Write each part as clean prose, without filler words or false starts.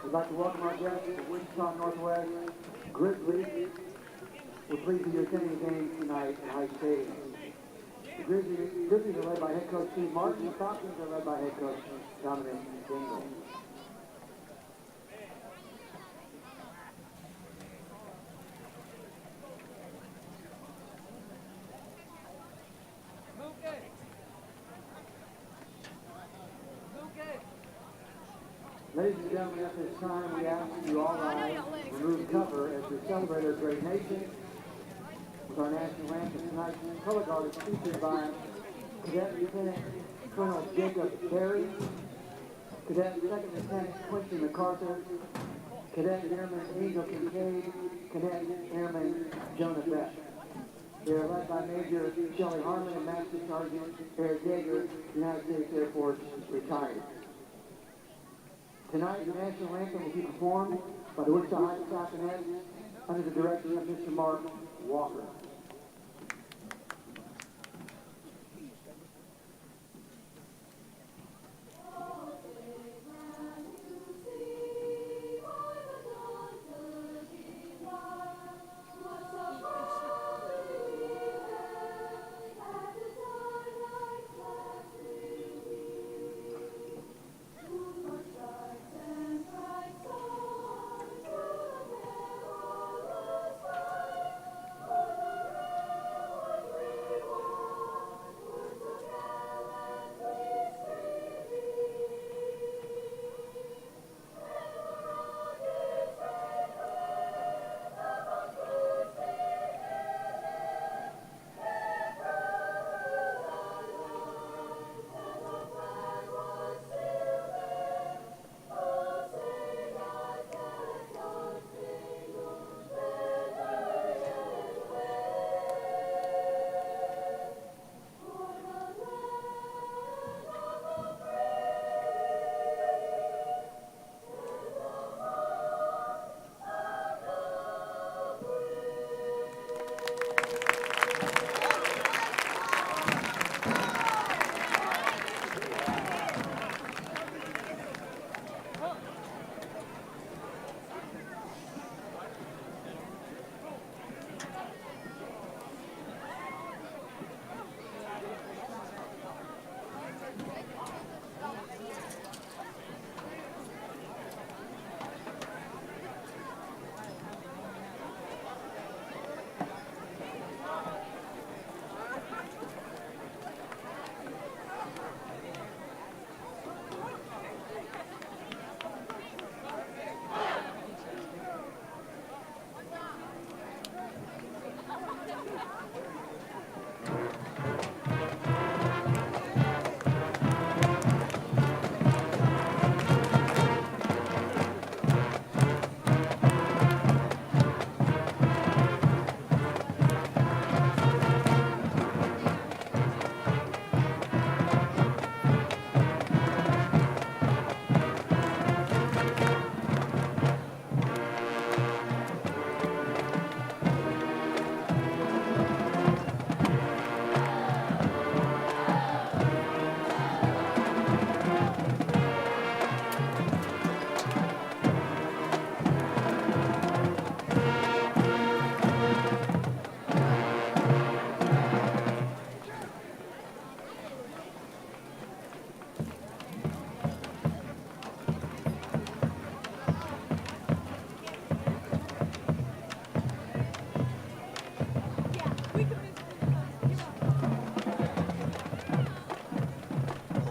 We'd like to welcome our guests to Wichita Northwest Grizzlies. We're pleased that you're attending the game tonight at High Stadium. The Grizzlies are led by head coach Steve Martin. The Falcons are led by head coach Dominic Dingle. Ladies and gentlemen, at this time, we ask you all rise, remove cover as we celebrate our great nation with our national anthem. Tonight's color guard is featured by Cadet Lieutenant Colonel Jacob Berry, Cadet Second Lieutenant Quincy MacArthur, Cadet Airman Angel Kincaid, Cadet Airman Jonah Beck. They are led by Major Shelley Harmon and Master Sergeant Eric Yeager, United States Air Force, retired. Tonight, the national anthem will be performed by the Wichita High Falconets under the direction of Mr. Mark Walker.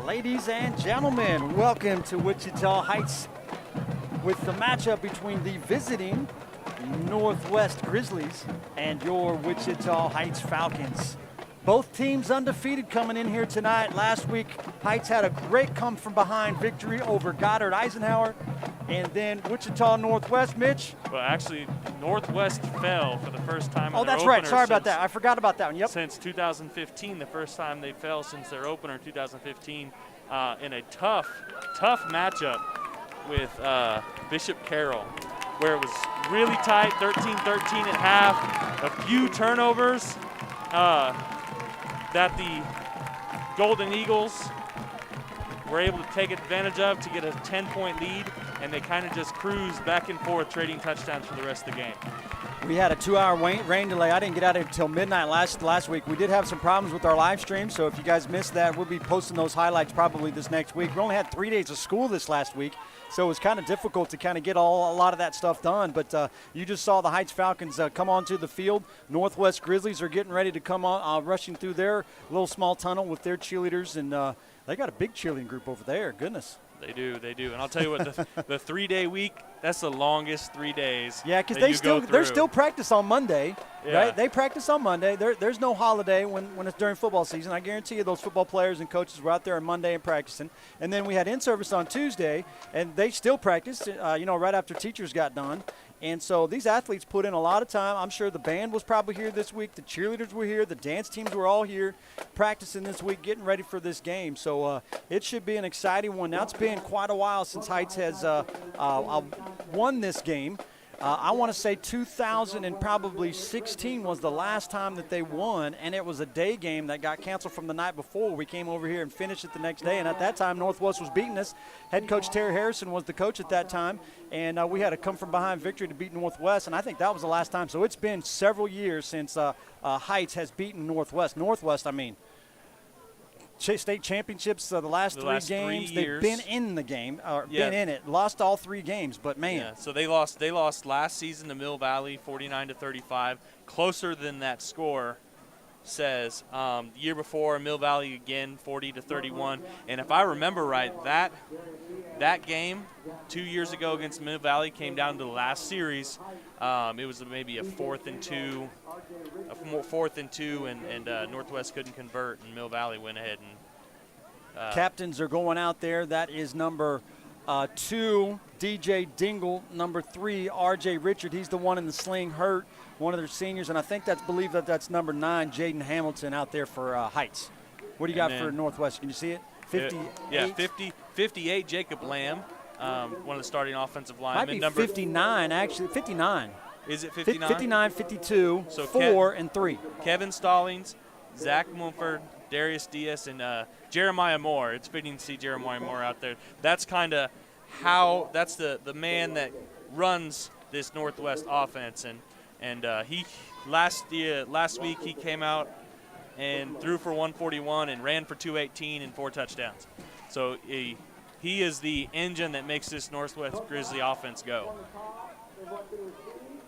Ladies and gentlemen, welcome to Wichita Heights with the matchup between the visiting Northwest Grizzlies and your Wichita Heights Falcons. Both teams undefeated coming in here tonight. Last week, Heights had a great come-from-behind victory over Goddard Eisenhower. And then Wichita Northwest, Mitch. Well, actually, Northwest fell for the first time in their that's right. opener Sorry about that. I forgot about that one. Yep. Since 2015, the first time they fell since their opener in 2015 in a tough matchup with Bishop Carroll, where it was really tight, 13-13 at half, a few turnovers that the Golden Eagles were able to take advantage of to get a 10-point lead. and they kind of just cruised back and forth, trading touchdowns for the rest of the game. We had a 2-hour rain delay. I didn't get out until midnight last week. We did have some problems with our live stream, so if you guys missed that, we'll be posting those highlights probably this next week. We only had 3 days of school this last week, so it was kind of difficult to kind of get a lot of that stuff done. But you just saw the Heights Falcons come onto the field. Northwest Grizzlies are getting ready to come on, rushing through their little small tunnel with their cheerleaders, and they got a big cheerleading group over there. Goodness. They do. And I'll tell you what, the 3-day week, that's the longest 3 days. Yeah, because they're still practice on Monday, right? They practice on Monday. There's no holiday when it's during football season. I guarantee you those football players and coaches were out there on Monday and practicing. And then we had in-service on Tuesday, and they still practiced, right after teachers got done. And so these athletes put in a lot of time. I'm sure the band was probably here this week. The cheerleaders were here. The dance teams were all here practicing this week, getting ready for this game. So it should be an exciting one. Now, it's been quite a while since Heights has won this game. I want to say 2016 was the last time that they won, and it was a day game that got canceled from the night before. We came over here and finished it the next day, and at that time, Northwest was beating us. Head coach Terry Harrison was the coach at that time, and we had a come-from-behind victory to beat Northwest, and I think that was the last time. So it's been several years since Heights has beaten Northwest. State championships the last 3 games. They've been in the game, been in it. Lost all 3 games, but man. Yeah, so they lost last season to Mill Valley 49-35. Closer than that score says. The year before, Mill Valley again 40-31. And if I remember right, that game 2 years ago against Mill Valley came down to the last series. It was maybe a 4th and 2, and Northwest couldn't convert, and Mill Valley went ahead and. Captains are going out there. That is number 2, DJ Dingle. Number 3, R.J. Richard. He's the one in the sling hurt, one of their seniors, and I think that's number 9, Jaden Hamilton out there for Heights. What do you got for Northwest? Can you see it? 58. 58, Jacob Lamb, one of the starting offensive linemen. Might be 59, actually. 59. Is it 59? 59, 52, so 4, and 3. Kevin Stallings, Zach Mumford, Darius Diaz, and Jeremiah Moore. It's fitting to see Jeremiah Moore out there. That's kind of that's the man that runs this Northwest offense. And he last week he came out and threw for 141 and ran for 218 and 4 touchdowns. So he is the engine that makes this Northwest Grizzly offense go.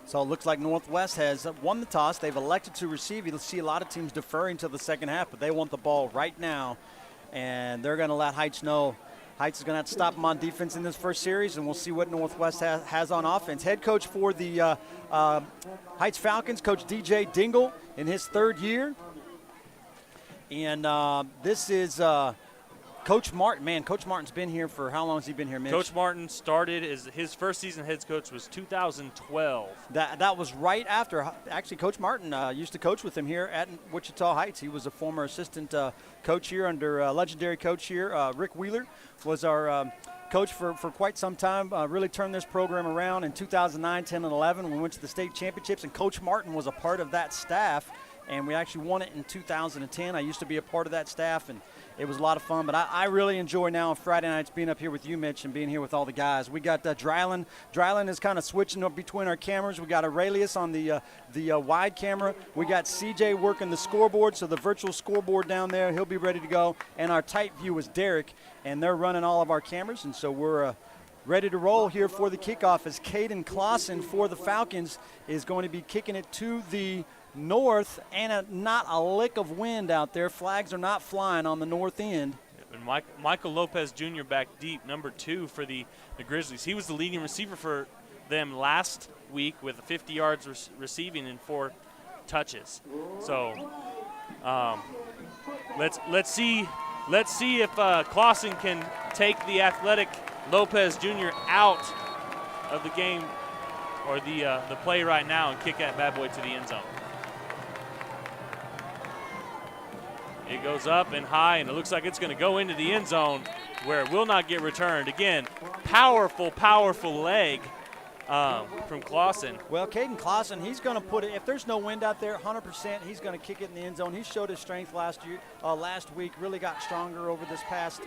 So it looks like Northwest has won the toss. They've elected to receive. You'll see a lot of teams deferring to the second half, but they want the ball right now, and they're going to let Heights know. Heights is going to have to stop them on defense in this first series, and we'll see what Northwest has on offense. Head coach for the Heights Falcons, Coach DJ Dingle, in his 3rd year. And this is Coach Martin. Man, Coach Martin's been here for how long has he been here, Mitch? Coach Martin started his first season head coach was 2012. That was right after. Actually, Coach Martin used to coach with him here at Wichita Heights. He was a former assistant coach here under legendary coach here. Rick Wheeler was our coach for quite some time. Really turned this program around in 2009, 10, and 11 when we went to the state championships, and Coach Martin was a part of that staff, and we actually won it in 2010. I used to be a part of that staff, and it was a lot of fun, but I really enjoy now on Friday nights being up here with you, Mitch, and being here with all the guys. We got Dryland. Dryland is kind of switching up between our cameras. We got Aurelius on the wide camera. We got CJ working the scoreboard, so the virtual scoreboard down there, he'll be ready to go. And our tight view is Derek, and they're running all of our cameras, and so we're ready to roll here for the kickoff as Caden Clausen for the Falcons is going to be kicking it to the north, and not a lick of wind out there. Flags are not flying on the north end. And Michael Lopez Jr. back deep, number 2 for the Grizzlies. He was the leading receiver for them last week with 50 yards receiving and 4 touches. So let's see if Clausen can take the athletic Lopez Jr. out of the game or the play right now and kick that bad boy to the end zone. It goes up and high, and it looks like it's going to go into the end zone where it will not get returned. Again, powerful, powerful leg from Clausen. Well, Caden Clausen, he's going to put it, if there's no wind out there, 100%, he's going to kick it in the end zone. He showed his strength last week, really got stronger over this past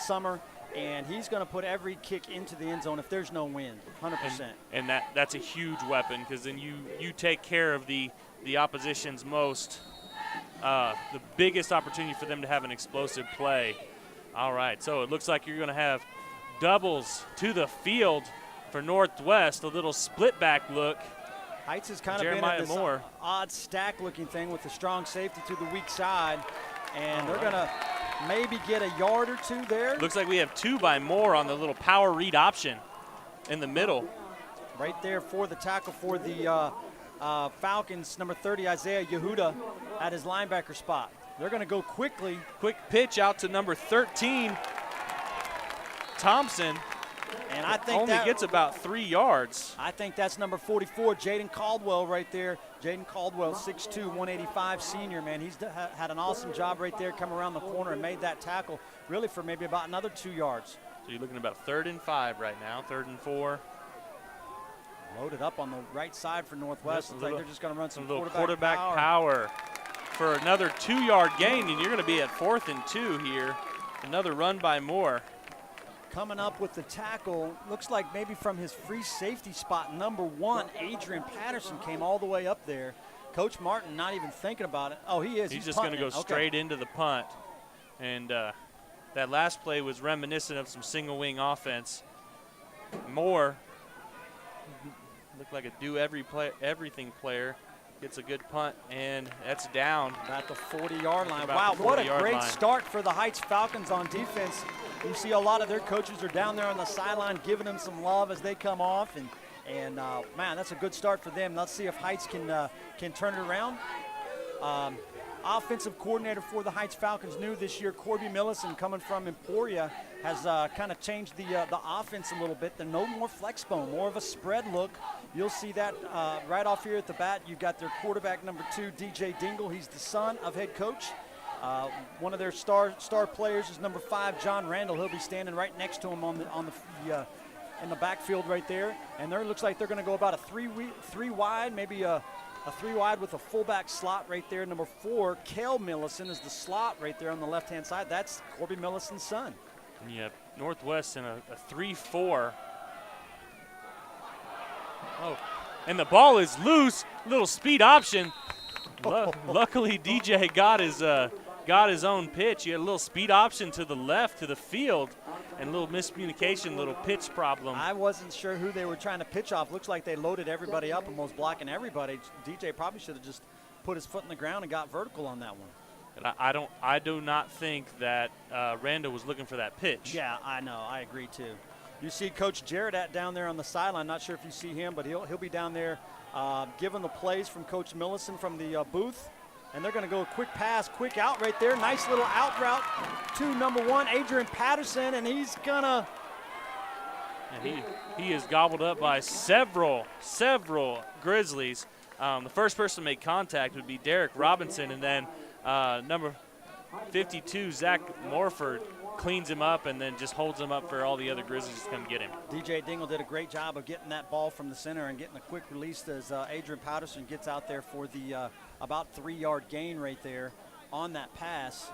summer, and he's going to put every kick into the end zone if there's no wind, 100%. And that's a huge weapon, because then you take care of the opposition's the biggest opportunity for them to have an explosive play. All right, so it looks like you're going to have doubles to the field for Northwest, a little split back look. Heights has kind of Jeremiah been in this Moore. odd stack-looking thing with the strong safety to the weak side, and they're going to maybe get a yard or two there. Looks like we have 2 by Moore on the little power read option in the middle. Right there for the tackle for the Falcons, number 30, Isaiah Yehuda, at his linebacker spot. They're going to go quickly. Quick pitch out to number 13, Thompson. And I think only gets about 3 yards. I think that's number 44, Jaden Caldwell right there. Jaden Caldwell, 6'2", 185 senior, man. He's had an awesome job right there, come around the corner and made that tackle really for maybe about another 2 yards. So you're looking at about 3rd and 5 right now, 3rd and 4. Loaded up on the right side for Northwest. Looks like they're just going to run some quarterback power for another 2-yard gain, and you're going to be at 4th and 2 here. Another run by Moore. Coming up with the tackle, looks like maybe from his free safety spot, number 1, Adrian Patterson came all the way up there. Coach Martin not even thinking about it. Oh, he is. He's just going to go straight into the punt. And that last play was reminiscent of some single wing offense. Moore looked like a everything player. Gets a good punt, and that's down. At the 40-yard line. Wow, what a great start for the Heights Falcons on defense. You see a lot of their coaches are down there on the sideline giving them some love as they come off, and man, that's a good start for them. Let's see if Heights can turn it around. Offensive coordinator for the Heights Falcons new this year, Corby Millison, coming from Emporia, has kind of changed the offense a little bit. They're no more flex bone, more of a spread look. You'll see that right off here at the bat. You've got their quarterback number 2, DJ Dingle. He's the son of head coach. One of their star players is number 5, John Randall. He'll be standing right next to him in the backfield right there. And there looks like they're going to go about a three wide, maybe a 3 wide with a fullback slot right there. Number 4, Kel Millison, is the slot right there on the left-hand side. That's Corby Millison's son. Yeah, Northwest in a 3-4. Oh, and the ball is loose. Little speed option. Luckily, DJ got his own pitch. He had a little speed option to the left, to the field, and a little miscommunication, little pitch problem. I wasn't sure who they were trying to pitch off. Looks like they loaded everybody up and was blocking everybody. DJ probably should have just put his foot in the ground and got vertical on that one. And I do not think that Randall was looking for that pitch. Yeah, I know. I agree too. You see Coach Jarrett down there on the sideline. Not sure if you see him, but he'll be down there giving the plays from Coach Millison from the booth. And they're going to go a quick pass, quick out right there. Nice little out route to number 1, Adrian Patterson, and he's going to. And he is gobbled up by several Grizzlies. The first person to make contact would be Derek Robinson, and then number 52, Zach Morford, cleans him up and then just holds him up for all the other Grizzlies to come get him. DJ Dingle did a great job of getting that ball from the center and getting a quick release as Adrian Patterson gets out there for the about 3-yard gain right there on that pass.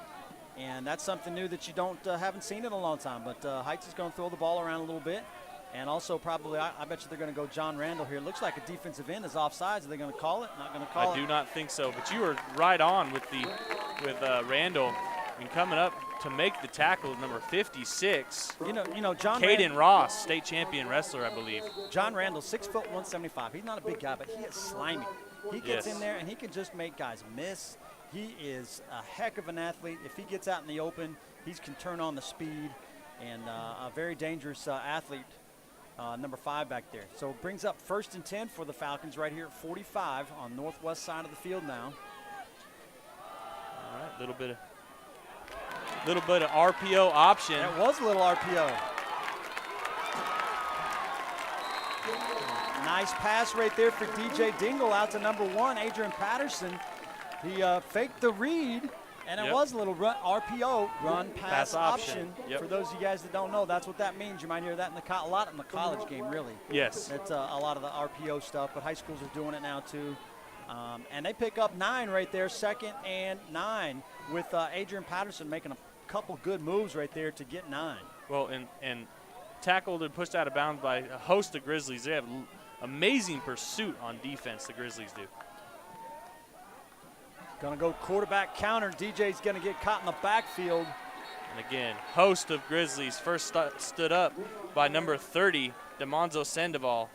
And that's something new that you haven't seen in a long time. But Heights is going to throw the ball around a little bit. And also probably, I bet you they're going to go John Randall here. It looks like a defensive end is offsides. Are they going to call it? Not going to call it? I do not think so. But you were right on with Randall. And coming up to make the tackle is number 56. You know, John Caden Ross, state champion wrestler, I believe. John Randall, 6 foot 175. He's not a big guy, but he is slimy. He gets in there and he can just make guys miss. He is a heck of an athlete. If he gets out in the open, he can turn on the speed, and a very dangerous athlete. Number 5 back there. So it brings up 1st and 10 for the Falcons right here at 45 on northwest side of the field now. All right, little bit of RPO option. That was a little RPO. Nice pass right there for DJ Dingle out to number 1, Adrian Patterson. He faked the read, and it was a little RPO, run pass option. For those of you guys that don't know, that's what that means. You might hear that a lot in the college game, really. Yes. That's a lot of the RPO stuff, but high schools are doing it now too. And they pick up 9 right there, 2nd and 9, with Adrian Patterson making a couple good moves right there to get 9. Well, and tackled and pushed out of bounds by a host of Grizzlies. They have amazing pursuit on defense, the Grizzlies do. Gonna go quarterback counter. DJ's gonna get caught in the backfield. And again, host of Grizzlies first stood up by number 30, DeMonzo Sandoval.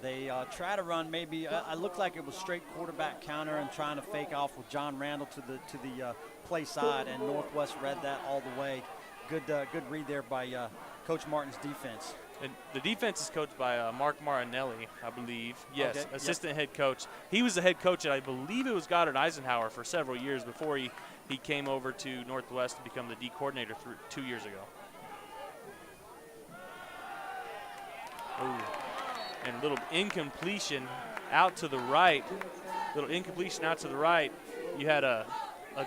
They try to run maybe. It looked like it was straight quarterback counter and trying to fake off with John Randall to the play side, and Northwest read that all the way. Good read there by Coach Martin's defense. And the defense is coached by Mark Marinelli, I believe. Yes, Okay, assistant head coach. He was the head coach at, I believe it was Goddard Eisenhower for several years before he came over to Northwest to become the D coordinator 2 years ago. Ooh. And a little incompletion out to the right. Little incompletion out to the right. You had a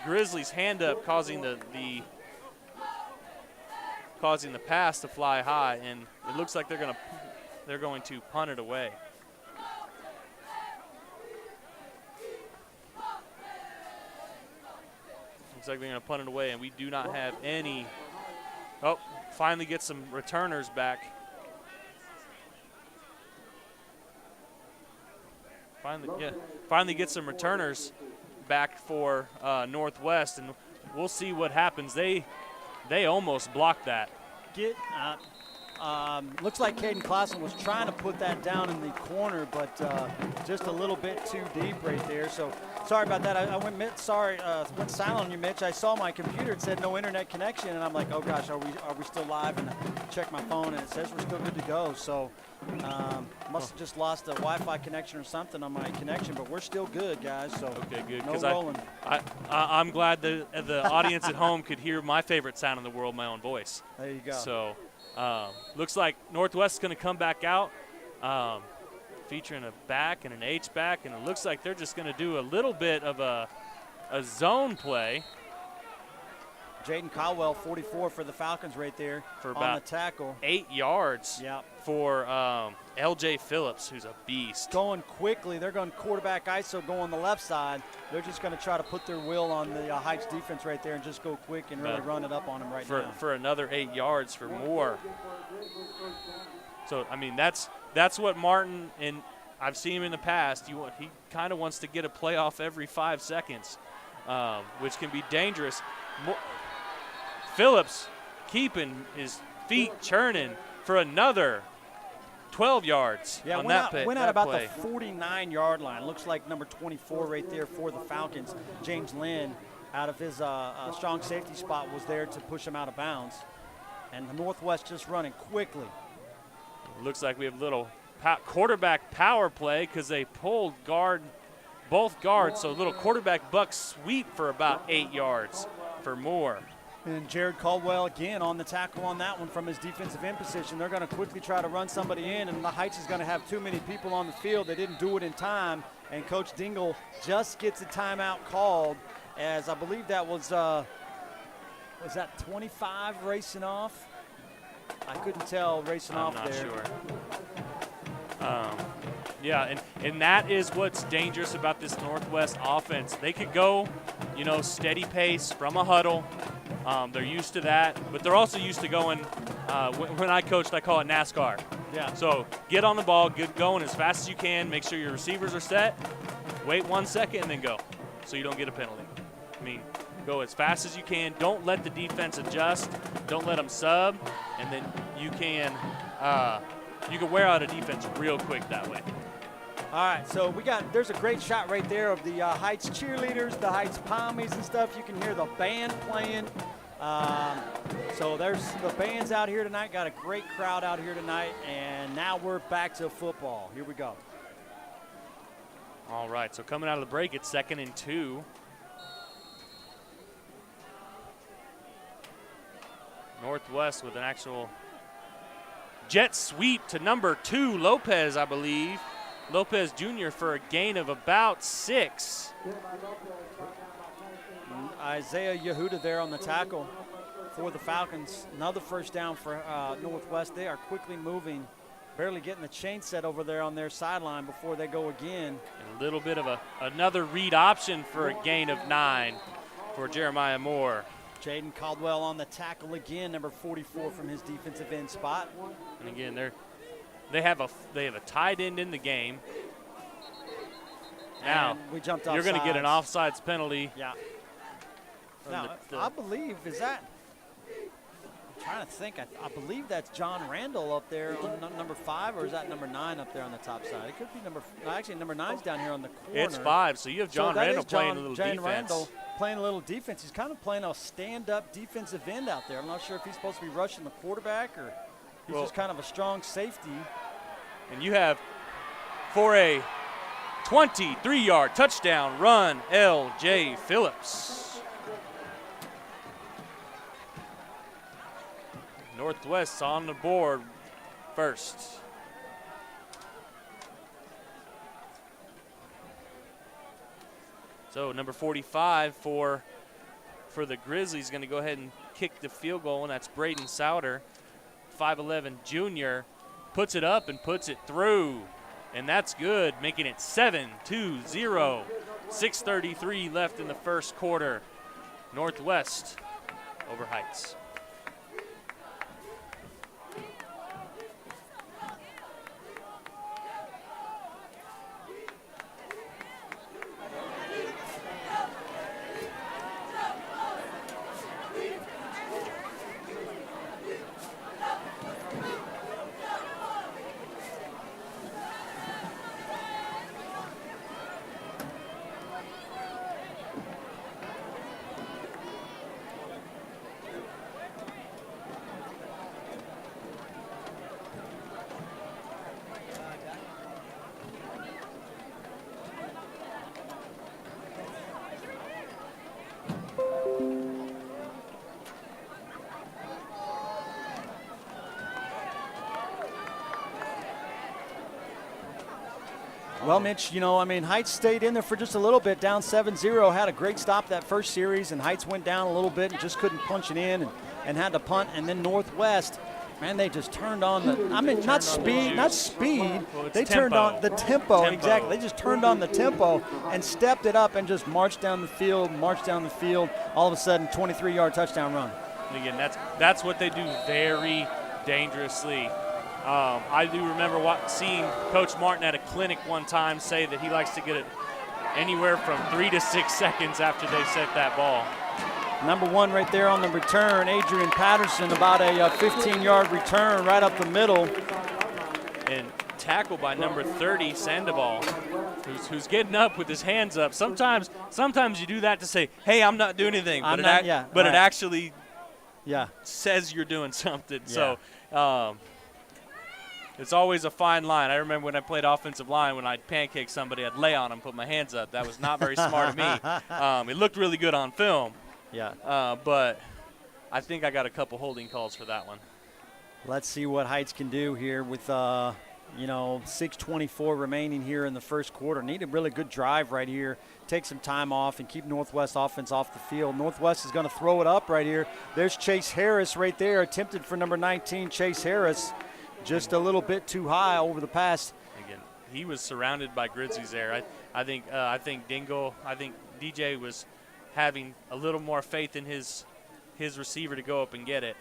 Grizzlies hand up causing the pass to fly high, and it looks like they're going to punt it away. Looks like they're going to punt it away, and we do not have any. Oh, finally get some returners back. Finally get some returners back for Northwest, and we'll see what happens. They almost blocked that. Looks like Caden Clausen was trying to put that down in the corner, but just a little bit too deep right there. So sorry about that. I went silent on you, Mitch. I saw my computer. It said no internet connection, and I'm like, oh gosh, are we still live? And I checked my phone, and it says we're still good to go. So must have just lost a Wi-Fi connection or something on my connection, but we're still good, guys. So okay, good. No rolling. I'm glad the audience at home could hear my favorite sound in the world, my own voice. There you go. So looks like Northwest is going to come back out, featuring a back and an H-back, and it looks like they're just going to do a little bit of a zone play. Jaden Caldwell, 44 for the Falcons right there for on the tackle. 8 yards Yep. for LJ Phillips, who's a beast. Going quickly. They're going quarterback ISO, go on the left side. They're just going to try to put their will on the Heights defense right there and just go quick and really run it up on them now. For another 8 yards for more. So, I mean, that's what Martin, and I've seen him in the past, he kind of wants to get a playoff every 5 seconds, which can be dangerous. Phillips keeping his feet churning for another 12 yards on that play. Went out about the 49-yard line. Looks like number 24 right there for the Falcons. James Lynn, out of his strong safety spot, was there to push him out of bounds. And the Northwest just running quickly. Looks like we have a little quarterback power play because they pulled both guards. So a little quarterback buck sweep for about 8 yards for more. And Jared Caldwell again on the tackle on that one from his defensive end position. They're going to quickly try to run somebody in, and the Heights is going to have too many people on the field. They didn't do it in time, and Coach Dingle just gets a timeout called, as I believe that was that 25 racing off? I couldn't tell racing off there. I'm not sure. Yeah, and that is what's dangerous about this Northwest offense. They could go, steady pace from a huddle. They're used to that, but they're also used to going, when I coached, I call it NASCAR. Yeah. So get on the ball, get going as fast as you can, make sure your receivers are set, wait 1 second, and then go so you don't get a penalty. I mean, go as fast as you can. Don't let the defense adjust. Don't let them sub, and then you can wear out a defense real quick that way. All right, so there's a great shot right there of the Heights cheerleaders, the Heights Palmies and stuff. You can hear the band playing. So there's the band's out here tonight. Got a great crowd out here tonight, and now we're back to football. Here we go. All right, so coming out of the break, it's 2nd and 2. Northwest with an actual jet sweep to number 2, Lopez, I believe. Lopez Jr. for a gain of about 6. Isaiah Yehuda there on the tackle for the Falcons. Another first down for Northwest. They are quickly moving, barely getting the chain set over there on their sideline before they go again. And a little bit of another read option for a gain of 9 for Jeremiah Moore. Jaden Caldwell on the tackle again, number 44 from his defensive end spot. And again, they have a tight end in the game. Now, and we jumped off. You're going to get an offsides penalty. Yeah. Now, I believe, is that, I'm trying to think, I believe that's John Randall up there on number 5, or is that number 9 up there on the top side? It could be actually number 9's down here on the corner. It's 5, so you have John Randall playing a little defense. Randall playing a little defense. He's kind of playing a stand-up defensive end out there. I'm not sure if he's supposed to be rushing the quarterback or he's just kind of a strong safety. And you have, for a 23-yard touchdown run, L.J. Phillips. Northwest on the board first. So number 45 for the Grizzlies going to go ahead and kick the field goal, and that's Braden Souter, 5'11 junior, puts it up and puts it through. And that's good, making it 7-2-0. 6:33 left in the first quarter. Northwest over Heights. Well, Mitch, you know, I mean, Heights stayed in there for just a little bit, down 7-0, had a great stop that first series, and Heights went down a little bit and just couldn't punch it in and had to punt. And then Northwest, man, they just turned on the, I mean, not speed, Well, they turned on the tempo, exactly. They just turned on the tempo and stepped it up and just marched down the field. All of a sudden, 23-yard touchdown run. And again, that's what they do very dangerously. I do remember seeing Coach Martin at a clinic one time say that he likes to get it anywhere from 3 to 6 seconds after they set that ball. Number 1 right there on the return, Adrian Patterson, about a 15-yard return right up the middle. And tackled by number 30, Sandoval, who's getting up with his hands up. Sometimes you do that to say, hey, I'm not doing anything, but it actually says you're doing something. Yeah. So it's always a fine line. I remember when I played offensive line, when I'd pancake somebody, I'd lay on them, put my hands up. That was not very smart of me. It looked really good on film. Yeah. But I think I got a couple holding calls for that one. Let's see what Heights can do here with, 6:24 remaining here in the first quarter. Need a really good drive right here. Take some time off and keep Northwest offense off the field. Northwest is going to throw it up right here. There's Chase Harris right there, attempted for number 19, Chase Harris. Just a little bit too high over the pass. Again, he was surrounded by Grizzlies there. I think DJ was having a little more faith in his receiver to go up and get it.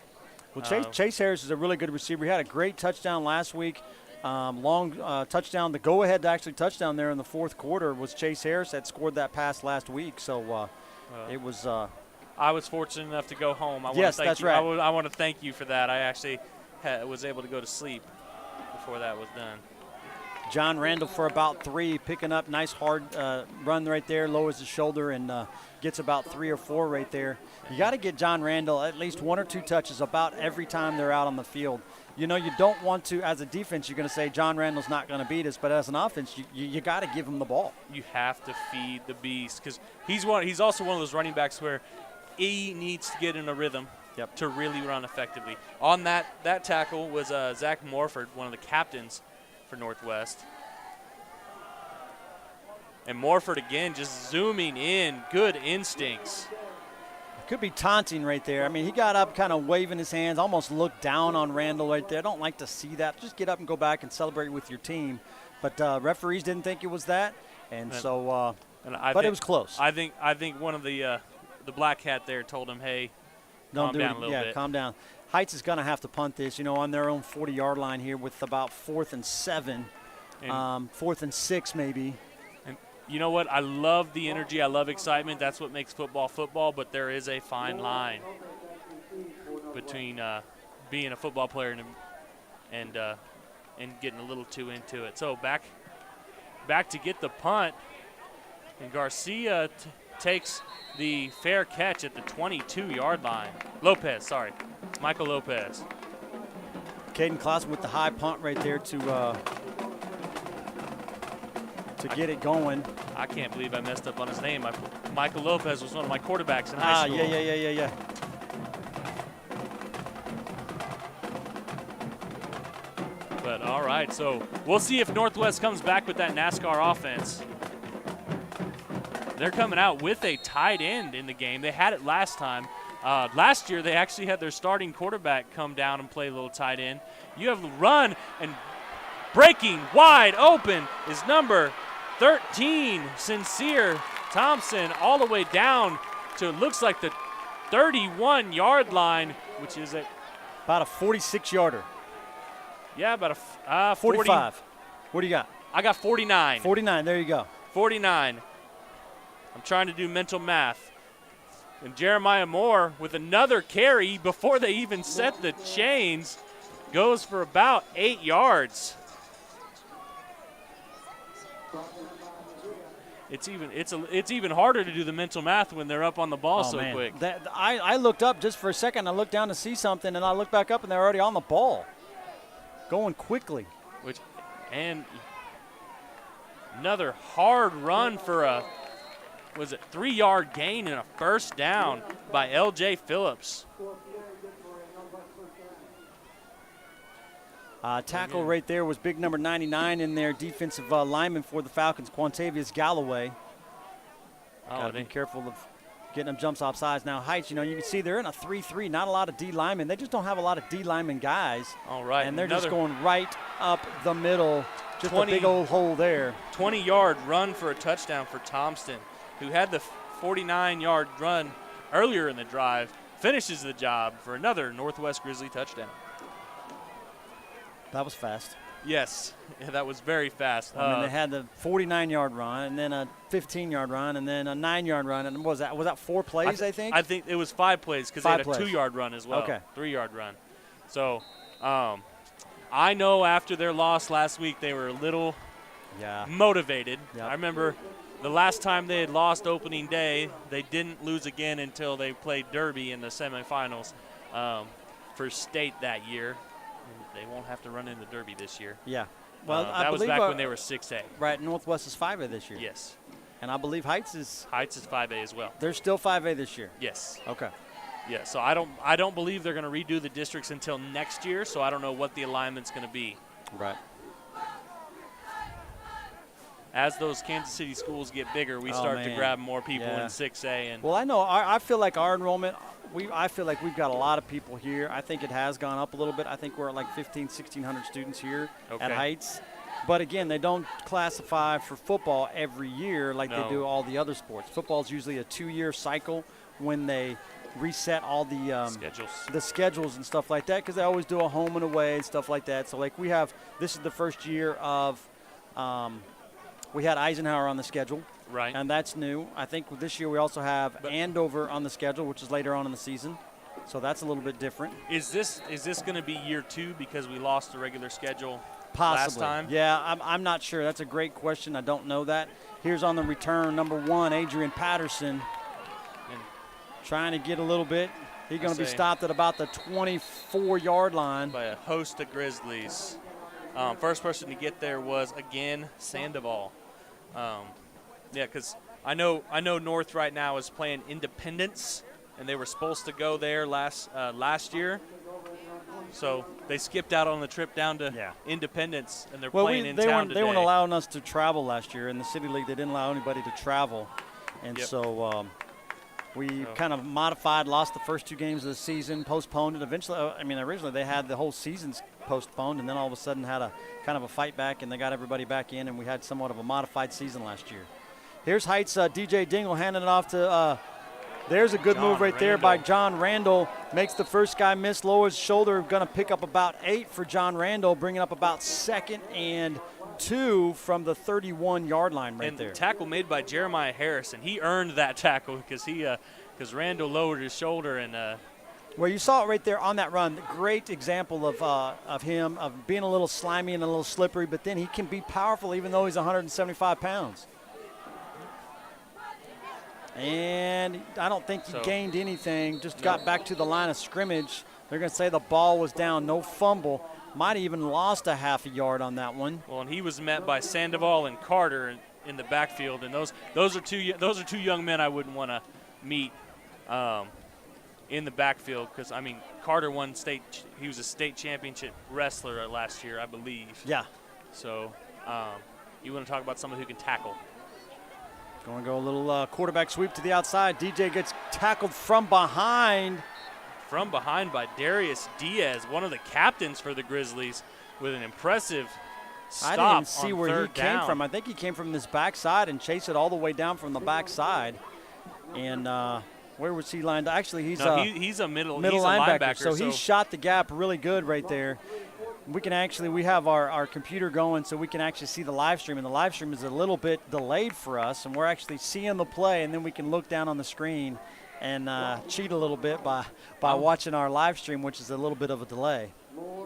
Well, Chase Harris is a really good receiver. He had a great touchdown last week. Long touchdown. The go-ahead actually touchdown there in the fourth quarter was Chase Harris that scored that pass last week. So it was. I was fortunate enough to go home. That's right. I want to thank you for that. I actually was able to go to sleep before that was done. John Randall for about 3, picking up nice hard run right there, lowers his shoulder and gets about 3 or 4 right there. You got to get John Randall at least 1 or 2 touches about every time they're out on the field. You know, you don't want to, as a defense, you're going to say John Randall's not going to beat us, but as an offense, you got to give him the ball. You have to feed the beast because he's also one of those running backs where he needs to get in a rhythm. Yep. To really run effectively. On that tackle was Zach Morford, one of the captains for Northwest. And Morford again just zooming in, good instincts. Could be taunting right there. I mean, he got up kind of waving his hands, almost looked down on Randall right there. I don't like to see that. Just get up and go back and celebrate with your team. But referees didn't think it was that, but it was close. I think one of the black hat there told him, hey, calm down a little bit. Yeah, calm down. Heights is going to have to punt this, on their own 40-yard line here with about 4th and 7, 4th and 6 maybe. And you know what? I love the energy. I love excitement. That's what makes football football, but there is a fine line between being a football player and getting a little too into it. So back to get the punt, and Garcia takes the fair catch at the 22-yard line. Michael Lopez. Caden Clausen with the high punt right there to get it going. I can't believe I messed up on his name. Michael Lopez was one of my quarterbacks in high school. Yeah. But all right, so we'll see if Northwest comes back with that NASCAR offense. They're coming out with a tight end in the game. They had it last time. Last year, they actually had their starting quarterback come down and play a little tight end. You have the run, and breaking wide open is number 13, Sincere Thompson, all the way down to, looks like the 31-yard line, which is about a 46-yarder. Yeah, about a 45. What do you got? I got 49. 49, there you go. 49. I'm trying to do mental math. And Jeremiah Moore with another carry before they even set the chains goes for about 8 yards. It's even harder to do the mental math when they're up on the ball so quick. I looked up just for a second. I looked down to see something, and I looked back up, and they're already on the ball, going quickly. And another hard run for a 3-yard gain and a first down by L.J. Phillips. Tackle right there was big number 99 in their defensive lineman for the Falcons, Quantavious Galloway. Got to be careful of getting them jumps off sides. Now, Heights, you can see they're in a 3-3, not a lot of D linemen. They just don't have a lot of D lineman guys. All right. And they're just going right up the middle, just a big old hole there. 20-yard run for a touchdown for Thompson, who had the 49-yard run earlier in the drive, finishes the job for another Northwest Grizzly touchdown. That was fast. Yes, that was very fast. They had the 49-yard run, and then a 15-yard run, and then a 9-yard run. And was that 4 plays, I think? I think it was 5 plays because they had a 2-yard run as well. Okay. 3-yard run. So I know after their loss last week, they were a little motivated. Yep. I remember the last time they had lost opening day, they didn't lose again until they played Derby in the semifinals for state that year. They won't have to run into Derby this year. Yeah. Well, that was back when they were 6A. Right, Northwest is 5A this year. Yes. And I believe Heights is 5A as well. They're still 5A this year. Yes. Okay. Yeah, so I don't believe they're going to redo the districts until next year, so I don't know what the alignment's going to be. Right. As those Kansas City schools get bigger, we start to grab more people in 6A. And well, I know. I feel like our enrollment, I feel like we've got a lot of people here. I think it has gone up a little bit. I think we're at like 1,600 students here at Heights. But, again, they don't classify for football every year like they do all the other sports. Football is usually a 2-year cycle when they reset all the schedules and stuff like that, because they always do a home and away and stuff like that. So, like, this is the first year of we had Eisenhower on the schedule. Right. And that's new. I think this year we also have Andover on the schedule, which is later on in the season. So that's a little bit different. Is this going to be year 2 because we lost the regular schedule Possibly. last time? Yeah, I'm not sure. That's a great question. I don't know that. Here's on the return, number 1, Adrian Patterson, trying to get a little bit. He's going to be stopped at about the 24-yard line. By a host of Grizzlies. First person to get there was, again, Sandoval. Because I know North right now is playing Independence, and they were supposed to go there last year. So they skipped out on the trip down to Independence, and they're playing in town today. They weren't allowing us to travel last year. In the City League, they didn't allow anybody to travel. And so we kind of modified, lost the first 2 games of the season, postponed it. Eventually, originally they had the whole season's postponed, and then all of a sudden had a kind of a fight back, and they got everybody back in, and we had somewhat of a modified season last year. Here's Heights' DJ Dingle handing it off to There's a good John move right there by Randall. John Randall. Makes the first guy miss, lowers his shoulder. Going to pick up about 8 for John Randall, bringing up about 2nd and 2 from the 31-yard line right and there. Tackle made by Jeremiah Harrison. He earned that tackle because Randall lowered his shoulder and Well, you saw it right there on that run. Great example of him, of being a little slimy and a little slippery, but then he can be powerful even though he's 175 pounds. And I don't think he gained anything, just got back to the line of scrimmage. They're going to say the ball was down, no fumble. Might have even lost a half a yard on that one. well, and he was met by Sandoval and Carter in the backfield, and those are two young men I wouldn't want to meet in the backfield because I mean Carter won he was a state championship wrestler last year, I believe. Yeah. So you want to talk about someone who can tackle. Going to go a little quarterback sweep to the outside. DJ gets tackled from behind. From behind by Darius Diaz, one of the captains for the Grizzlies, with an impressive stop. I didn't see on where he third came down. from. I think he came from this backside and chased it all the way down from the backside. And where was he lined up? Actually, he's he's a middle he's a linebacker. So he shot the gap really good right there. We have our computer going so we can actually see the live stream, and the live stream is a little bit delayed for us, and we're actually seeing the play, and then we can look down on the screen and cheat a little bit by watching our live stream, which is a little bit of a delay.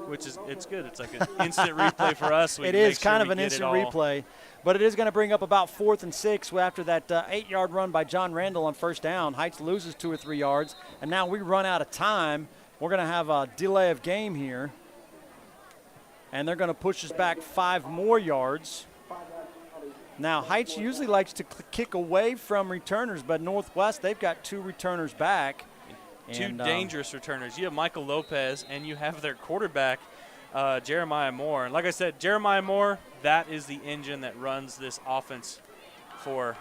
Which is it's good. It's like an instant replay for us. It is kind of an instant replay, but it is going to bring up about 4th and 6 after that 8-yard run by John Randall on first down. Heights loses 2 or 3 yards, and now we run out of time. We're going to have a delay of game here. And they're going to push us back 5 more yards. Now, Heights usually likes to kick away from returners, but Northwest, they've got 2 returners back. Two dangerous returners. You have Michael Lopez, and you have their quarterback, Jeremiah Moore. And like I said, Jeremiah Moore, that is the engine that runs this offense for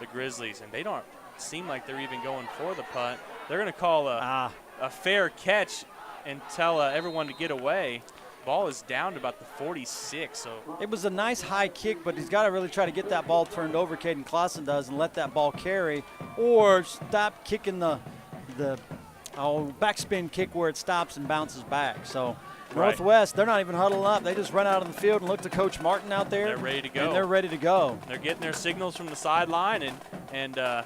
the Grizzlies. And they don't seem like they're even going for the punt. They're going to call a fair catch and tell everyone to get away. Ball is down to about the 46. So it was a nice high kick, but he's got to really try to get that ball turned over, Caden Clausen does, and let that ball carry, or stop kicking the backspin kick where it stops and bounces back. So Northwest, they're not even huddling up. They just run out on the field and look to Coach Martin out there. They're ready to go. And they're ready to go. They're getting their signals from the sideline, and I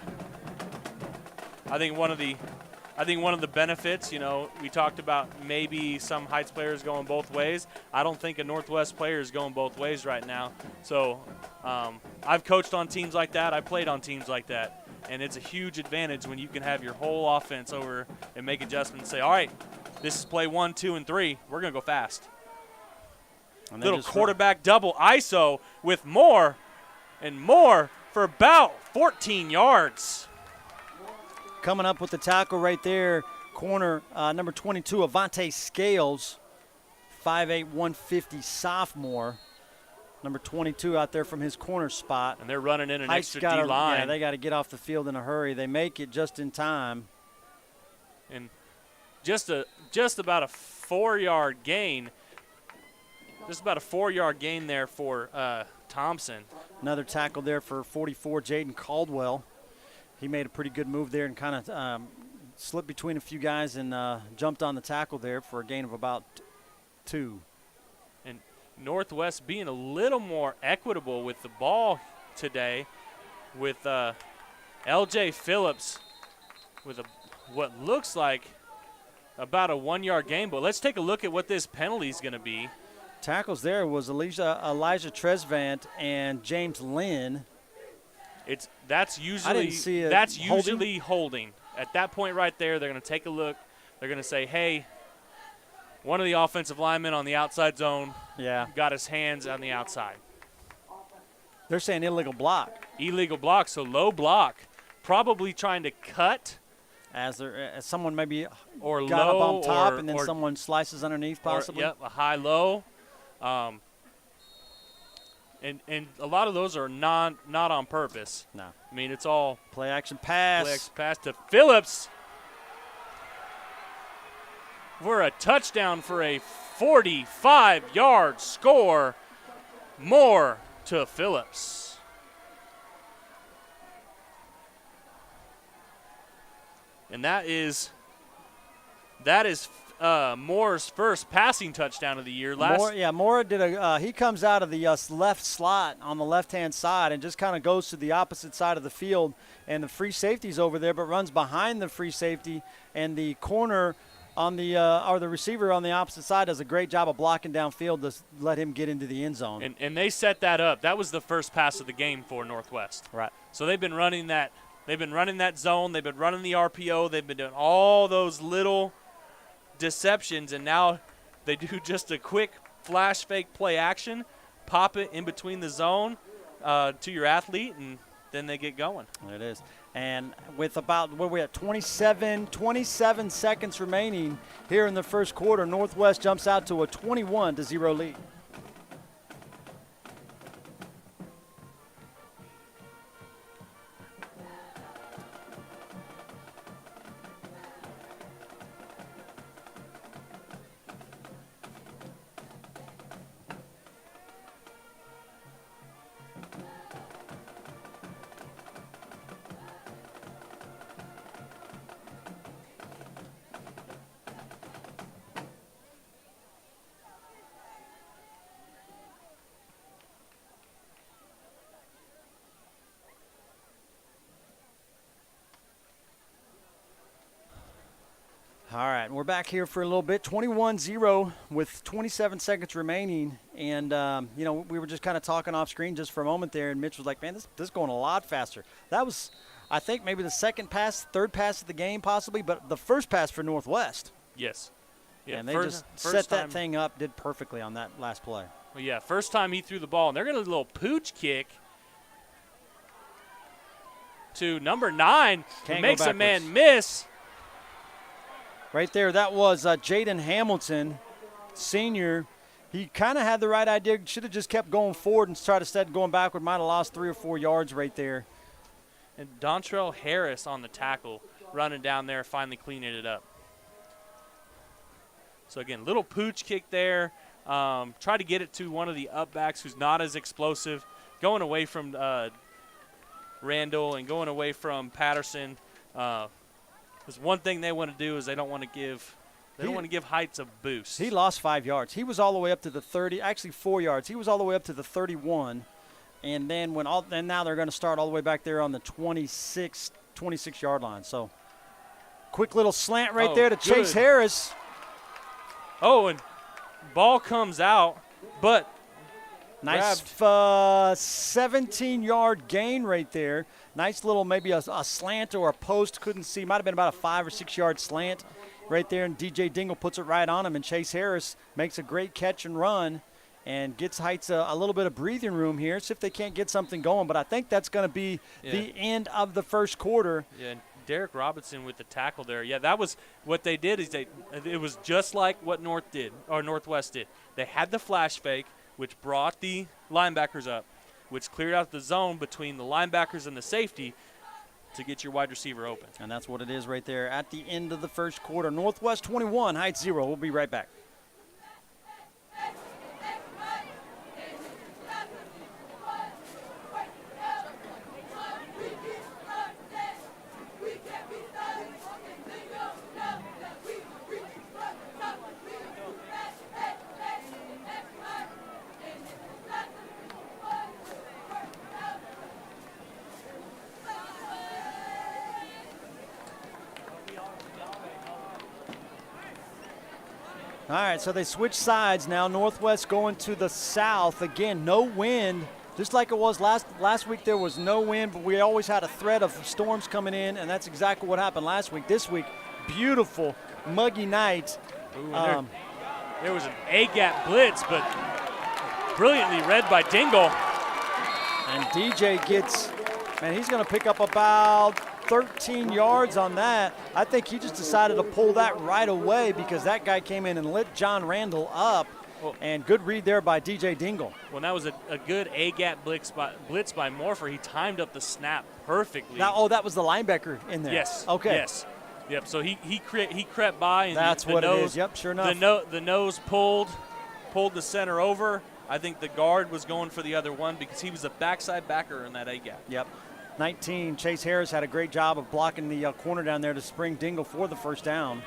think one of the benefits, we talked about maybe some Heights players going both ways. I don't think a Northwest player is going both ways right now. So I've coached on teams like that. I played on teams like that. And it's a huge advantage when you can have your whole offense over and make adjustments and say, all right, this is play 1, 2, and 3. We're going to go fast. And little quarterback double ISO with Moore, and Moore for about 14 yards. Coming up with the tackle right there, corner number 22, Avante Scales, 5'8", 150 sophomore. Number 22 out there from his corner spot. And they're running in an extra D-line. Yeah, they got to get off the field in a hurry. They make it just in time. And just about a 4-yard gain. Just about a 4-yard gain there for Thompson. Another tackle there for 44, Jaden Caldwell. He made a pretty good move there and kind of slipped between a few guys and jumped on the tackle there for a gain of about 2. And Northwest being a little more equitable with the ball today, with L.J. Phillips with what looks like about a 1-yard gain. But let's take a look at what this penalty is going to be. Tackles there was Elijah Tresvant and James Lynn. That's usually holding. At that point right there, they're going to take a look. They're going to say, hey, one of the offensive linemen on the outside zone got his hands on the outside. They're saying illegal block. Illegal block, so low block. Probably trying to cut. As someone maybe or got low, up on top or, and then someone slices underneath possibly. Yep, a high-low. And a lot of those are not on purpose. No. I mean, it's all play action pass. Play action pass to Phillips for a touchdown for a 45-yard score. More to Phillips. And that is Moore's first passing touchdown of the year. Moore did he comes out of the left slot on the left-hand side and just kind of goes to the opposite side of the field, and the free safety's over there, but runs behind the free safety, and the corner on the or the receiver on the opposite side does a great job of blocking downfield to let him get into the end zone. And they set that up. That was the first pass of the game for Northwest. Right. So they've been running that. They've been running that zone. They've been running the RPO. They've been doing all those little deceptions, and now they do just a quick flash fake play action, pop it in between the zone to your athlete, and then they get going. There it is. And with about, what are we at, 27 seconds remaining here in the first quarter, Northwest jumps out to a 21-0 lead. All right, we're back here for a little bit, 21-0 with 27 seconds remaining. And, we were just kind of talking off screen just for a moment there, and Mitch was like, man, this is going a lot faster. That was, I think, maybe the second pass, third pass of the game possibly, but the first pass for Northwest. Yes. Yeah, and they just set that thing up, did perfectly on that last play. Well, yeah, first time he threw the ball, and they're going to do a little pooch kick to number 9, who makes a man miss. Right there, that was Jaden Hamilton, senior. He kind of had the right idea. Should have just kept going forward and tried to instead going backward. Might have lost 3 or 4 yards right there. And Dontrell Harris on the tackle, running down there, finally cleaning it up. So, again, little pooch kick there. Try to get it to one of the upbacks who's not as explosive. Going away from Randall and going away from Patterson. Because one thing they want to do is they don't want to give Heights a boost. He lost 5 yards. He was all the way up to the 30, actually 4 yards. He was all the way up to the 31, and then now they're going to start all the way back there on the 26-yard line. So, quick little slant right there to Chase Harris. Oh, and ball comes out, but nice 17-yard gain right there. Nice little maybe a slant or a post. Couldn't see. Might have been about a 5 or 6 yard slant right there. And DJ Dingle puts it right on him. And Chase Harris makes a great catch and run and gets Heights a little bit of breathing room here. See if they can't get something going. But I think that's going to be the end of the first quarter. Yeah, and Derek Robinson with the tackle there. Yeah, that was what they did. It was just like what Northwest did. They had the flash fake, which brought the linebackers up, which cleared out the zone between the linebackers and the safety to get your wide receiver open. And that's what it is right there at the end of the first quarter. Northwest 21, Heights 0. We'll be right back. All right, so they switch sides now. Northwest going to the south. Again, no wind, just like it was last week. There was no wind, but we always had a threat of storms coming in, and that's exactly what happened last week. This week, beautiful, muggy night. Ooh, there was an A-gap blitz, but brilliantly read by Dingle. And DJ gets, man, he's going to pick up about 13 yards on that. I think he just decided to pull that right away because that guy came in and lit John Randall up. And good read there by DJ Dingle. Well, that was a good A-gap blitz by Morpher. He timed up the snap perfectly. Now, that was the linebacker in there. Yes. Okay. Yes. Yep. So he crept by. And that's what it is. Yep. Sure enough. The nose pulled the center over. I think the guard was going for the other one because he was a backside backer in that A-gap. Yep. 19. Chase Harris had a great job of blocking the corner down there to spring Dingle for the first down.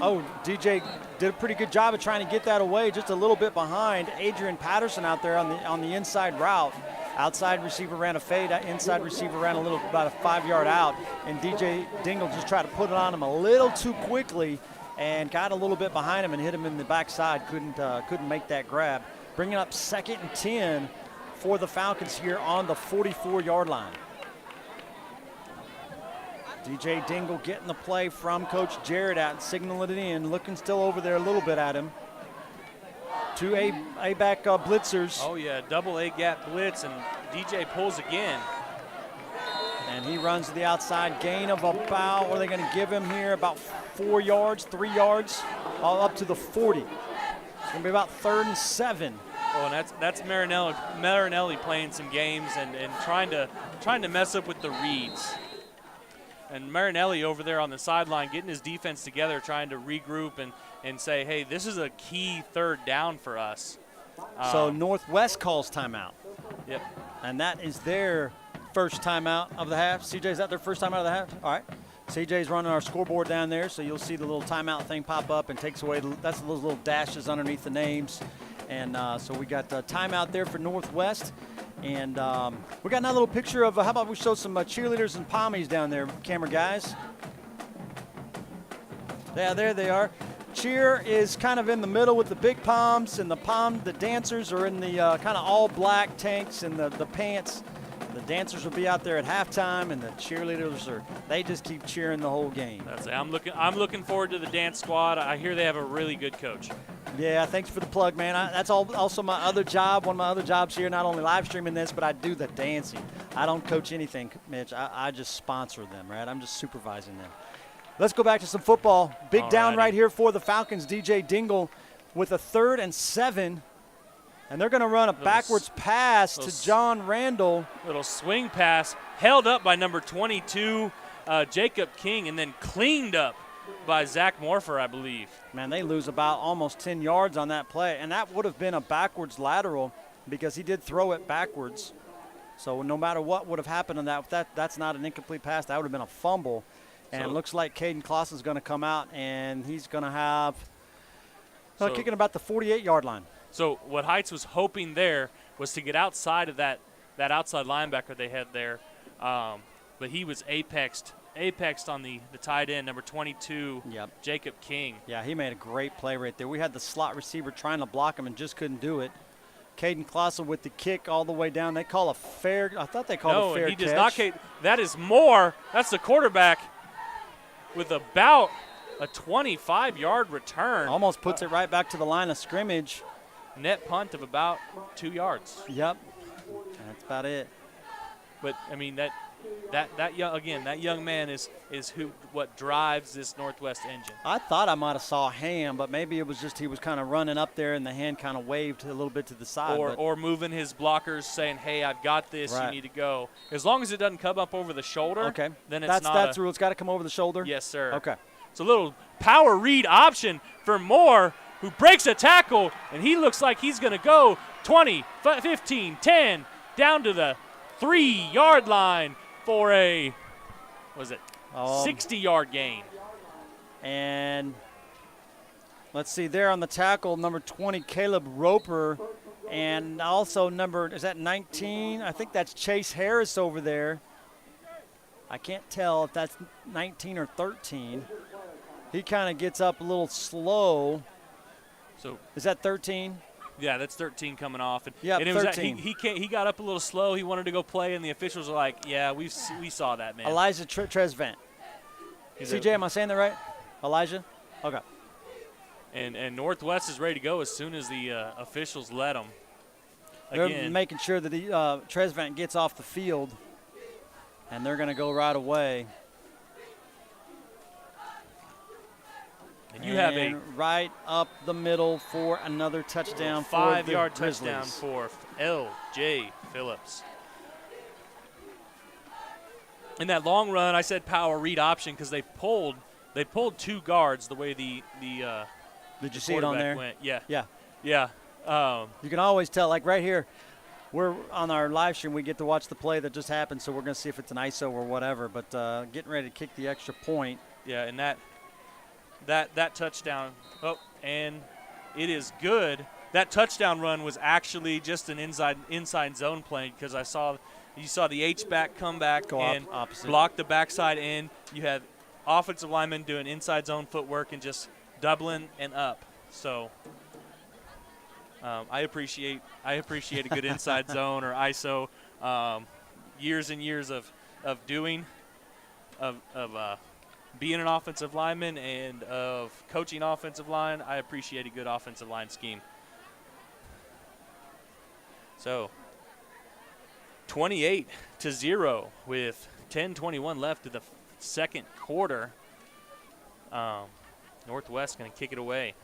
Oh, DJ did a pretty good job of trying to get that away, just a little bit behind Adrian Patterson out there on the inside route. Outside receiver ran a fade, inside receiver ran about a 5-yard out, and DJ Dingle just tried to put it on him a little too quickly and got a little bit behind him and hit him in the backside. Couldn't make that grab. Bringing up 2nd and 10 for the Falcons here on the 44-yard line. DJ Dingle getting the play from Coach Jarrett out, signaling it in, looking still over there a little bit at him. 2 A-back blitzers. Oh, yeah, double A-gap blitz, and DJ pulls again. And he runs to the outside, gain of about, what are they going to give him here? About 4 yards, 3 yards, all up to the 40. It's going to be about 3rd and 7. Oh, and that's Marinelli playing some games and trying to mess up with the reads. And Marinelli over there on the sideline getting his defense together, trying to regroup and say, hey, this is a key 3rd down for us. So Northwest calls timeout. Yep. And that is their first timeout of the half. CJ, is that their first timeout of the half? All right. CJ's running our scoreboard down there, so you'll see the little timeout thing pop up and takes away, that's those little dashes underneath the names. And so we got timeout there for Northwest. And we got another little picture of, how about we show some cheerleaders and pommies down there, camera guys. Yeah, there they are. Cheer is kind of in the middle with the big poms, and the dancers are in the kind of all black tanks and the pants. The dancers will be out there at halftime, and the cheerleaders they just keep cheering the whole game. That's it. I'm looking forward to the dance squad. I hear they have a really good coach. Yeah, thanks for the plug, man. That's also my other job, one of my other jobs here, not only live streaming this, but I do the dancing. I don't coach anything, Mitch. I just sponsor them, right? I'm just supervising them. Let's go back to some football. Big down right here for the Falcons. DJ Dingle with a 3rd and 7. And they're going to run a backwards pass to John Randall. Little swing pass held up by number 22, Jacob King, and then cleaned up by Zach Morfer, I believe. Man, they lose about almost 10 yards on that play. And that would have been a backwards lateral because he did throw it backwards. So no matter what would have happened on that's not an incomplete pass. That would have been a fumble. And it looks like Caden Clausen's going to come out, and he's going to have kicking about the 48-yard line. So what Heights was hoping there was to get outside of that outside linebacker they had there, but he was apexed on the tight end, number 22, Jacob King. Yeah, he made a great play right there. We had the slot receiver trying to block him and just couldn't do it. Caden Clausen with the kick all the way down. They call a fair – I thought they called a fair catch. No, he does not. That is more. That's the quarterback with about a 25-yard return. Almost puts it right back to the line of scrimmage. Net punt of about 2 yards. Yep, that's about it. But I mean that young man is what drives this Northwest engine. I thought I might have saw a hand, but maybe it was just he was kind of running up there and the hand kind of waved a little bit to the side. Or moving his blockers, saying, "Hey, I've got this. Right. You need to go." As long as it doesn't come up over the shoulder, okay, then that's the rule. It's got to come over the shoulder. Yes, sir. Okay. It's a little power read option for Moore, who breaks a tackle, and he looks like he's going to go 20, 15, 10, down to the 3-yard line for a, 60-yard gain. And let's see, there on the tackle, number 20, Caleb Roper, and also is that 19? I think that's Chase Harris over there. I can't tell if that's 19 or 13. He kind of gets up a little slow. So is that 13? Yeah, that's 13 coming off. And, yeah, and it was 13. He got up a little slow. He wanted to go play, and the officials were like, "Yeah, we saw that, man." Elijah Tresvant. CJ, am I saying that right? Elijah? Okay. And Northwest is ready to go as soon as the officials let them. They're making sure that Tresvant gets off the field, and they're going to go right away. And you have a right up the middle for another touchdown. 5-yard touchdown for L.J. Phillips. In that long run, I said power read option because they pulled 2 guards the way the Did you see it on there? Went. Yeah. Yeah. Yeah. You can always tell, like right here, we're on our live stream. We get to watch the play that just happened, so we're going to see if it's an ISO or whatever. But getting ready to kick the extra point. Yeah, and that touchdown. Oh, and it is good. That touchdown run was actually just an inside zone play because you saw the H-back come back and block the backside end. You had offensive linemen doing inside zone footwork and just doubling and up. So I appreciate a good inside zone or ISO. Years and years of being an offensive lineman and of coaching offensive line, I appreciate a good offensive line scheme. So 28-0 with 10:21 left of the second quarter. Northwest going to kick it away.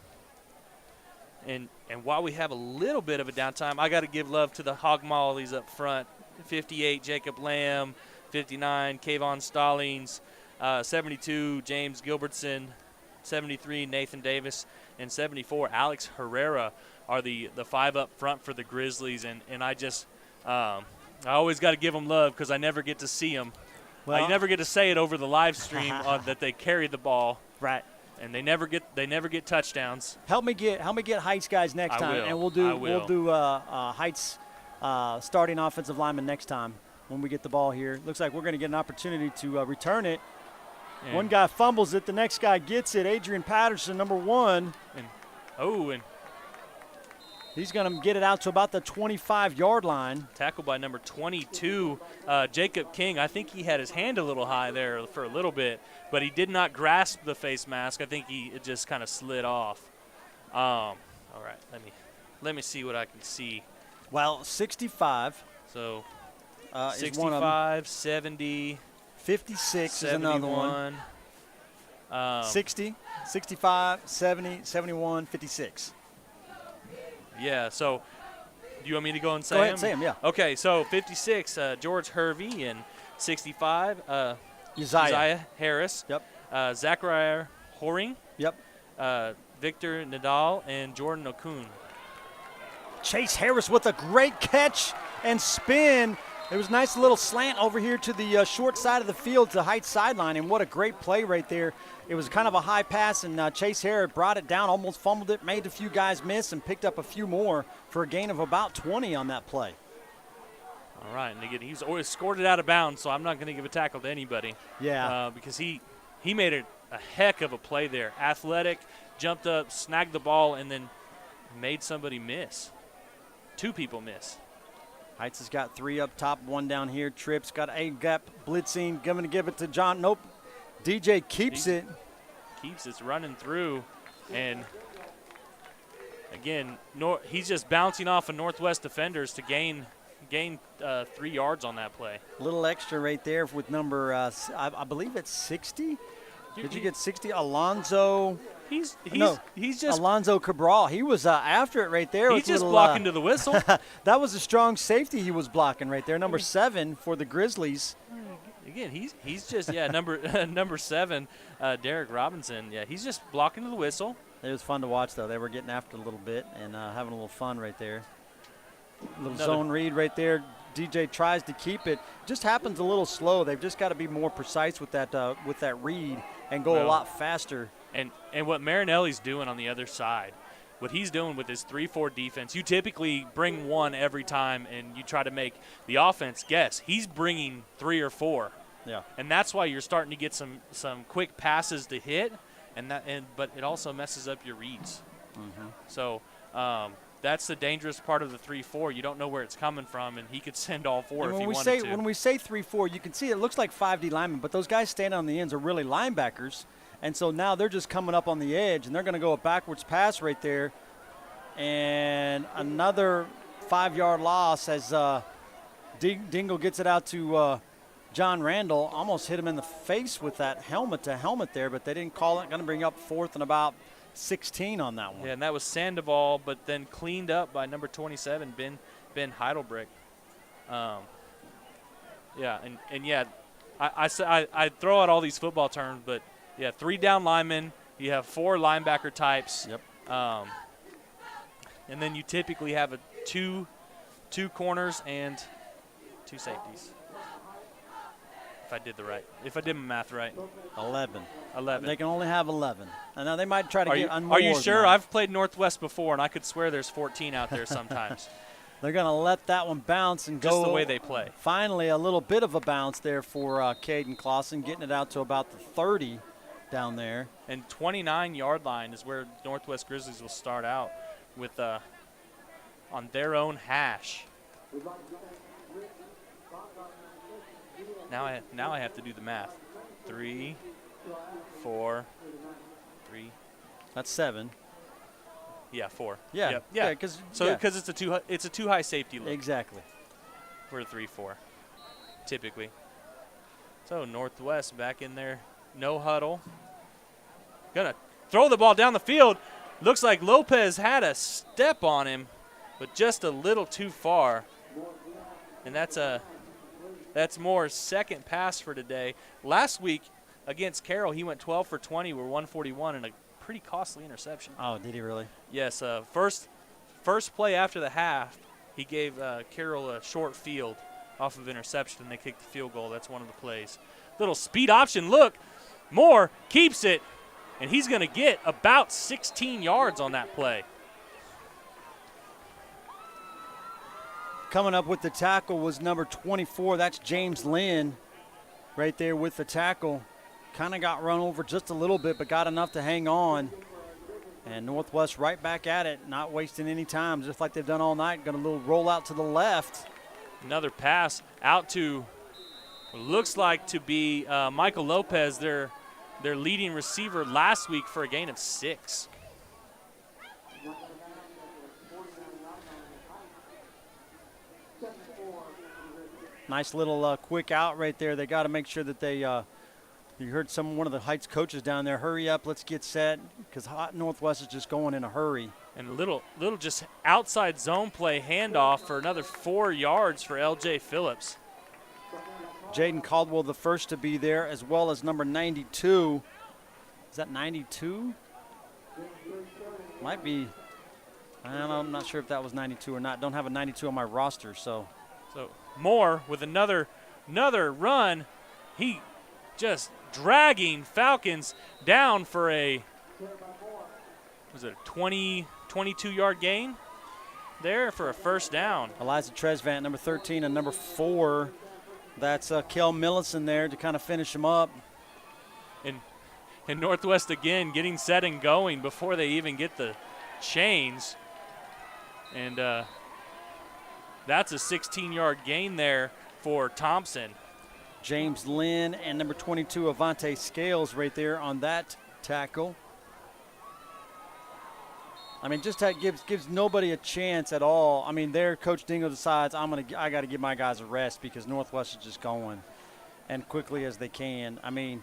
And while we have a little bit of a downtime, I got to give love to the Hog Mollies up front. 58, Jacob Lamb. 59, Kayvon Stallings. 72, James Gilbertson. 73, Nathan Davis. And 74, Alex Herrera are the five up front for the Grizzlies. And I just I always got to give them love because I never get to see them. Well, I never get to say it over the live stream that they carry the ball. Right. And they never get touchdowns. Help me get Heights guys next time, and we'll do Heights starting offensive lineman next time when we get the ball here. Looks like we're going to get an opportunity to return it. And one guy fumbles it, the next guy gets it. Adrian Patterson, number 1. And he's going to get it out to about the 25-yard line. Tackled by number 22, Jacob King. I think he had his hand a little high there for a little bit, but he did not grasp the face mask. I think it just kind of slid off. All right, let me see what I can see. Well, 65. So 65, 70. 56 71, is another one. 60, 65, 70, 71, 56. Yeah, so do you want me to go and say them? Go ahead them? and say them, yeah. Okay, so 56, George Hervey, and 65, Uzziah Harris. Yep. Zachariah Horing. Yep. Victor Nadal, and Jordan Okun. Chase Harris with a great catch and spin. It was a nice little slant over here to the short side of the field to Heights sideline, and what a great play right there. It was kind of a high pass, and Chase Harris brought it down, almost fumbled it, made a few guys miss, and picked up a few more for a gain of about 20 on that play. All right, and again, he's always scored it out of bounds, so I'm not going to give a tackle to anybody. Yeah. Because he made a heck of a play there. Athletic, jumped up, snagged the ball, and then made somebody miss. 2 people miss. Heights has got 3 up top, 1 down here. Trips got a gap blitzing, going to give it to John. Nope. DJ keeps it. Keeps it running through. And, again, he's just bouncing off of Northwest defenders to gain 3 yards on that play. A little extra right there with number, I believe it's 60. Did you get 60? Alonzo. He's just Alonzo Cabral. He was after it right there. He's just blocking to the whistle. That was a strong safety he was blocking right there. Number 7 for the Grizzlies. Again, he's just number 7, Derek Robinson. Yeah, he's just blocking to the whistle. It was fun to watch though. They were getting after it a little bit and having a little fun right there. A little zone read right there. DJ tries to keep it. Just happens a little slow. They've just got to be more precise with that read and go a lot faster. And what Marinelli's doing on the other side, what he's doing with his 3-4 defense, you typically bring 1 every time and you try to make the offense guess. He's bringing 3 or 4. Yeah. And that's why you're starting to get some quick passes to hit, but it also messes up your reads. Mm-hmm. So that's the dangerous part of the 3-4. You don't know where it's coming from, and he could send all 4 if he wanted to. When we say 3-4, you can see it looks like 5D linemen, but those guys standing on the ends are really linebackers. And so now they're just coming up on the edge, and they're going to go a backwards pass right there. And another 5-yard loss as Dingle gets it out to John Randall. Almost hit him in the face with that helmet-to-helmet there, but they didn't call it. Going to bring up 4th and about 16 on that one. Yeah, and that was Sandoval, but then cleaned up by number 27, Ben Heidelbrick. I throw out all these football terms, but – yeah, 3 down linemen. You have 4 linebacker types. Yep. And then you typically have a two 2 corners and 2 safeties. If I did my math right. 11. 11. They can only have 11. And now they might try to get on more. Are you than sure? that. I've played Northwest before, and I could swear there's 14 out there sometimes. They're going to let that one bounce and go. Just the way they play. Finally, a little bit of a bounce there for Caden Clausen, getting it out to about the 30 down there. And 29-yard line is where Northwest Grizzlies will start out with on their own hash. Now I have to do the math. 3, 4, 3. That's 7. Yeah, 4. Yeah, Yep. yeah, Yeah, because it's a too high safety look. Exactly. For a 3-4, typically. So Northwest back in there, no huddle. Gonna throw the ball down the field. Looks like Lopez had a step on him, but just a little too far. And that's Moore's second pass for today. Last week against Carroll, he went 12 for 20 with 141 and a pretty costly interception. Oh, did he really? Yes, first play after the half, he gave Carroll a short field off of interception, and they kicked the field goal. That's one of the plays. Little speed option look. Moore keeps it, and he's going to get about 16 yards on that play. Coming up with the tackle was number 24. That's James Lynn right there with the tackle. Kind of got run over just a little bit, but got enough to hang on. And Northwest right back at it, not wasting any time, just like they've done all night. Going to little roll out to the left. Another pass out to what looks like to be Michael Lopez, their leading receiver last week for a gain of 6. Nice little quick out right there. They got to make sure that they you heard one of the Heights coaches down there, hurry up, let's get set, because Northwest is just going in a hurry. And a little just outside zone play handoff for another 4 yards for L.J. Phillips. Jaden Caldwell the first to be there, as well as number 92. Is that 92? Might be. I don't know, I'm not sure if that was 92 or not. Don't have a 92 on my roster, so. So Moore with another run. He just dragging Falcons down for a 22-yard gain there for a first down. Eliza Tresvant, number 13, and number 4. That's Kel Millison there to kind of finish him up. And Northwest again getting set and going before they even get the chains. And that's a 16-yard gain there for Thompson. James Lynn and number 22, Avante Scales right there on that tackle. I mean, just that gives nobody a chance at all. I mean, there Coach Dingle decides I got to give my guys a rest because Northwest is just going and quickly as they can. I mean,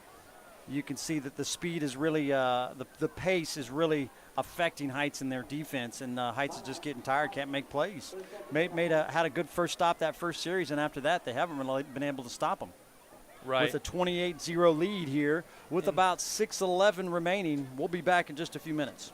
you can see that the speed is really the pace is really affecting Heights in their defense, and Heights is just getting tired, can't make plays. Had a good first stop that first series, and after that they haven't really been able to stop them. Right. With a 28-0 lead here with about 6:11 remaining. We'll be back in just a few minutes.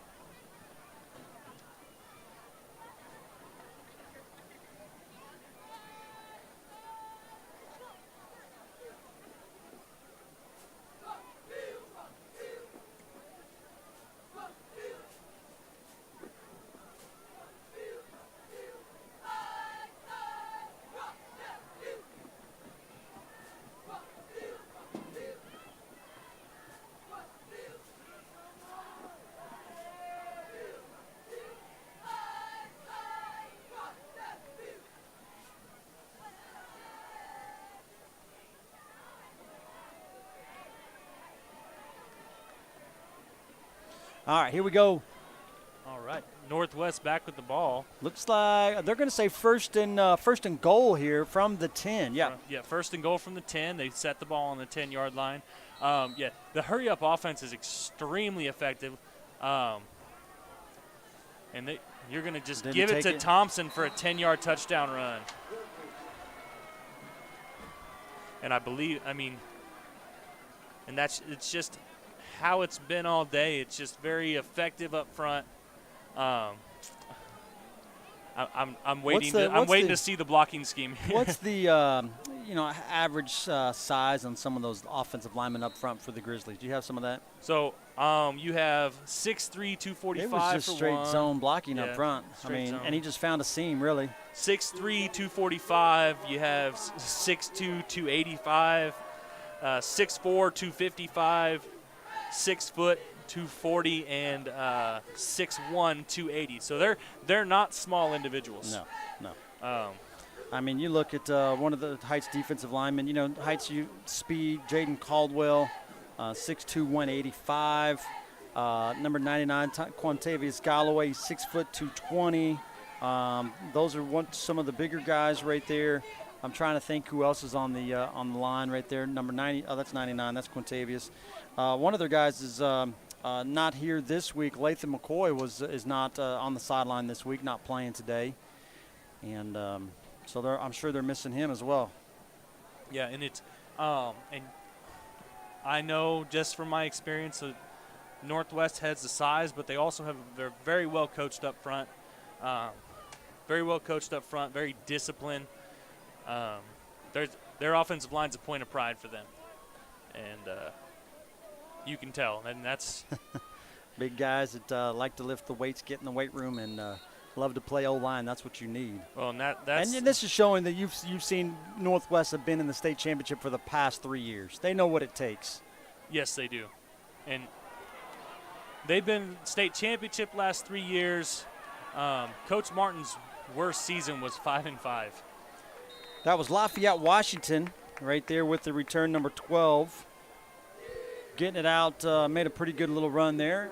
All right, here we go. All right, Northwest back with the ball. Looks like they're going to say first and goal here from the 10. Yeah. Yeah, first and goal from the 10. They set the ball on the 10-yard line. The hurry-up offense is extremely effective. And you're going to just give it to Thompson for a 10-yard touchdown run. And it's just how it's been all day. It's just very effective up front. I'm waiting. I'm waiting to see the blocking scheme. What's the average size on some of those offensive linemen up front for the Grizzlies? Do you have some of that? So you have 6'3", 245. It was just for straight one. zone blocking up Yeah, front. zone. And he just found a seam, really. 6'3", 245. You have 6'2", 285. 6'4", 255. 6 foot, 240, and 6'1", 280. So they're not small individuals. No. You look at one of the Heights defensive linemen. Heights speed. Jaden Caldwell, 6'2", 185. Number 99, Quantavious Galloway, 6 foot, 220. Those are some of the bigger guys right there. I'm trying to think who else is on the line right there. Number 90. Oh, that's 99. That's Quintavious. One of their guys is not here this week. Latham McCoy is not on the sideline this week, not playing today, and so I'm sure they're missing him as well. Yeah, and it's and I know just from my experience that Northwest has the size, but they also they're very well coached up front. Very disciplined. Their offensive line's a point of pride for them, and you can tell. And that's big guys that like to lift the weights, get in the weight room, and love to play O-line. That's what you need. Well, and this is showing that you've seen Northwest have been in the state championship for the past 3 years. They know what it takes. Yes, they do, and they've been state championship last 3 years. Coach Martin's worst season was 5-5. That was Lafayette, Washington, right there with the return number 12. Getting it out, made a pretty good little run there.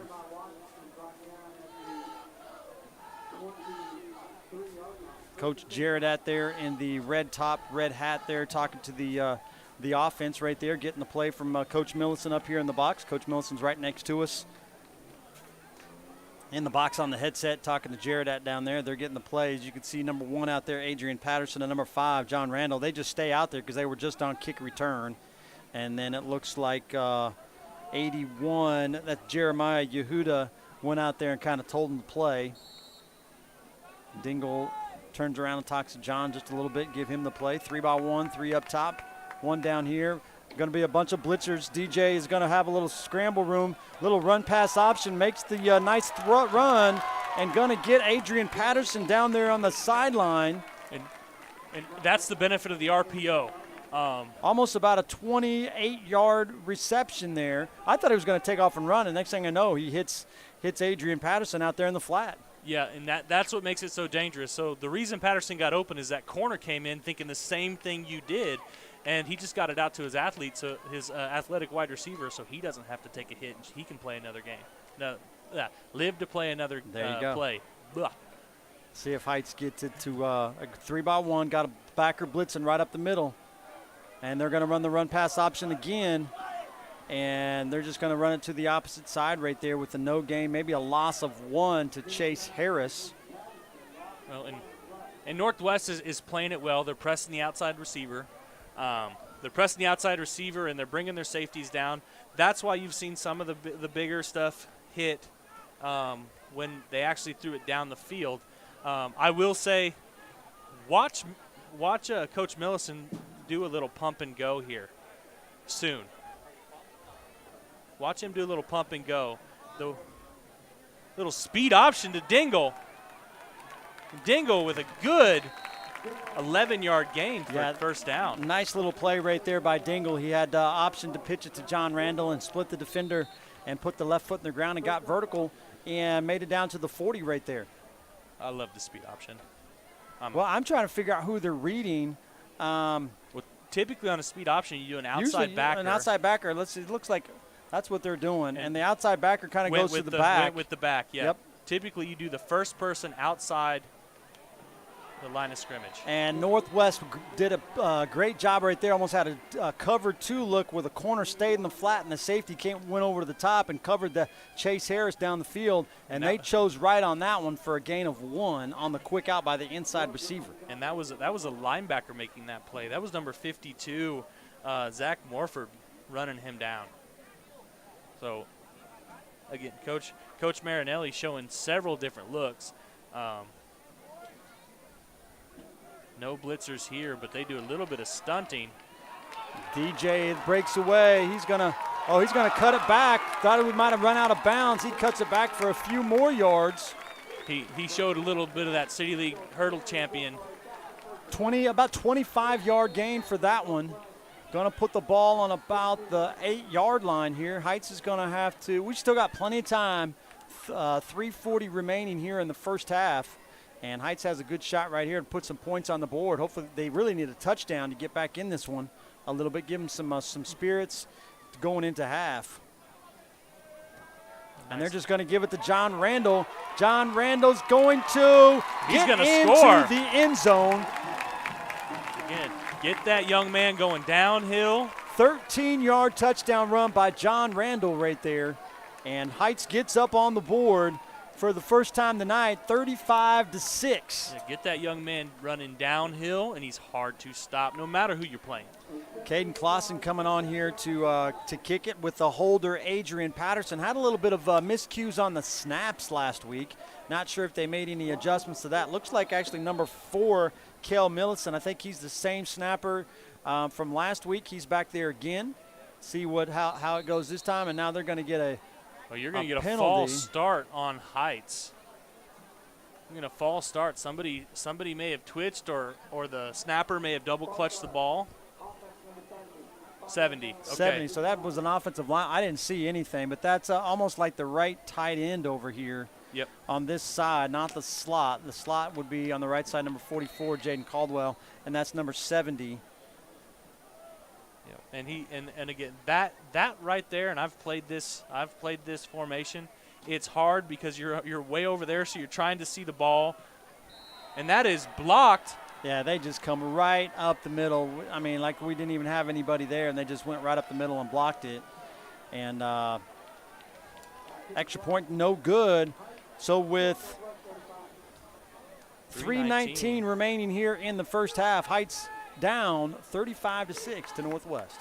Coach Jarrett out there in the red top, red hat there, talking to the offense right there, getting the play from Coach Millison up here in the box. Coach Millison's right next to us. In the box on the headset, talking to Jared out down there. They're getting the plays. You can see number 1 out there, Adrian Patterson, and number 5, John Randall. They just stay out there because they were just on kick return. And then it looks like 81, that's Jeremiah Yehuda, went out there and kind of told him to play. Dingle turns around and talks to John just a little bit, give him the play. 3-by-1, 3 up top, 1 down here. Going to be a bunch of blitzers. DJ is going to have a little scramble room, little run pass option, makes the nice run, and going to get Adrian Patterson down there on the sideline. And that's the benefit of the RPO. Almost about a 28-yard reception there. I thought he was going to take off and run, and next thing I know, he hits Adrian Patterson out there in the flat. Yeah, and that's what makes it so dangerous. So the reason Patterson got open is that corner came in thinking the same thing you did, and he just got it out to his athlete, so his athletic wide receiver, so he doesn't have to take a hit and he can play another game. Live to play another play. Blah. See if Heights gets it to a 3-by-1. Got a backer blitzing right up the middle, and they're going to run the run pass option again, and they're just going to run it to the opposite side right there with a no gain, maybe a loss of 1 to Chase Harris. Well, and Northwest is playing it well. They're pressing the outside receiver. They're pressing the outside receiver, and they're bringing their safeties down. That's why you've seen some of the bigger stuff hit when they actually threw it down the field. I will say, watch Coach Millison do a little pump and go here soon. Watch him do a little pump and go. The little speed option to Dingle. Dingle with a good 11-yard gain for first down. Nice little play right there by Dingle. He had option to pitch it to John Randall and split the defender and put the left foot in the ground and got vertical and made it down to the 40 right there. I love the speed option. I'm trying to figure out who they're reading. Well, typically on a speed option, you do an outside backer. An outside backer. It looks like that's what they're doing. And the outside backer kind of goes to the back. Went with the back, yeah. Yep. Typically, you do the first person outside the line of scrimmage. And Northwest did a great job right there. Almost had a cover 2 look where the corner stayed in the flat and the safety went over to the top and covered the Chase Harris down the field. And they chose right on that one for a gain of 1 on the quick out by the inside receiver. And that was a linebacker making that play. That was number 52, Zach Morford, running him down. So, again, Coach Marinelli showing several different looks. No blitzers here, but they do a little bit of stunting. DJ breaks away. He's gonna cut it back. Thought we might have run out of bounds. He cuts it back for a few more yards. He showed a little bit of that City League hurdle champion. About 25-yard gain for that one. Gonna put the ball on about the 8-yard line here. Heights is gonna have to. We still got plenty of time. 3:40 remaining here in the first half. And Heights has a good shot right here to put some points on the board. Hopefully, they really need a touchdown to get back in this one a little bit, give them some spirits going into half. And they're just going to give it to John Randall. John Randall's going to get into score. the end zone. Again, get that young man going downhill. 13-yard touchdown run by John Randall right there. And Heights gets up on the board for the first time tonight, 35-6. Yeah, get that young man running downhill, and he's hard to stop no matter who you're playing. Caden Clausen coming on here to kick it with the holder, Adrian Patterson. Had a little bit of miscues on the snaps last week. Not sure if they made any adjustments to that. Looks like actually number 4, Kel Millison. I think he's the same snapper from last week. He's back there again. See how it goes this time, and now they're going to get a Well, you're going to get a penalty. false start on Heights. You're going to false start. Somebody may have twitched or the snapper may have double clutched the ball. 70. Okay. 70. So that was an offensive line. I didn't see anything, but that's almost like the right tight end over here. Yep. On this side, not the slot. The slot would be on the right side, number 44, Jaden Caldwell, and that's number 70. And and again that right there, and I've played this formation. It's hard because you're way over there, so you're trying to see the ball, and that is blocked. Yeah, they just come right up the middle. I mean, like we didn't even have anybody there, and they just went right up the middle and blocked it. And extra point, no good. So with 3:19 remaining here in the first half, Heights down 35-6 to Northwest.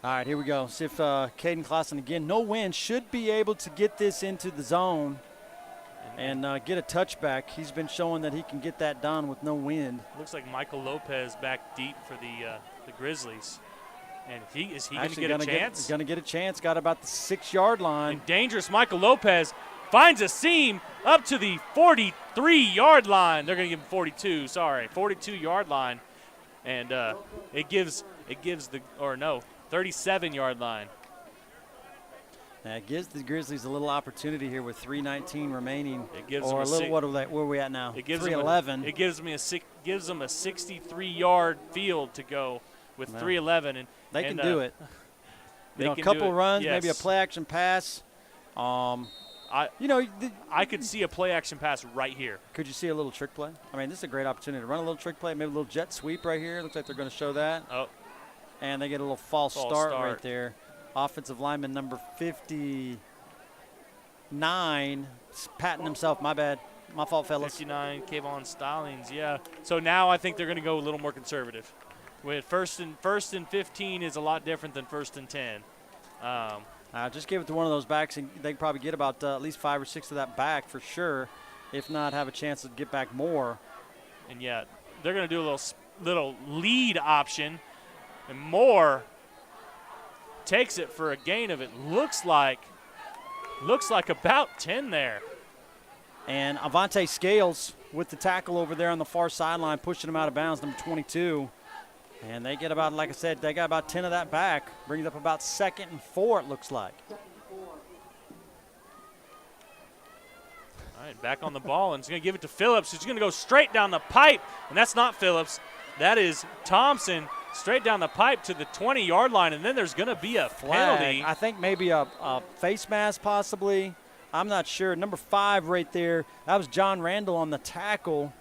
All right, here we go. See if Caden Clausen, again, no win, should be able to get this into the zone and get a touchback. He's been showing that he can get that done with no wind. Looks like Michael Lopez back deep for the Grizzlies. And is he going to get a chance? He's going to get a chance. Got about the 6-yard line. And dangerous Michael Lopez finds a seam up to the 43-yard line. They're going to give him 42. Sorry, 42-yard line, and it gives the 37-yard line. That gives the Grizzlies a little opportunity here with 3:19 remaining. It gives or them a little. Where are we at now? It gives 3:11. It gives them a 63-yard field to go with 3:11, and they can do it. A couple runs, maybe a play action pass. I could see a play action pass right here. Could you see a little trick play? I mean, this is a great opportunity to run a little trick play, maybe a little jet sweep right here. Looks like they're going to show that. Oh. And they get a little false start right there. Offensive lineman number 59, patting himself. My bad. My fault, fellas. 59, Kayvon Stallings, yeah. So now I think they're going to go a little more conservative. With first and 15 is a lot different than first and 10. Just give it to one of those backs, and they can probably get about at least 5 or 6 of that back for sure. If not, have a chance to get back more. And yeah, they're going to do a little lead option. And Moore takes it for a gain of, it looks like about 10 there. And Avante Scales with the tackle over there on the far sideline, pushing him out of bounds, number 22. And they get about, like I said, they got about 10 of that back. Brings up about 2nd and 4, it looks like. All All right, back on the ball, and he's going to give it to Phillips, who's going to go straight down the pipe. And that's not Phillips. That is Thompson straight down the pipe to the 20-yard line, and then there's going to be a penalty. I think maybe a face mask possibly. I'm not sure. Number 5 right there, that was John Randall on the tackle,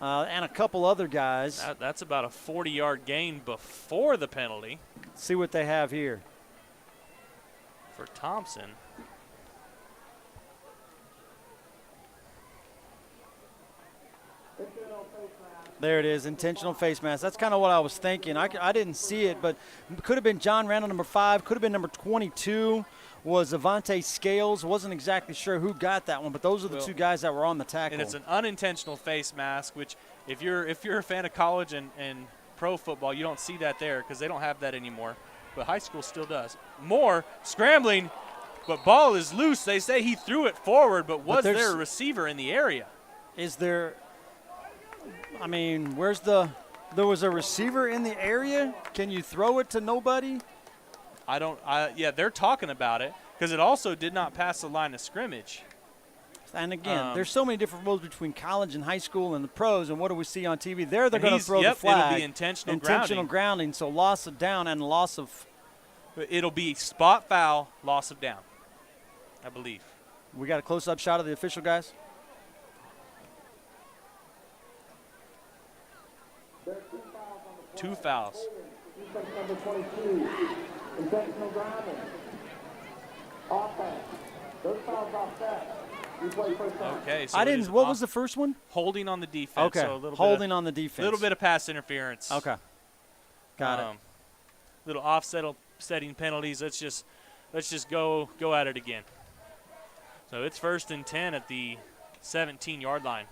and a couple other guys. That's about a 40-yard gain before the penalty. Let's see what they have here. For Thompson. There it is, intentional face mask. That's kind of what I was thinking. I didn't see it, but it could have been John Randall, number 5. Could have been number 22 was Avante Scales. Wasn't exactly sure who got that one, but those are the 2 guys that were on the tackle. And it's an unintentional face mask, which if you're a fan of college and pro football, you don't see that there because they don't have that anymore. But high school still does. Moore scrambling, but ball is loose. They say he threw it forward, but was there a receiver in the area? Is there – I mean, there was a receiver in the area? Can you throw it to nobody? Yeah, they're talking about it because it also did not pass the line of scrimmage. And again, there's so many different rules between college and high school and the pros, and what do we see on TV? They're going to throw the flag. It'll be intentional grounding, so loss of down and loss of. It'll be spot foul, loss of down, I believe. We got a close-up shot of the official guys. Two fouls. Number 22, intentional grounding. Offense. Those fouls offset. You play first down. Okay, so I didn't. What was the first one? Holding on the defense. Okay, so a little holding on the defense. A little bit of pass interference. Okay, got it. Little offsetting penalties. Let's just go at it again. So it's 1st and 10 at the 17-yard line.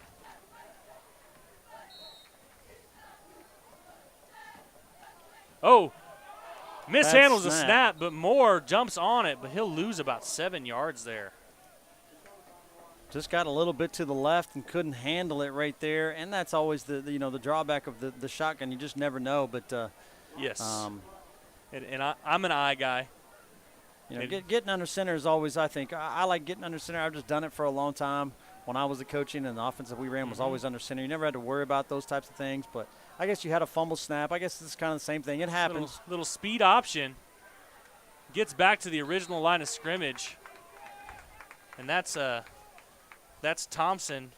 Oh, mishandles the snap, but Moore jumps on it, but he'll lose about 7 yards there. Just got a little bit to the left and couldn't handle it right there, and that's always the drawback of the shotgun. You just never know. But yes, and I'm an eye guy. Getting under center is always, I think, I like getting under center. I've just done it for a long time. When I was coaching, and the offense that we ran was always under center. You never had to worry about those types of things, but I guess you had a fumble snap. I guess it's kind of the same thing. It happens. Little speed option. Gets back to the original line of scrimmage. And that's Thompson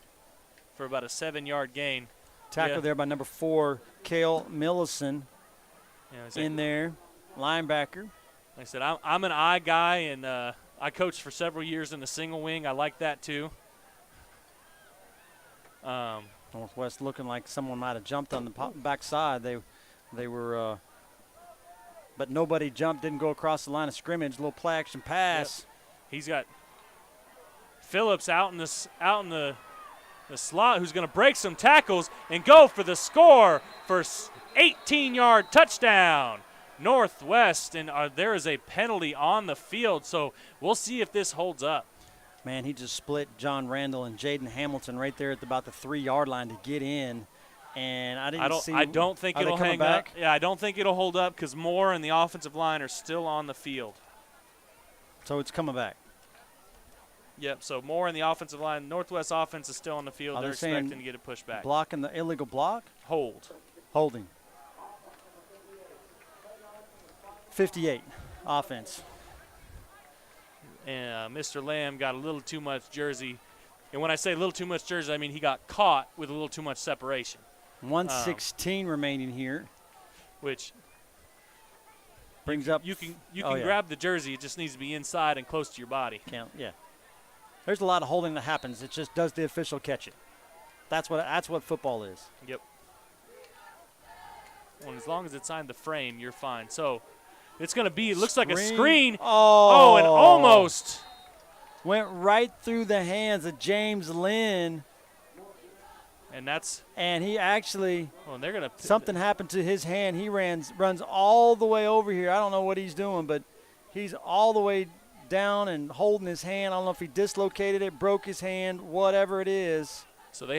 for about a 7-yard gain. Tackle there by number 4, Cale Millison. In there, linebacker. Like I said, I'm an eye guy, and I coached for several years in the single wing. I like that too. Northwest looking like someone might have jumped on the backside. They were, but nobody jumped, didn't go across the line of scrimmage. Little play action pass. Yep. He's got Phillips out in the slot, who's going to break some tackles and go for the score for 18-yard touchdown. Northwest, and there is a penalty on the field, so we'll see if this holds up. Man, he just split John Randall and Jaden Hamilton right there at about the 3-yard line to get in, and I don't think it'll hang up. Yeah, I don't think it'll hold up because Moore and the offensive line are still on the field. So it's coming back. Yep. So Moore and the offensive line, Northwest offense is still on the field. They're expecting to get it pushed back. Blocking the illegal block. Holding. 58 offense. And Mr. Lamb got a little too much jersey. And when I say a little too much jersey, I mean he got caught with a little too much separation. 1:16 remaining here. Which brings up. You can grab the jersey. It just needs to be inside and close to your body. Yeah. There's a lot of holding that happens. It just does the official catch it. That's what football is. Yep. Well, as long as it's on the frame, you're fine. So it's going to be, it looks like a screen. Oh, and almost. Went right through the hands of James Lynn. And he actually, something happened to his hand. He runs all the way over here. I don't know what he's doing, but he's all the way down and holding his hand. I don't know if he dislocated it, broke his hand, whatever it is. So they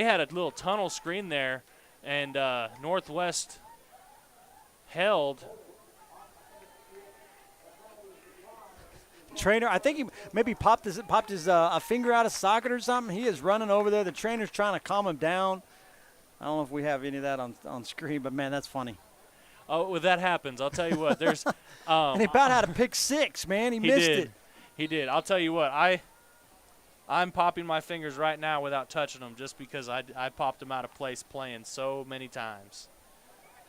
had a little tunnel screen there, and Northwest held. Trainer, I think he maybe popped his a finger out of socket or something. He is running over there. The trainer's trying to calm him down. I don't know if we have any of that on screen, but man, that's funny. Oh, well, that happens. I'll tell you what. There's and he about had a pick six, man. He missed it. He did. I'll tell you what. I'm popping my fingers right now without touching them just because I popped them out of place playing so many times.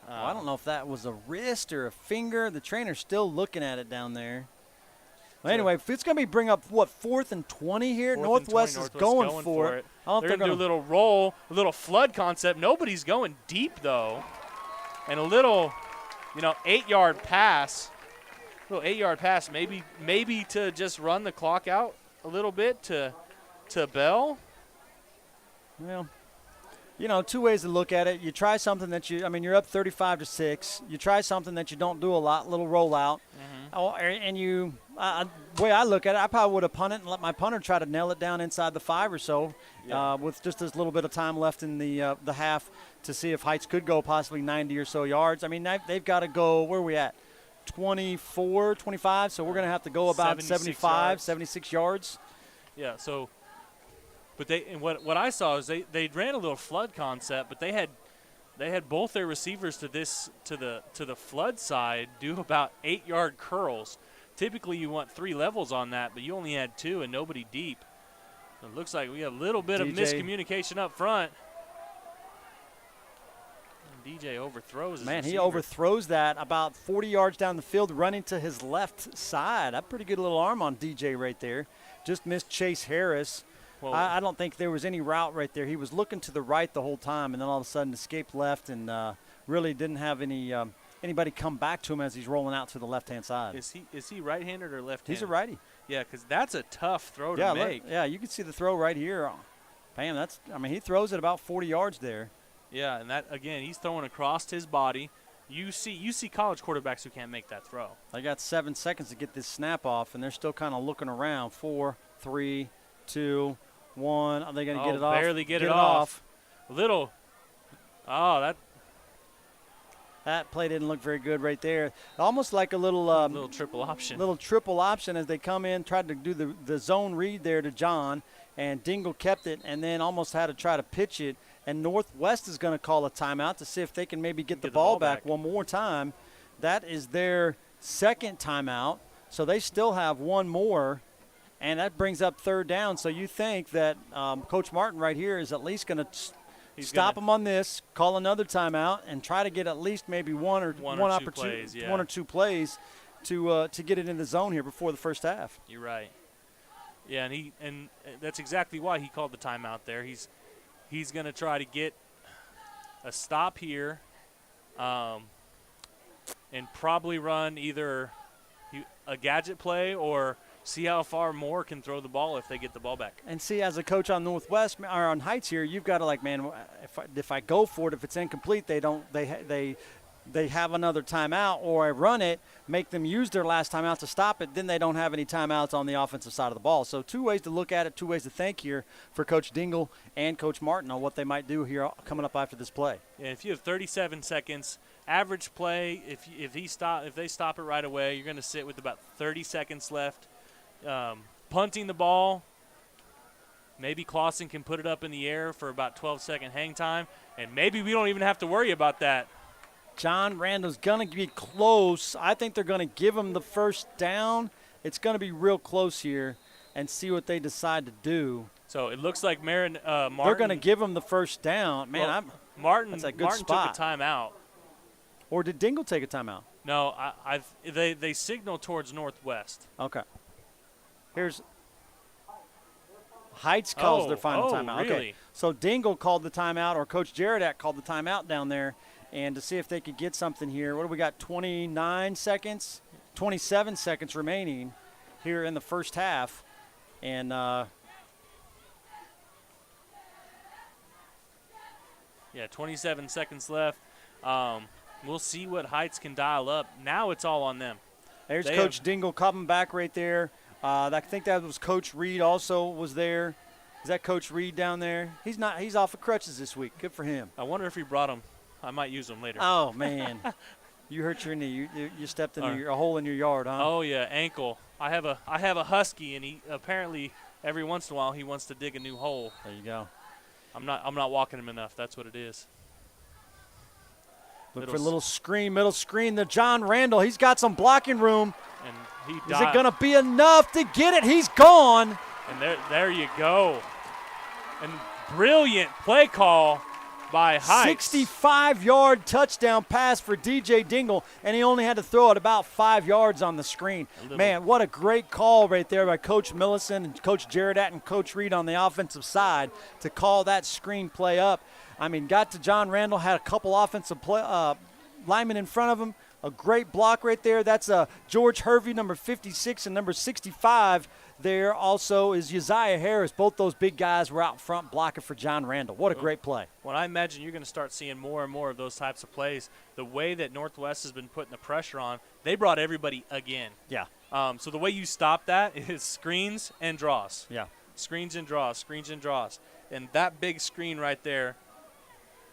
Well, I don't know if that was a wrist or a finger. The trainer's still looking at it down there. Well, anyway, if it's going to be bring up, 4th and 20 here? Northwest is going for it. I don't They're think going to do a little roll, a little flood concept. Nobody's going deep, though. And a little, 8-yard pass. A little 8-yard pass, maybe to just run the clock out a little bit to Bell. Well, two ways to look at it. You try something that you're up 35-6. You try something that you don't do a lot, little rollout. And way I look at it, I probably would have punted and let my punter try to nail it down inside the 5 or so with just this little bit of time left in the half to see if Heights could go possibly 90 or so yards. I mean, they've got to go, where are we at? 24, 25, so we're going to have to go about 76 yards. Yeah, so – but what I saw is they ran a little flood concept, but they had both their receivers to the flood side do about 8-yard curls. Typically you want 3 levels on that, but you only had 2 and nobody deep. So it looks like we got a little bit of miscommunication up front. And DJ overthrows his receiver. He overthrows that about 40 yards down the field, running to his left side. A pretty good little arm on DJ right there. Just missed Chase Harris. Well, I don't think there was any route right there. He was looking to the right the whole time, and then all of a sudden escaped left and really didn't have anybody come back to him as he's rolling out to the left-hand side. Is he right-handed or left-handed? He's a righty. Yeah, because that's a tough throw to make. Yeah, you can see the throw right here. Bam, he throws it about 40 yards there. Yeah, and that, again, he's throwing across his body. You see college quarterbacks who can't make that throw. They got 7 seconds to get this snap off, and they're still kind of looking around. 4, 3, 2, 1. Are they going to get it off? Barely get it off. Little. Oh, that play didn't look very good right there. Almost like a little triple option. Little triple option as they come in, tried to do the zone read there to John, and Dingle kept it, and then almost had to try to pitch it. And Northwest is going to call a timeout to see if they can maybe get the ball back one more time. That is their second timeout, so they still have one more. And that brings up 3rd down. So you think that Coach Martin right here is at least going to stop him on this, call another timeout, and try to get at least maybe one or two plays to get it in the zone here before the first half. You're right. Yeah, and that's exactly why he called the timeout there. He's going to try to get a stop here, and probably run either a gadget play or see how far Moore can throw the ball if they get the ball back. And see, as a coach on Northwest or on Heights here, you've got to if I go for it, if it's incomplete, they have another timeout, or I run it, make them use their last timeout to stop it, then they don't have any timeouts on the offensive side of the ball. So 2 ways to look at it, 2 ways to think here for Coach Dingle and Coach Martin on what they might do here coming up after this play. Yeah, if you have 37 seconds, average play, if they stop it right away, you're going to sit with about 30 seconds left. Punting the ball, maybe Clausen can put it up in the air for about 12-second hang time, and maybe we don't even have to worry about that. John Randall's going to be close. I think they're going to give him the first down. It's going to be real close here and see what they decide to do. So it looks like Martin. They're going to give him the first down. Man, Martin that's a good Martin spot. took a timeout. Or did Dingle take a timeout? No, they signal towards Northwest. Okay. Here's Heights calls their final timeout. Really? Okay. So Dingle called the timeout, or Coach Jaradak called the timeout down there, and to see if they could get something here. What do we got? 27 seconds remaining here in the first half, and yeah, 27 seconds left. We'll see what Heights can dial up. Now it's all on them. There's Coach Dingle coming back right there. I think that was Coach Reed also was there. Is that Coach Reed down there? He's not. He's off of crutches this week. Good for him. I wonder if he brought him. I might use him later. Oh, man. You hurt your knee. You stepped in a hole in your yard, huh? Oh yeah, ankle. I have a husky, and he apparently every once in a while he wants to dig a new hole. There you go. I'm not walking him enough. That's what it is. Look for a little screen, middle screen. The John Randall, he's got some blocking room. And he Is it going to be enough to get it? He's gone. And there you go. And brilliant play call by Heights. 65-yard touchdown pass for DJ Dingle, and he only had to throw it about 5 yards on the screen. Man, what a great call right there by Coach Millicent and Coach Jarrett and Coach Reed on the offensive side to call that screen play up. I mean, got to John Randall, had a couple offensive linemen in front of him. A great block right there. That's George Hervey, number 56, and number 65 there also is Uzziah Harris. Both those big guys were out front blocking for John Randall. What a great play. Well, I imagine you're going to start seeing more and more of those types of plays. The way that Northwest has been putting the pressure on, they brought everybody again. Yeah. So the way you stop that is screens and draws. Yeah. Screens and draws, screens and draws. And that big screen right there.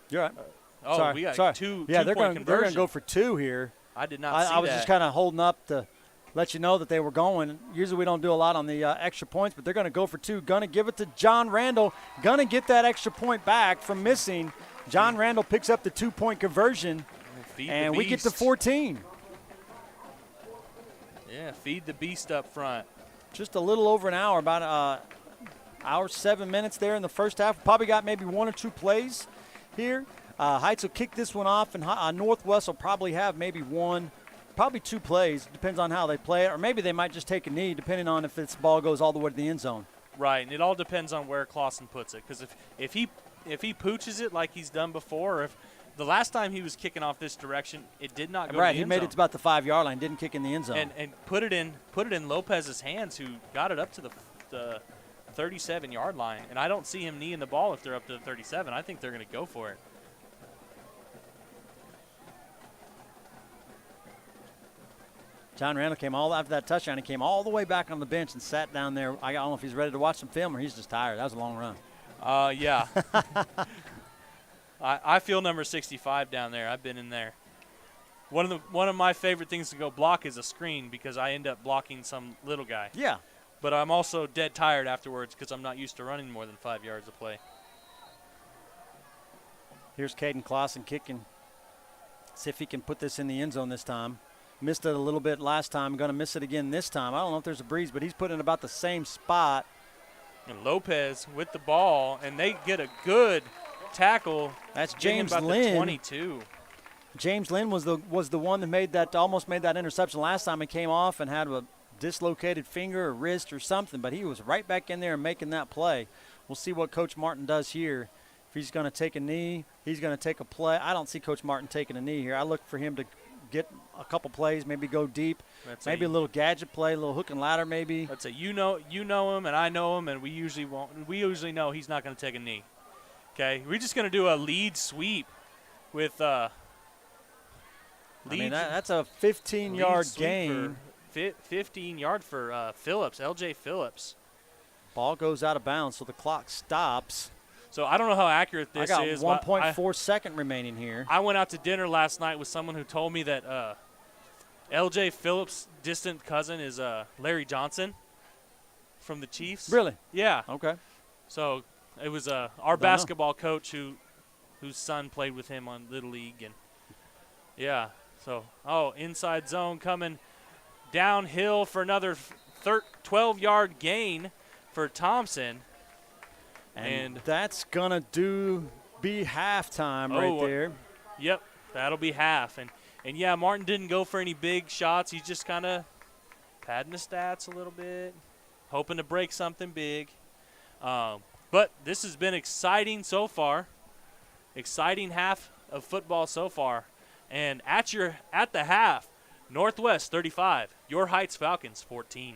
You're right. We got sorry. two Yeah, they're going to go for two here. I did not see that. I was just kind of holding up to let you know that they were going. Usually we don't do a lot on the extra points, but they're going to go for two. Going to give it to John Randall. Going to get that extra point back from missing. John Randall picks up the 2-point conversion, and we get to 14. Yeah, feed the beast up front. Just a little over an hour, about hour 7 minutes there in the first half. Probably got maybe one or two plays here. Heights will kick this one off, and Northwest will probably have maybe probably two plays. Depends on how they play it, or maybe they might just take a knee, depending on if this ball goes all the way to the end zone. Right, and it all depends on where Clausen puts it. Because if he pooches it like he's done before, or if the last time he was kicking off this direction, it did not go right, to the he end made zone. it to about the 5-yard line, didn't kick in the end zone. And put it in Lopez's hands, who got it up to the 37-yard line. And I don't see him kneeing the ball if they're up to the 37. I think they're going to go for it. John Randall came all after that touchdown. He came all the way back on the bench and sat down there. I don't know if he's ready to watch some film or he's just tired. That was a long run. Yeah. I feel number 65 down there. I've been in there. One of my favorite things to go block is a screen because I end up blocking some little guy. Yeah. But I'm also dead tired afterwards because I'm not used to running more than 5 yards a play. Here's Caden Clausen kicking. See if he can put this in the end zone this time. Missed it a little bit last time. Going to miss it again this time. I don't know if there's a breeze, but he's putting it about the same spot. And Lopez with the ball, and they get a good tackle. That's James Lynn. 22. James Lynn was the one that almost made that interception last time. He came off and had a dislocated finger or wrist or something, but he was right back in there and making that play. We'll see what Coach Martin does here. If he's going to take a knee, he's going to take a play. I don't see Coach Martin taking a knee here. I look for him to get a couple plays, maybe go deep, maybe a little gadget play, a little hook and ladder maybe. Let's say you know him and I know him, and we usually know he's not going to take a knee. Okay, we're just going to do a lead sweep with that's a 15-yard gain. 15-yard for Phillips, LJ Phillips. Ball goes out of bounds, so the clock stops. So I don't know how accurate this is. I got 1.4 second remaining here. I went out to dinner last night with someone who told me that LJ Phillips' distant cousin is Larry Johnson from the Chiefs. Really? Yeah. Okay. So it was our basketball coach whose son played with him on Little League. And yeah. So, inside zone coming downhill for another 12-yard gain for Thompson. And that's going to be halftime right there. Yep, that'll be half. And yeah, Martin didn't go for any big shots. He's just kind of padding the stats a little bit, hoping to break something big. But this has been exciting so far. Exciting half of football so far. And at the half, Northwest 35, your Heights Falcons 14.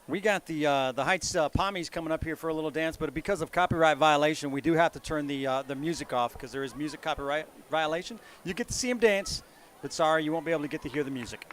We got the Heights Pommies coming up here for a little dance, but because of copyright violation, we do have to turn the music off because there is music copyright violation. You get to see them dance, but sorry, you won't be able to get to hear the music.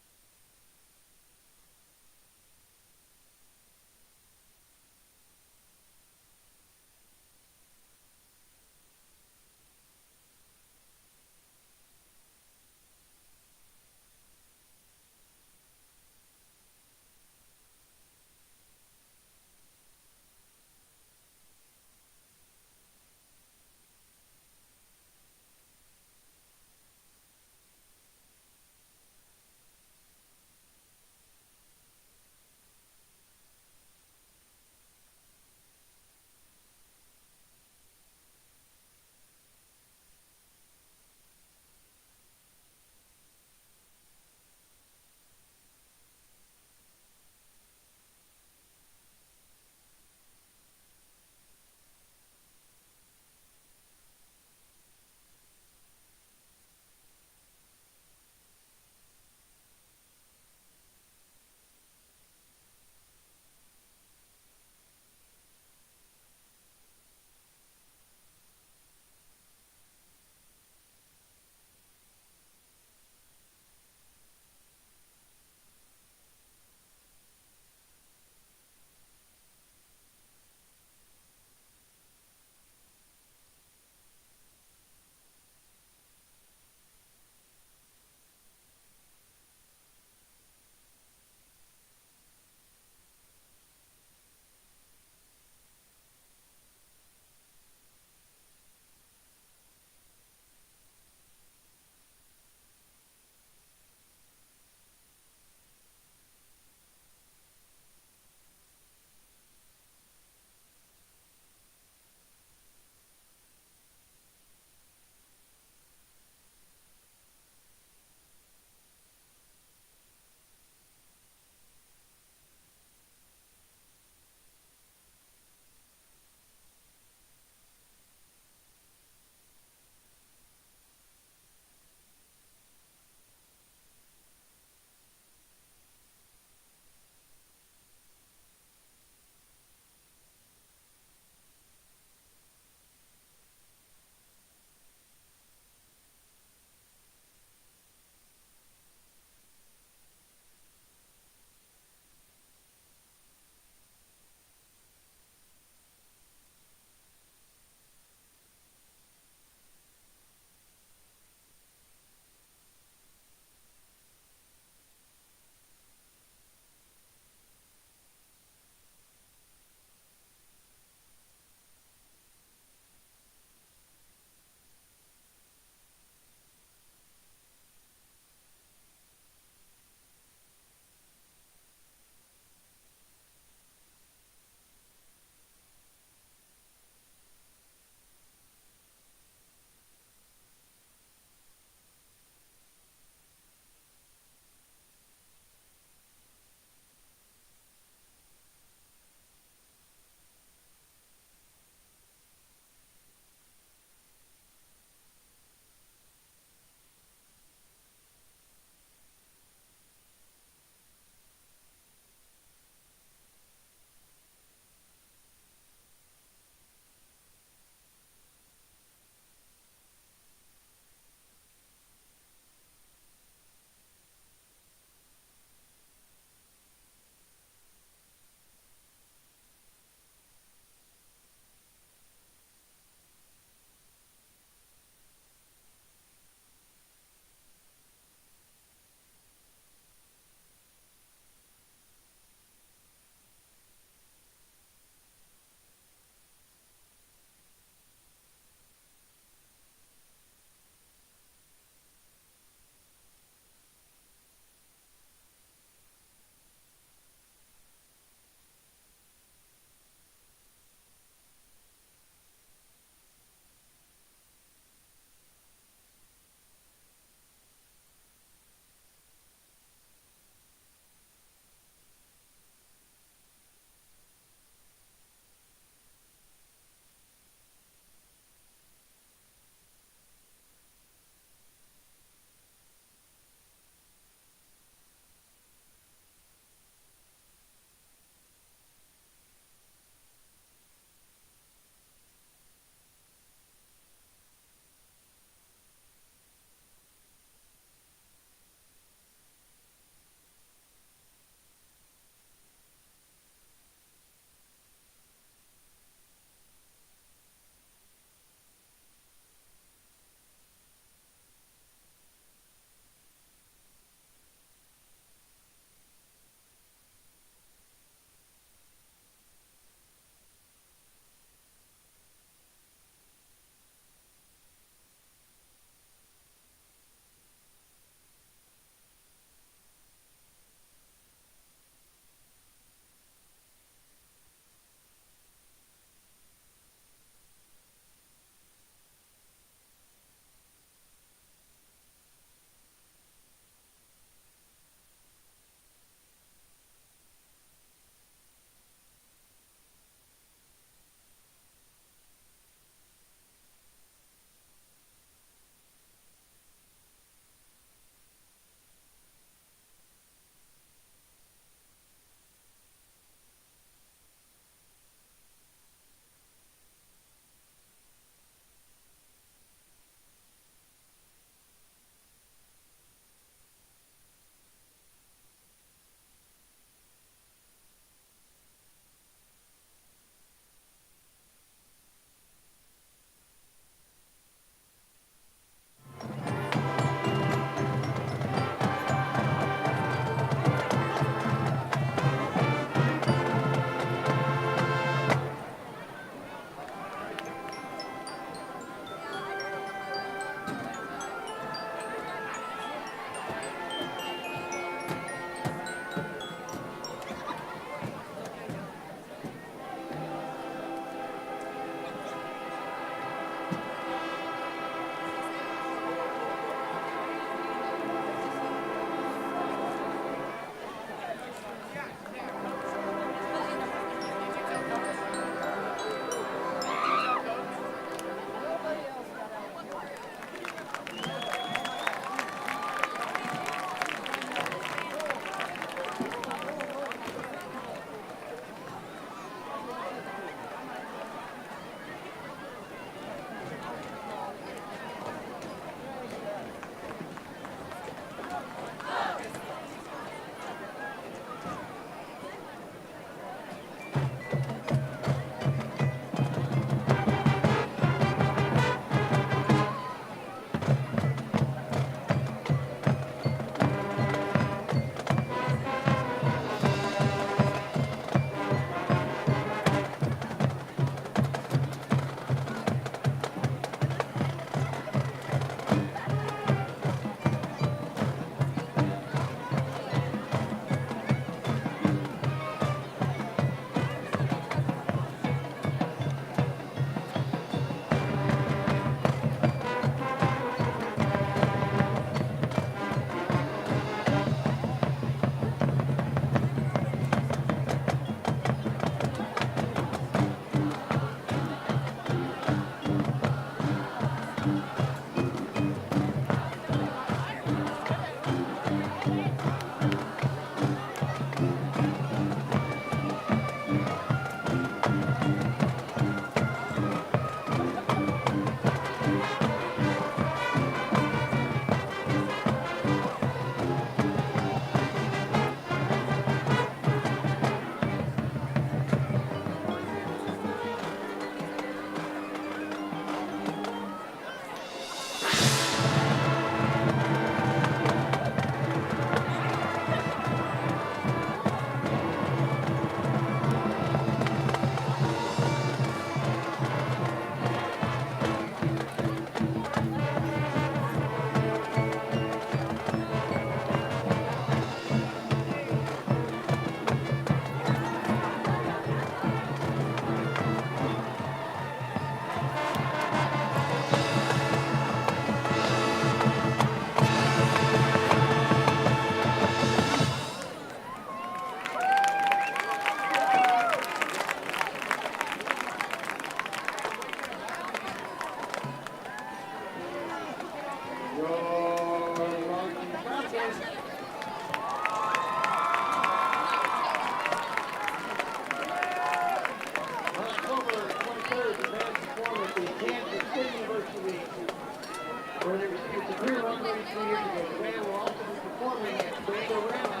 where they received the career honorary 2 years ago. The band will also be performing at Bandorama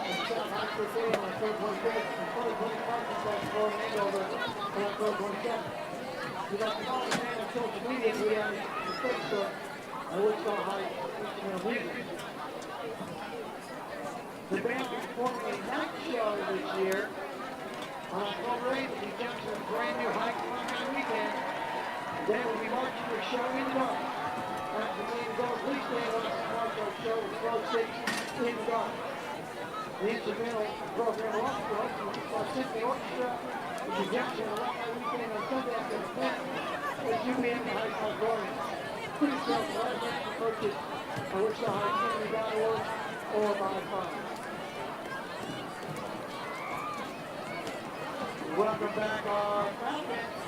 in South High School Stadium on October 25th and Florida Police Parking Festival in Andover on October 27th. We'd like to follow the band on social media and we have the Facebook at Wichita High Instrumental Music. The band will be performing a night show this year on October 8th in conjunction with a brand new high climbing weekend. Then we'll be marching the show in the dark. After the meeting goes, please stay on to march our show with Road 6 in the dark. The instrumental program will also be hosted with the Symphony Orchestra in conjunction with Alumni Weekend on Sunday after the 10th at 2 p.m. in the High School Auditorium. Please tell us what to purchase on WichitaHighSymphony.org or by phone. Welcome back, our Falcons.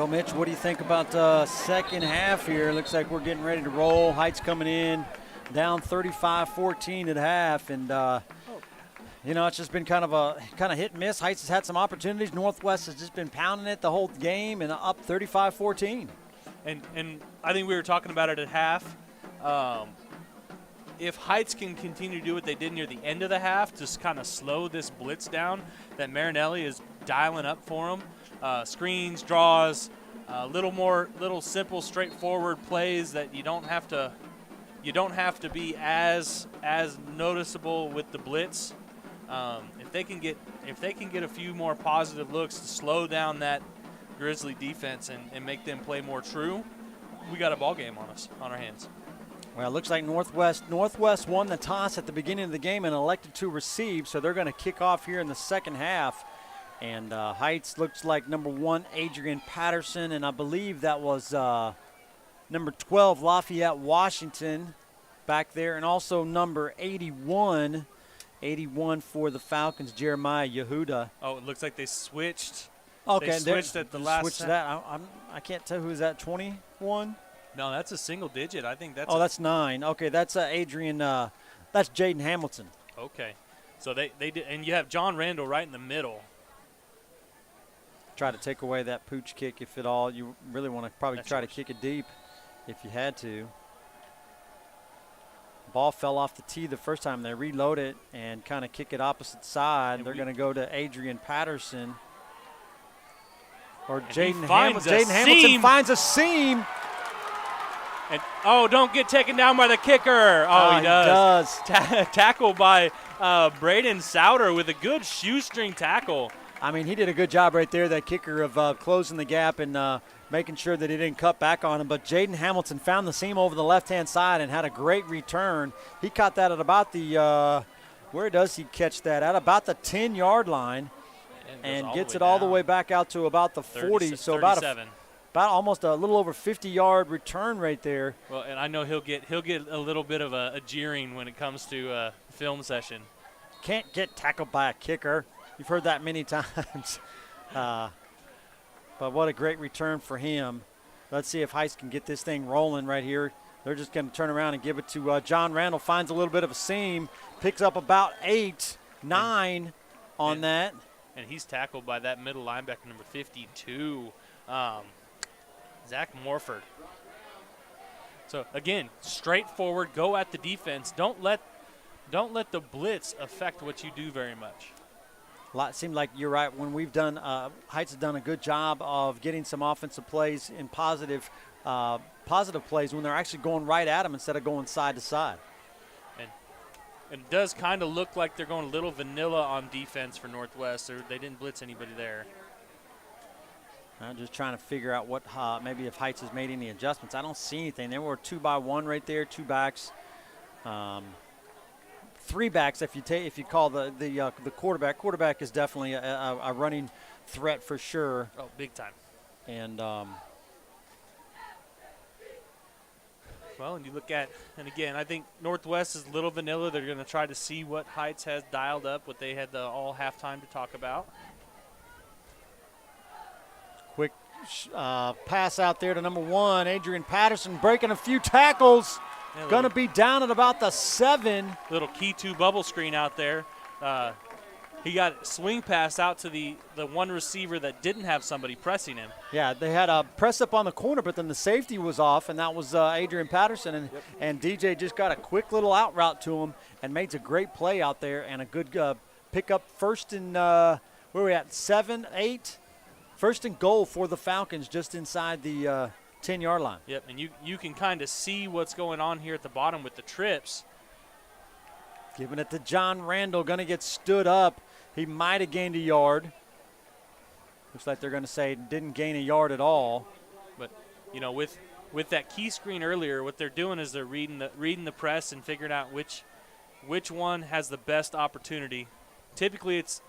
Well, Mitch, what do you think about the second half here? Looks like we're getting ready to roll. Heights coming in, down 35-14 at half, and you know, it's just been kind of hit and miss. Heights has had some opportunities. Northwest has just been pounding it the whole game and up 35-14. And I think we were talking about it at half. If Heights can continue to do what they did near the end of the half, just kind of slow this blitz down that Marinelli is dialing up for them. Screens, draws, little simple, straightforward plays that you don't have to be as noticeable with the blitz. If they can get a few more positive looks to slow down that Grizzly defense and make them play more true, we got a ball game on our hands. Well, it looks like Northwest won the toss at the beginning of the game and elected to receive, so they're going to kick off here in the second half. And Heights looks like number 1, Adrian Patterson, and I believe that was number 12, Lafayette Washington back there, and also number 81 for the Falcons, Jeremiah Yehuda. Oh, it looks like they switched. Okay, they switched at the last. Switched that. I can't tell who is that. 21. No, that's a single digit. I think that's. Oh, that's 9. Okay, that's Adrian. That's Jaden Hamilton. Okay, so they did, and you have John Randall right in the middle. Try to take away that pooch kick if at all. You really want to probably try to kick it deep if you had to. Ball fell off the tee the first time. They reload it and kind of kick it opposite side. They're going to go to Adrian Patterson. Or Jaden Hamilton. Jaden Hamilton finds a seam. And don't get taken down by the kicker. Oh, he does. Tackle by Braden Souter with a good shoestring tackle. I mean, he did a good job right there, that kicker, of closing the gap and making sure that he didn't cut back on him. But Jaden Hamilton found the seam over the left-hand side and had a great return. He caught that at about the where does he catch that? At about the 10-yard line and gets it all the way back out to about the 40. So about almost a little over 50-yard return right there. Well, and I know he'll get a little bit of a jeering when it comes to film session. Can't get tackled by a kicker. You've heard that many times. But what a great return for him. Let's see if Heights can get this thing rolling right here. They're just going to turn around and give it to John Randall. Finds a little bit of a seam. Picks up about 8, 9 on that. And he's tackled by that middle linebacker, number 52, Zach Morford. So, again, straightforward, go at the defense. Don't let the blitz affect what you do very much. It seemed like you're right. When we've done, Heights has done a good job of getting some offensive plays in positive plays when they're actually going right at them instead of going side to side. And it does kind of look like they're going a little vanilla on defense for Northwest. They didn't blitz anybody there. I'm just trying to figure out what maybe if Heights has made any adjustments. I don't see anything. There were 2-by-1 right there, 2 backs. 3 backs if you call the quarterback. Quarterback is definitely a running threat for sure. Oh, big time. And well, and you look at, and again, I think Northwest is a little vanilla. They're going to try to see what Heights has dialed up, what they had all halftime to talk about. Quick pass out there to number 1, Adrian Patterson, breaking a few tackles. Going to be down at about the 7. Little key 2 bubble screen out there. He got swing pass out to the one receiver that didn't have somebody pressing him. Yeah, they had a press up on the corner, but then the safety was off, and that was Adrian Patterson. And DJ just got a quick little out route to him and made a great play out there and a good pickup. First and where are we at, 7, 8? First and goal for the Falcons just inside the 10-yard line. Yep, and you can kind of see what's going on here at the bottom with the trips. Giving it to John Randall, going to get stood up. He might have gained a yard. Looks like they're going to say didn't gain a yard at all. But, you know, with that key screen earlier, what they're doing is they're reading the press and figuring out which one has the best opportunity. Typically, it's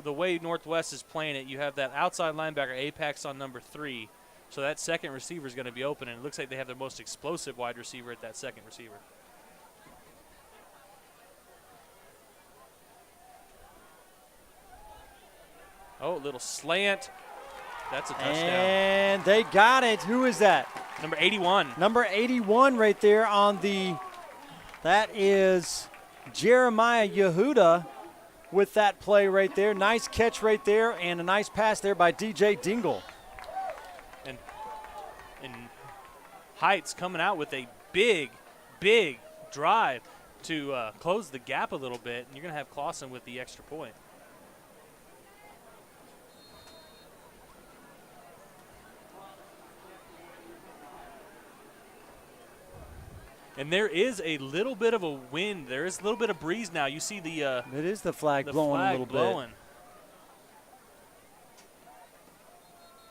the way Northwest is playing it, you have that outside linebacker apex on number 3. So that second receiver is going to be open, and it looks like they have the most explosive wide receiver at that second receiver. Oh, little slant. That's a touchdown. And they got it. Who is that? Number 81. Number 81 right there on the – that is Jeremiah Yehuda with that play right there. Nice catch right there and a nice pass there by DJ Dingle. And Heights coming out with a big drive to close the gap a little bit. And you're going to have Clausen with the extra point. And there is a little bit of a wind. There is a little bit of breeze now. You see the it is the flag blowing a little bit.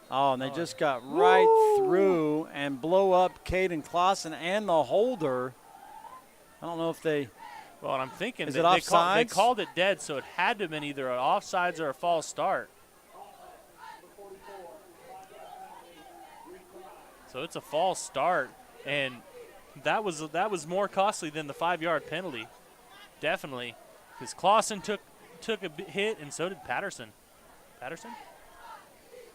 Oh, and they just got right through and blow up Caden Clausen and the holder. I don't know if they. Well, and I'm thinking is that it offsides? They called it dead, so it had to have been either an offsides or a false start. So it's a false start, and that was more costly than the 5-yard penalty, definitely, because Clausen took a hit, and so did Patterson. Patterson?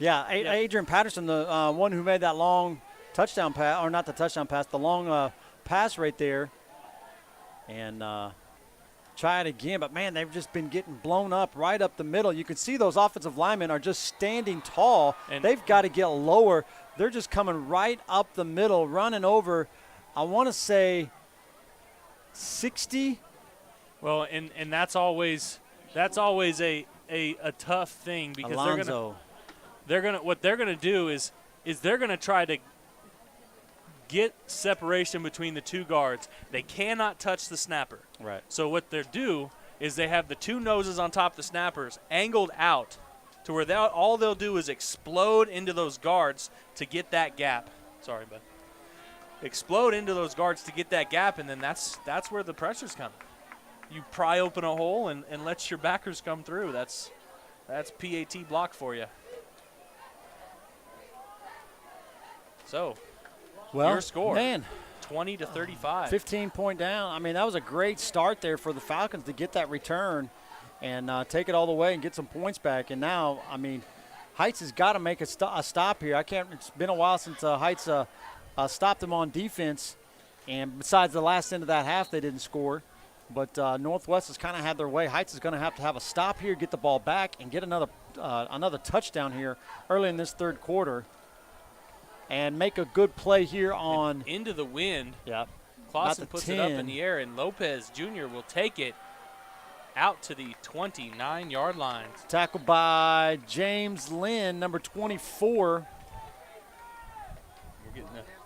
Yeah, Adrian Patterson, the one who made that long touchdown pass, or not the touchdown pass, the long pass right there, and try it again. But, man, they've just been getting blown up right up the middle. You can see those offensive linemen are just standing tall. And they've got to get lower. They're just coming right up the middle, running over, I want to say 60. Well, and that's always a tough thing, because Alonzo. what they're gonna do is they're gonna try to get separation between the two guards. They cannot touch the snapper. Right. So what they do is they have the two noses on top of the snappers angled out to where all they'll do is explode into those guards to get that gap. Sorry, bud. Explode into those guards to get that gap, and then that's where the pressure's coming. You pry open a hole and let your backers come through. That's PAT block for you. So, your score, man, 20-35. 15-point down. I mean, that was a great start there for the Falcons to get that return and take it all the way and get some points back. And now, I mean, Heights has got to make a stop here. It's been a while since Heights stopped them on defense, and besides the last end of that half, they didn't score. But Northwest has kind of had their way. Heights is going to have a stop here, get the ball back, and get another touchdown here early in this third quarter, and make a good play here on and into the wind. Yeah, Clausen puts it up in the air, and Lopez Jr. will take it out to the 29-yard line. Tackled by James Lynn, number 24.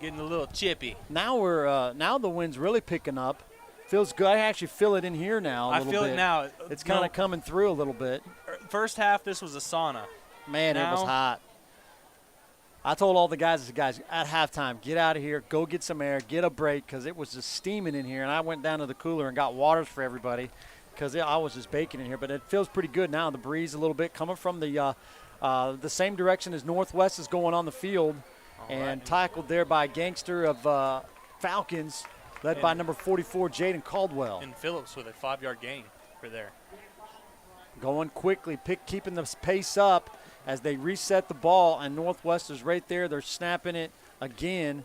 Getting a little chippy. Now now the wind's really picking up. Feels good. I actually feel it in here now. I feel it now. It's kind of coming through a little bit. First half, this was a sauna. Man, it was hot. I told all the guys at halftime, get out of here, go get some air, get a break, because it was just steaming in here. And I went down to the cooler and got waters for everybody because I was just baking in here. But it feels pretty good now. The breeze a little bit coming from the same direction as Northwest is going on the field. And tackled there by Gangster of Falcons, led by number 44, Jaden Caldwell. And Phillips with a 5-yard gain for there. Going quickly, keeping the pace up as they reset the ball, and Northwest is right there. They're snapping it again.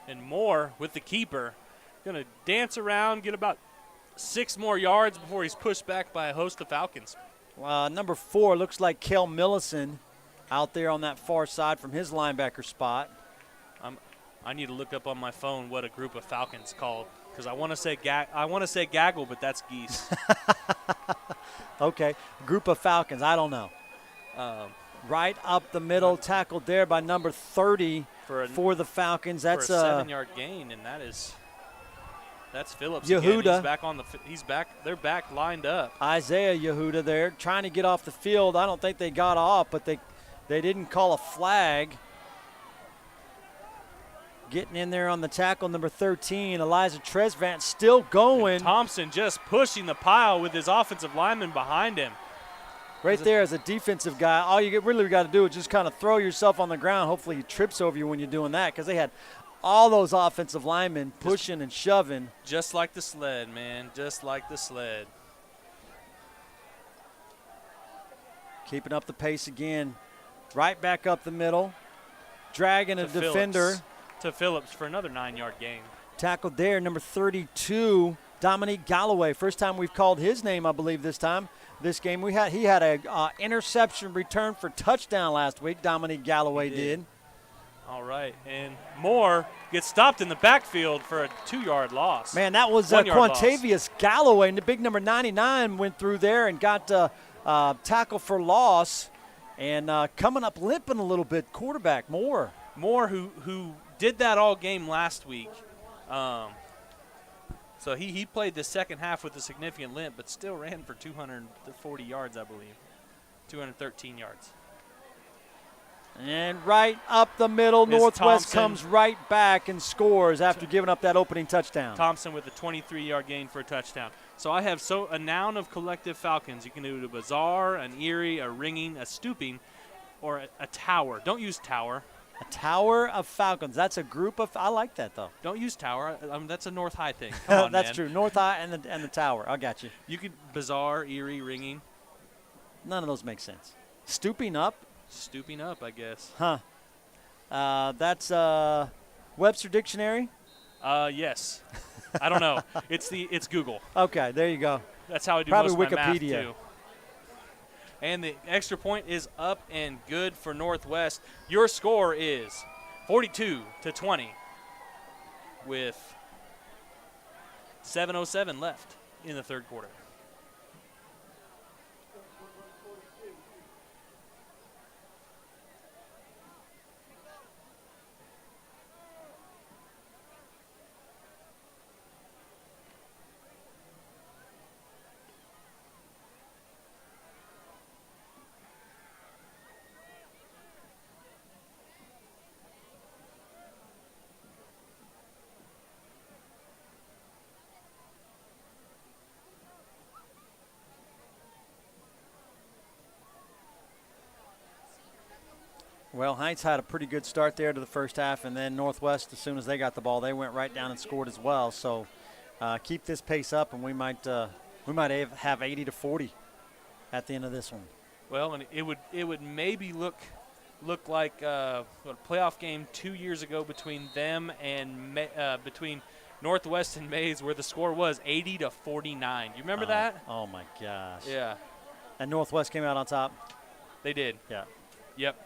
And Moore with the keeper. Going to dance around, get about 6 more yards before he's pushed back by a host of Falcons. Number 4 looks like Kel Millison out there on that far side from his linebacker spot. I need to look up on my phone what a group of Falcons called, because I want to say gaggle, but that's geese. Okay, group of Falcons. I don't know. Right up the middle, tackled there by number 30 for the Falcons. That's for a 7-yard gain, and that's Phillips. Yehuda. Again. He's back on the. He's back. They're back lined up. Isaiah Yehuda there trying to get off the field. I don't think they got off, but they didn't call a flag. Getting in there on the tackle, number 13, Elijah Tresvant still going. And Thompson just pushing the pile with his offensive lineman behind him. Right there as a defensive guy, all you really got to do is just kind of throw yourself on the ground. Hopefully he trips over you when you're doing that, because they had all those offensive linemen pushing and shoving. Just like the sled, man, just like the sled. Keeping up the pace again. Right back up the middle. Dragging a defender. To Phillips for another 9-yard gain. Tackled there, number 32, Dominique Galloway. First time we've called his name, I believe, this game. He had a interception return for touchdown last week. Dominique Galloway did. All right, and Moore gets stopped in the backfield for a 2-yard loss. Man, that was Quantavious Galloway, and the big number 99 went through there and got tackle for loss. And coming up limping a little bit, quarterback Moore. Moore, who did that all game last week. So he played the second half with a significant limp, but still ran for 240 yards, I believe. 213 yards. And right up the middle, Northwest comes right back and scores after giving up that opening touchdown. Thompson with a 23-yard gain for a touchdown. So I have a noun of collective Falcons. You can do a bizarre, an eerie, a ringing, a stooping, or a tower. Don't use tower. A tower of Falcons. That's a group of. I like that though. Don't use tower. That's a North High thing. Come on, That's man. true. North High and the tower. I got you. You could bizarre, eerie, ringing. None of those make sense. Stooping up. Stooping up, I guess. Huh. That's Webster Dictionary. Yes. I don't know. It's Google. Okay, there you go. That's how I do Probably most of my math Wikipedia. too. And the extra point is up and good for Northwest. Your score is 42-20 with 7:07 left in the third quarter. Well, Heights had a pretty good start there to the first half, and then Northwest, as soon as they got the ball, they went right down and scored as well. So keep this pace up, and we might have 80-40 at the end of this one. Well, and it would maybe look like a playoff game 2 years ago between them and between Northwest and Mays, where the score was 80-49. You remember that? Oh my gosh. Yeah. And Northwest came out on top. They did. Yeah. Yep.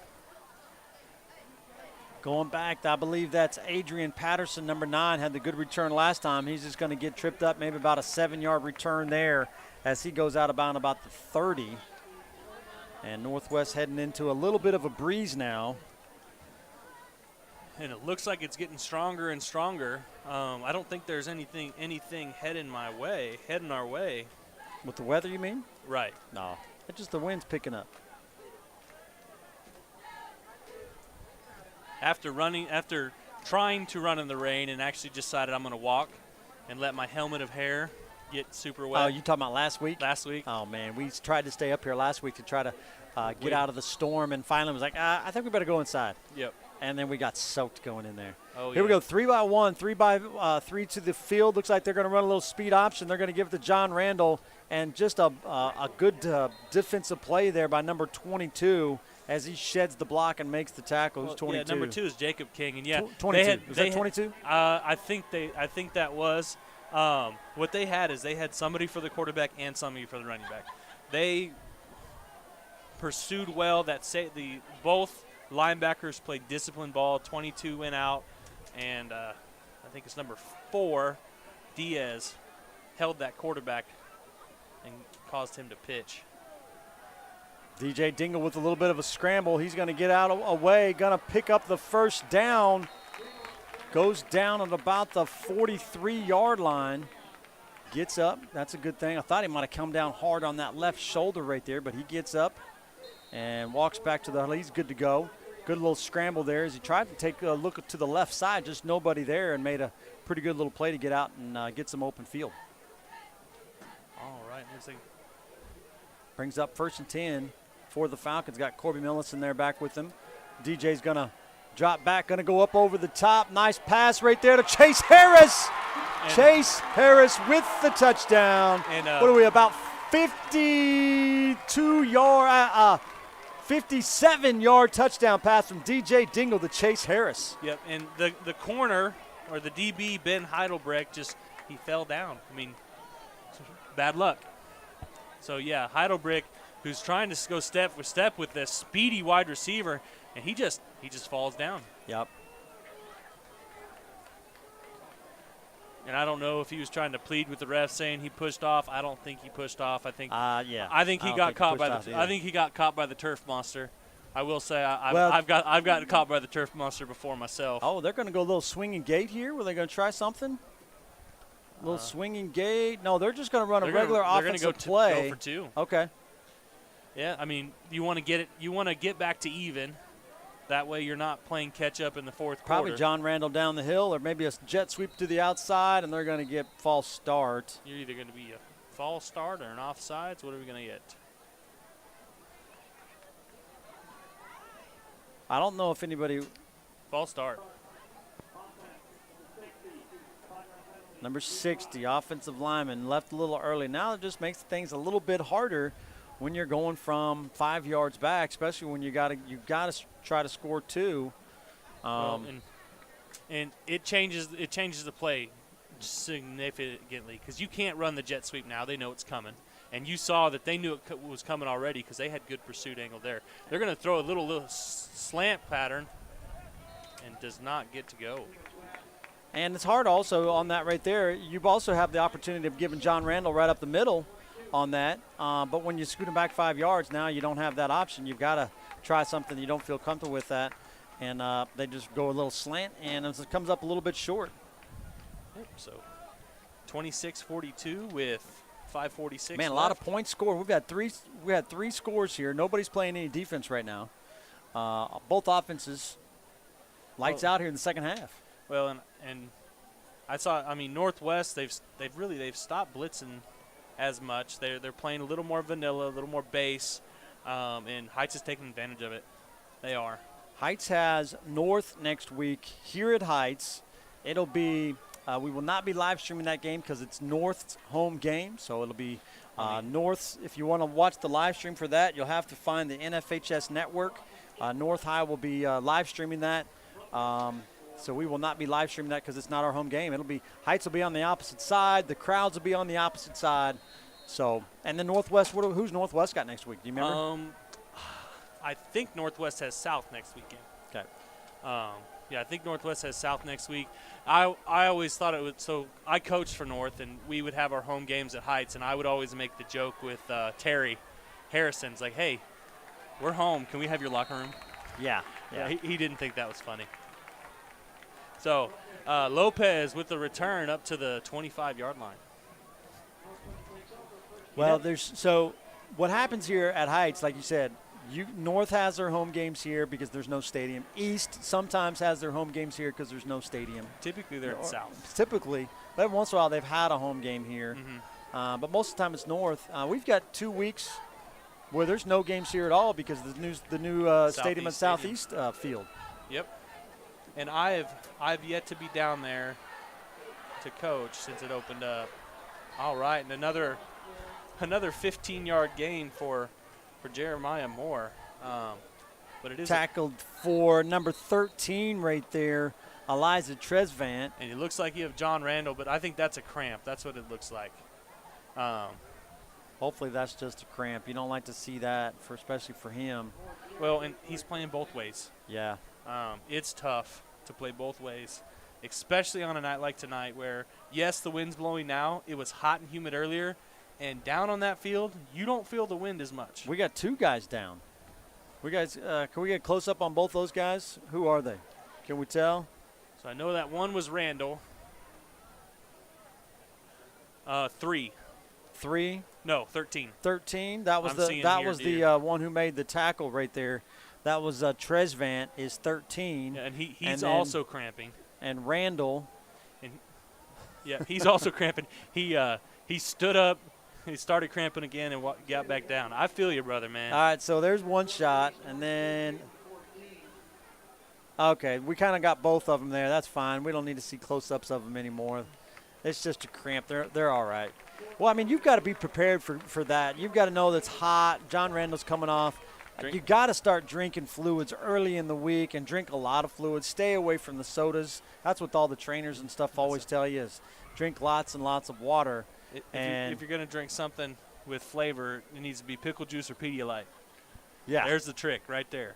Going back, I believe that's Adrian Patterson, number 9, had the good return last time. He's just going to get tripped up, maybe about a 7-yard return there as he goes out about the 30. And Northwest heading into a little bit of a breeze now. And it looks like it's getting stronger and stronger. I don't think there's anything heading our way. With the weather, you mean? Right. No. It's just the wind's picking up. After trying to run in the rain and actually decided I'm going to walk and let my helmet of hair get super wet. Oh, you talking about last week? Last week. Oh, man. We tried to stay up here last week to try to get out of the storm, and finally was like, I think we better go inside. Yep. And then we got soaked going in there. Oh, Here we go, 3-by-1, 3-by-3 to the field. Looks like they're going to run a little speed option. They're going to give it to John Randall, and just a good defensive play there by number 22 as he sheds the block and makes the tackle. Who's 22? Yeah, number 2 is Jacob King, and yeah, 22. Was that 22? I think that was. What they had is they had somebody for the quarterback and somebody for the running back. They pursued well. Both linebackers played disciplined ball. 22 went out, and I think it's number 4, Diaz, held that quarterback and caused him to pitch. DJ Dingle with a little bit of a scramble. He's going to get out away, going to pick up the first down. Goes down at about the 43-yard line. Gets up. That's a good thing. I thought he might have come down hard on that left shoulder right there, but he gets up and walks back to the huddle. He's good to go. Good little scramble there as he tried to take a look to the left side. Just nobody there, and made a pretty good little play to get out and get some open field. All right. Brings up 1st and 10 for the Falcons. Got Corby Millison there back with them. DJ's going to drop back, going to go up over the top. Nice pass right there to Chase Harris. Chase Harris with the touchdown. And what are we, about 52 yards, 57-yard touchdown pass from DJ Dingle to Chase Harris. Yep, and the corner, or the DB, Ben Heidelbrecht, he fell down. I mean, bad luck. So, yeah, Heidelbrecht, who's trying to go step for step with this speedy wide receiver, and he just falls down. Yep. And I don't know if he was trying to plead with the ref, saying he pushed off. I don't think he pushed off. I think he got caught by the turf monster. I will say I've gotten caught by the turf monster before myself. Oh, they're going to go a little swinging gate here. Were they going to try something? A little swinging gate? No, they're just going to run a regular offensive play. Go for 2. Okay. Yeah, I mean, you want to get it. You want to get back to even. That way you're not playing catch up in the fourth quarter. Probably John Randall down the hill, or maybe a jet sweep to the outside, and they're going to get false start. You're either going to be a false start or an offsides. What are we going to get? I don't know if anybody. False start. Number 60, offensive lineman, left a little early. Now it just makes things a little bit harder when you're going from 5 yards back, especially when you got to try to score 2. And it changes the play significantly because you can't run the jet sweep now. They know it's coming. And you saw that they knew it was coming already because they had good pursuit angle there. They're going to throw a little slant pattern and does not get to go. And it's hard also on that right there. You also have the opportunity of giving John Randall right up the middle on that. But when you scoot him back 5 yards, now you don't have that option. You've got to try something you don't feel comfortable with that. And they just go a little slant, and it comes up a little bit short. So 26-42 with 5:46. Man, a lot of points scored. We had three scores here. Nobody's playing any defense right now. Both offenses lights out here in the second half. Well, and I saw. I mean, Northwest they've stopped blitzing as much. They're playing a little more vanilla, a little more base, and Heights is taking advantage of it. They are. Heights has North next week here at Heights. It'll be. We will not be live streaming that game because it's North's home game, so it'll be North's. If you want to watch the live stream for that, you'll have to find the NFHS network. North High will be live streaming that. So we will not be live streaming that because it's not our home game. It'll be Heights will be on the opposite side. The crowds will be on the opposite side. So, and then Northwest. Who's Northwest got next week? Do you remember? I think Northwest has South next weekend. Okay. Yeah, I think Northwest has South next week. I always thought it would. So I coached for North, and we would have our home games at Heights, and I would always make the joke with Terry Harrison's like, "Hey, we're home. Can we have your locker room?" Yeah. He didn't think that was funny. So Lopez with the return up to the 25-yard line. Well, so what happens here at Heights, like you said, North has their home games here because there's no stadium. East sometimes has their home games here because there's no stadium. Typically they're at South. Typically. But every once in a while they've had a home game here. Mm-hmm. But most of the time it's North. We've got 2 weeks where there's no games here at all because of the new stadium at Southeast field. Yep. And I've yet to be down there to coach since it opened up. All right, and another 15-yard gain for Jeremiah Moore. But it is tackled for number 13 right there, Eliza Tresvant. And it looks like you have John Randall, but I think that's a cramp. That's what it looks like. Hopefully that's just a cramp. You don't like to see that, especially for him. Well, and he's playing both ways. Yeah. It's tough to play both ways, especially on a night like tonight where, yes, the wind's blowing now. It was hot and humid earlier. And down on that field, you don't feel the wind as much. We got 2 guys down. Can we get close up on both those guys? Who are they? Can we tell? So I know that one was Randall. 3. 3? No, 13. 13. That was the one who made the tackle right there. That was Tresvant is 13. Yeah, and he's also cramping. And Randall. Yeah, he's also cramping. He stood up. He started cramping again and got back down. I feel you, brother, man. All right, so there's one shot, and then okay, we kind of got both of them there. That's fine. We don't need to see close-ups of them anymore. It's just a cramp. They're all right. Well, I mean, you've got to be prepared for that. You've got to know that's hot. John Randall's coming off You got to start drinking fluids early in the week and drink a lot of fluids. Stay away from the sodas. That's what all the trainers and stuff always tell you is drink lots and lots of water. If you're going to drink something with flavor, it needs to be pickle juice or Pedialyte. Yeah. There's the trick right there.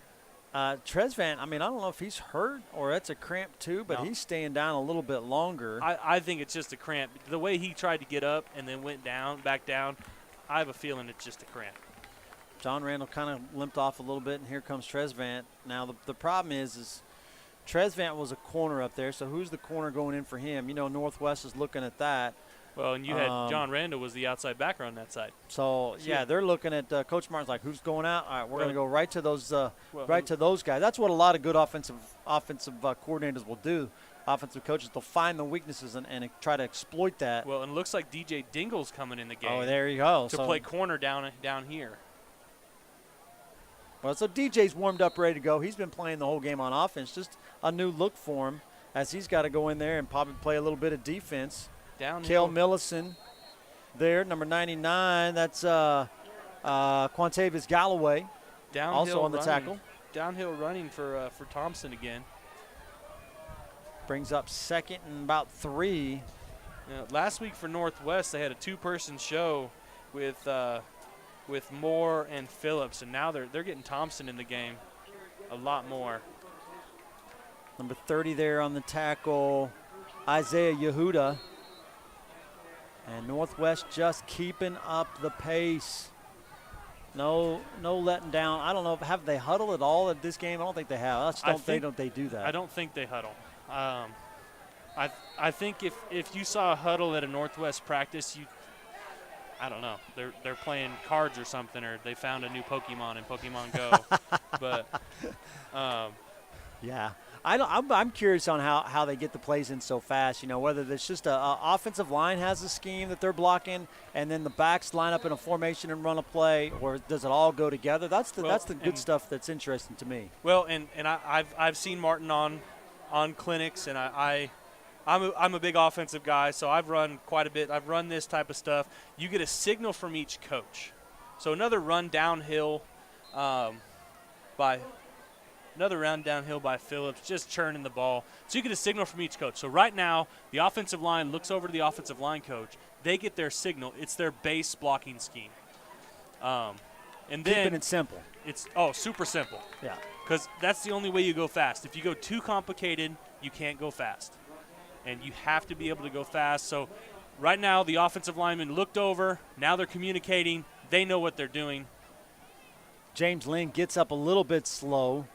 Trezvan, I mean, I don't know if he's hurt or it's a cramp too, but he's staying down a little bit longer. I think it's just a cramp. The way he tried to get up and then went back down, I have a feeling it's just a cramp. John Randall kind of limped off a little bit, and here comes Trezvan. Now, the problem is Trezvan was a corner up there, so who's the corner going in for him? You know, Northwest is looking at that. Well, and you had John Randall was the outside backer on that side. So, yeah, they're looking at Coach Martin's like, who's going out? All right, we're going to go right to those to those guys. That's what a lot of good offensive coordinators will do. Offensive coaches, they'll find the weaknesses and try to exploit that. Well, and it looks like DJ Dingle's coming in the game. Oh, there you go. To play corner down here. Well, so DJ's warmed up, ready to go. He's been playing the whole game on offense. Just a new look for him as he's got to go in there and probably play a little bit of defense. Kale Millison there, number 99. That's Quantavious Galloway, also on the tackle. Downhill running for Thompson again. Brings up second and about 3. Last week for Northwest, they had a 2-person show with Moore and Phillips, and now they're getting Thompson in the game a lot more. Number 30 there on the tackle, Isaiah Yehuda. And Northwest just keeping up the pace. No letting down. I don't know, have they huddled at all at this game? I don't think they have. I just don't think they do that. I don't think they huddle. I think if you saw a huddle at a Northwest practice, I don't know. They're playing cards or something, or they found a new Pokemon in Pokemon Go. But yeah, I'm curious on how they get the plays in so fast. You know, whether it's just a offensive line has a scheme that they're blocking, and then the backs line up in a formation and run a play, or does it all go together? That's the good stuff that's interesting to me. Well, and I've seen Martin on clinics, and I'm a big offensive guy, so I've run quite a bit. I've run this type of stuff. You get a signal from each coach. So another run downhill by Phillips, just churning the ball. So you get a signal from each coach. So right now, the offensive line looks over to the offensive line coach. They get their signal. It's their base blocking scheme. And then keeping it simple. It's super simple. Yeah. Because that's the only way you go fast. If you go too complicated, you can't go fast. And you have to be able to go fast. So right now, the offensive lineman looked over. Now they're communicating. They know what they're doing. James Lynn gets up a little bit slow.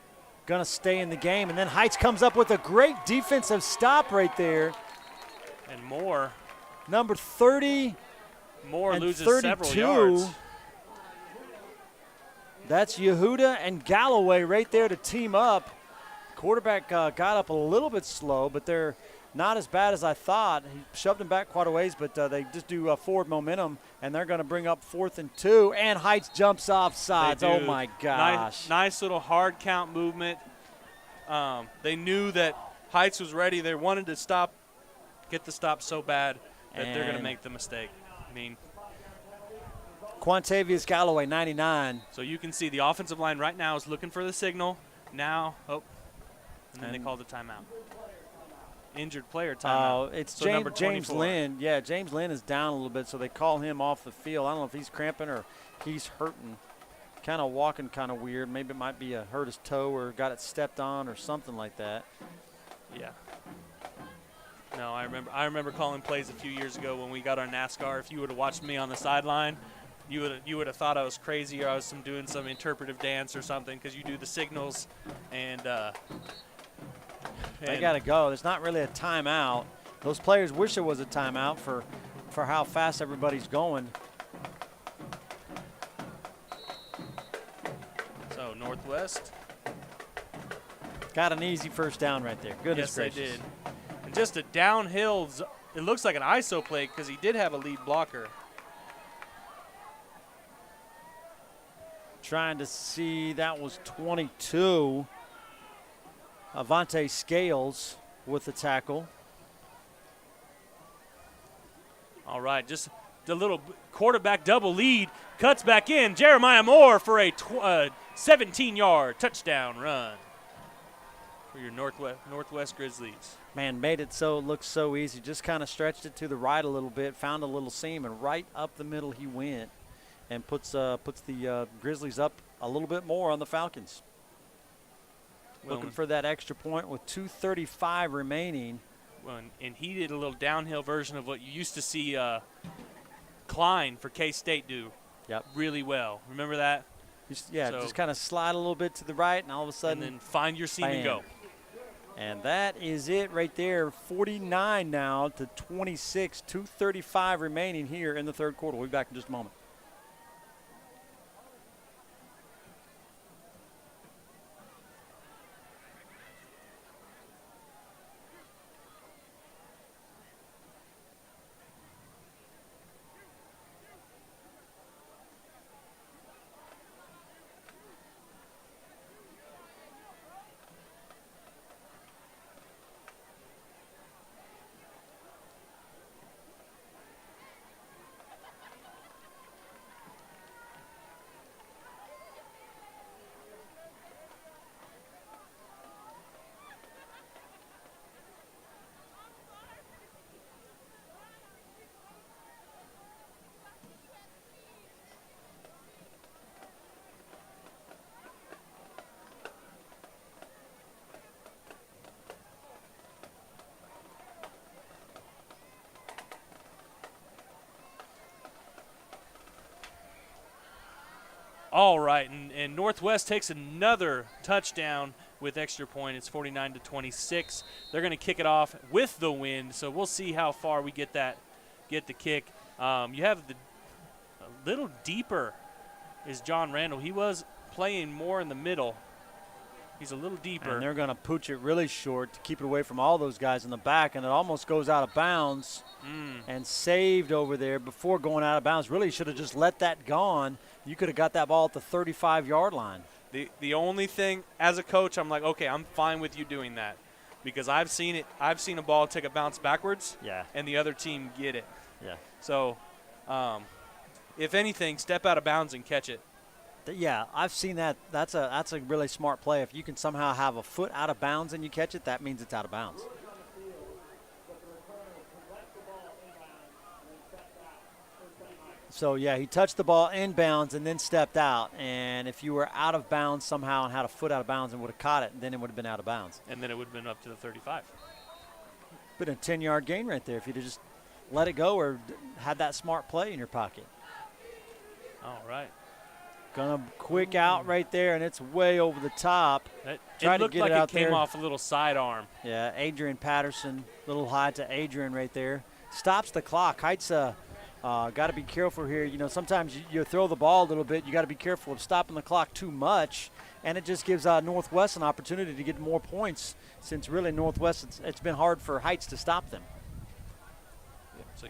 Going to stay in the game. And then Heights comes up with a great defensive stop right there. And Moore. Number 30. Moore loses 32. several yards. That's Yehuda and Galloway right there to team up. Quarterback got up a little bit slow, but they're not as bad as I thought. He shoved him back quite a ways, but they just do forward momentum, and they're going to bring up 4th and 2. And Heights jumps off sides. Oh, my gosh. Nice little hard count movement. They knew that Heights was ready. They wanted to get the stop so bad that they're going to make the mistake. I mean, Quantavious Galloway, 99. So you can see the offensive line right now is looking for the signal. Now, and then they call the timeout. Injured player timeout. It's so James Lynn. Yeah, James Lynn is down a little bit, so they call him off the field. I don't know if he's cramping or he's hurting. Kind of walking kind of weird. Maybe it might be hurt his toe or got it stepped on or something like that. Yeah. No, I remember calling plays a few years ago when we got our NASCAR. If you would have watched me on the sideline, you would have thought I was crazy or I was doing some interpretive dance or something, because you do the signals and they got to go. There's not really a timeout. Those players wish there was a timeout for how fast everybody's going. So Northwest got an easy first down right there. Goodness gracious. Yes, they did. And just a downhill, it looks like an ISO play because he did have a lead blocker. Trying to see, that was 22. Avante Scales with the tackle. All right, just the little quarterback double lead, cuts back in. Jeremiah Moore for a 17-yard touchdown run for your Northwest Grizzlies. Man, made it so it looked so easy. Just kind of stretched it to the right a little bit, found a little seam, and right up the middle he went, and puts the Grizzlies up a little bit more on the Falcons. Well, Looking for that extra point with 2:35 remaining. Well, and he did a little downhill version of what you used to see Klein for K-State do. Yep. Really well. Remember that? Just kind of slide a little bit to the right, and all of a sudden, and then find your seam and go. And that is it right there. 49 now to 26. 2:35 remaining here in the third quarter. We'll be back in just a moment. All right, and Northwest takes another touchdown with extra point. It's 49 to 26. They're going to kick it off with the wind, so we'll see how far we get the kick. You have a little deeper is John Randall. He was playing more in the middle. He's a little deeper. And they're going to pooch it really short to keep it away from all those guys in the back, and it almost goes out of bounds and saved over there before going out of bounds. Really should have just let that gone. You could have got that ball at the 35-yard line. The only thing, as a coach, I'm like, okay, I'm fine with you doing that because I've seen it. I've seen a ball take a bounce backwards and the other team get it. Yeah. So, if anything, step out of bounds and catch it. Yeah, I've seen that. That's a really smart play. If you can somehow have a foot out of bounds and you catch it, that means it's out of bounds. So, yeah, he touched the ball inbounds and then stepped out. And if you were out of bounds somehow and had a foot out of bounds and would have caught it, then it would have been out of bounds. And then it would have been up to the 35. Been a 10-yard gain right there if you'd have just let it go or had that smart play in your pocket. All right. Gonna quick out right there, and it's way over the top. It looked like it came off a little sidearm. Yeah, Adrian Patterson, little high to Adrian right there. Stops the clock. Heights got to be careful here. You know, sometimes you throw the ball a little bit. You got to be careful of stopping the clock too much, and it just gives Northwest an opportunity to get more points since really Northwest, it's been hard for Heights to stop them. Yeah, so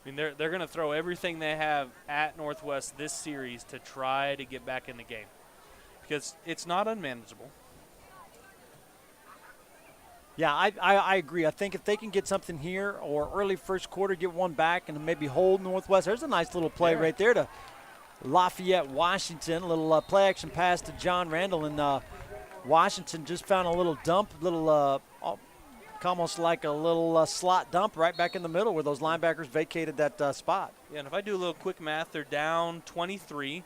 they're going to throw everything they have at Northwest this series to try to get back in the game because it's not unmanageable. Yeah, I agree. I think if they can get something here or early first quarter, get one back and maybe hold Northwest. There's a nice little play right there to Lafayette, Washington. A little play action pass to John Randall, and Washington just found a little dump, almost like a little slot dump right back in the middle where those linebackers vacated that spot. Yeah, and if I do a little quick math, they're down 23.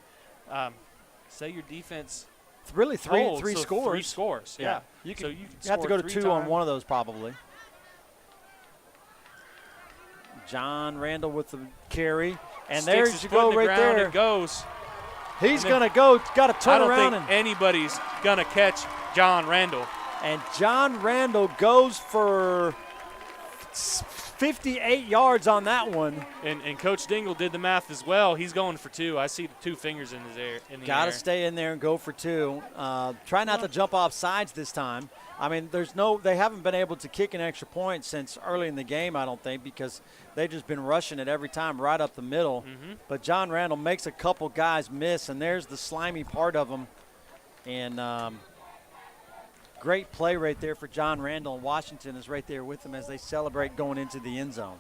Say your defense – really three scores. 3 scores, yeah. You you have to go to 2 on one of those probably. John Randall with the carry. And there you go right there. It goes. He's going to go. Got to turn around. I don't think anybody's going to catch John Randall. And John Randall goes for 58 yards on that one. And Coach Dingle did the math as well. He's going for 2. I see 2 fingers in the air. Got to stay in there and go for 2. Try not to jump off sides this time. I mean, they haven't been able to kick an extra point since early in the game, I don't think, because they've just been rushing it every time right up the middle. But John Randall makes a couple guys miss, and there's the slimy part of them. And great play right there for John Randall, and Washington is right there with them as they celebrate going into the end zone.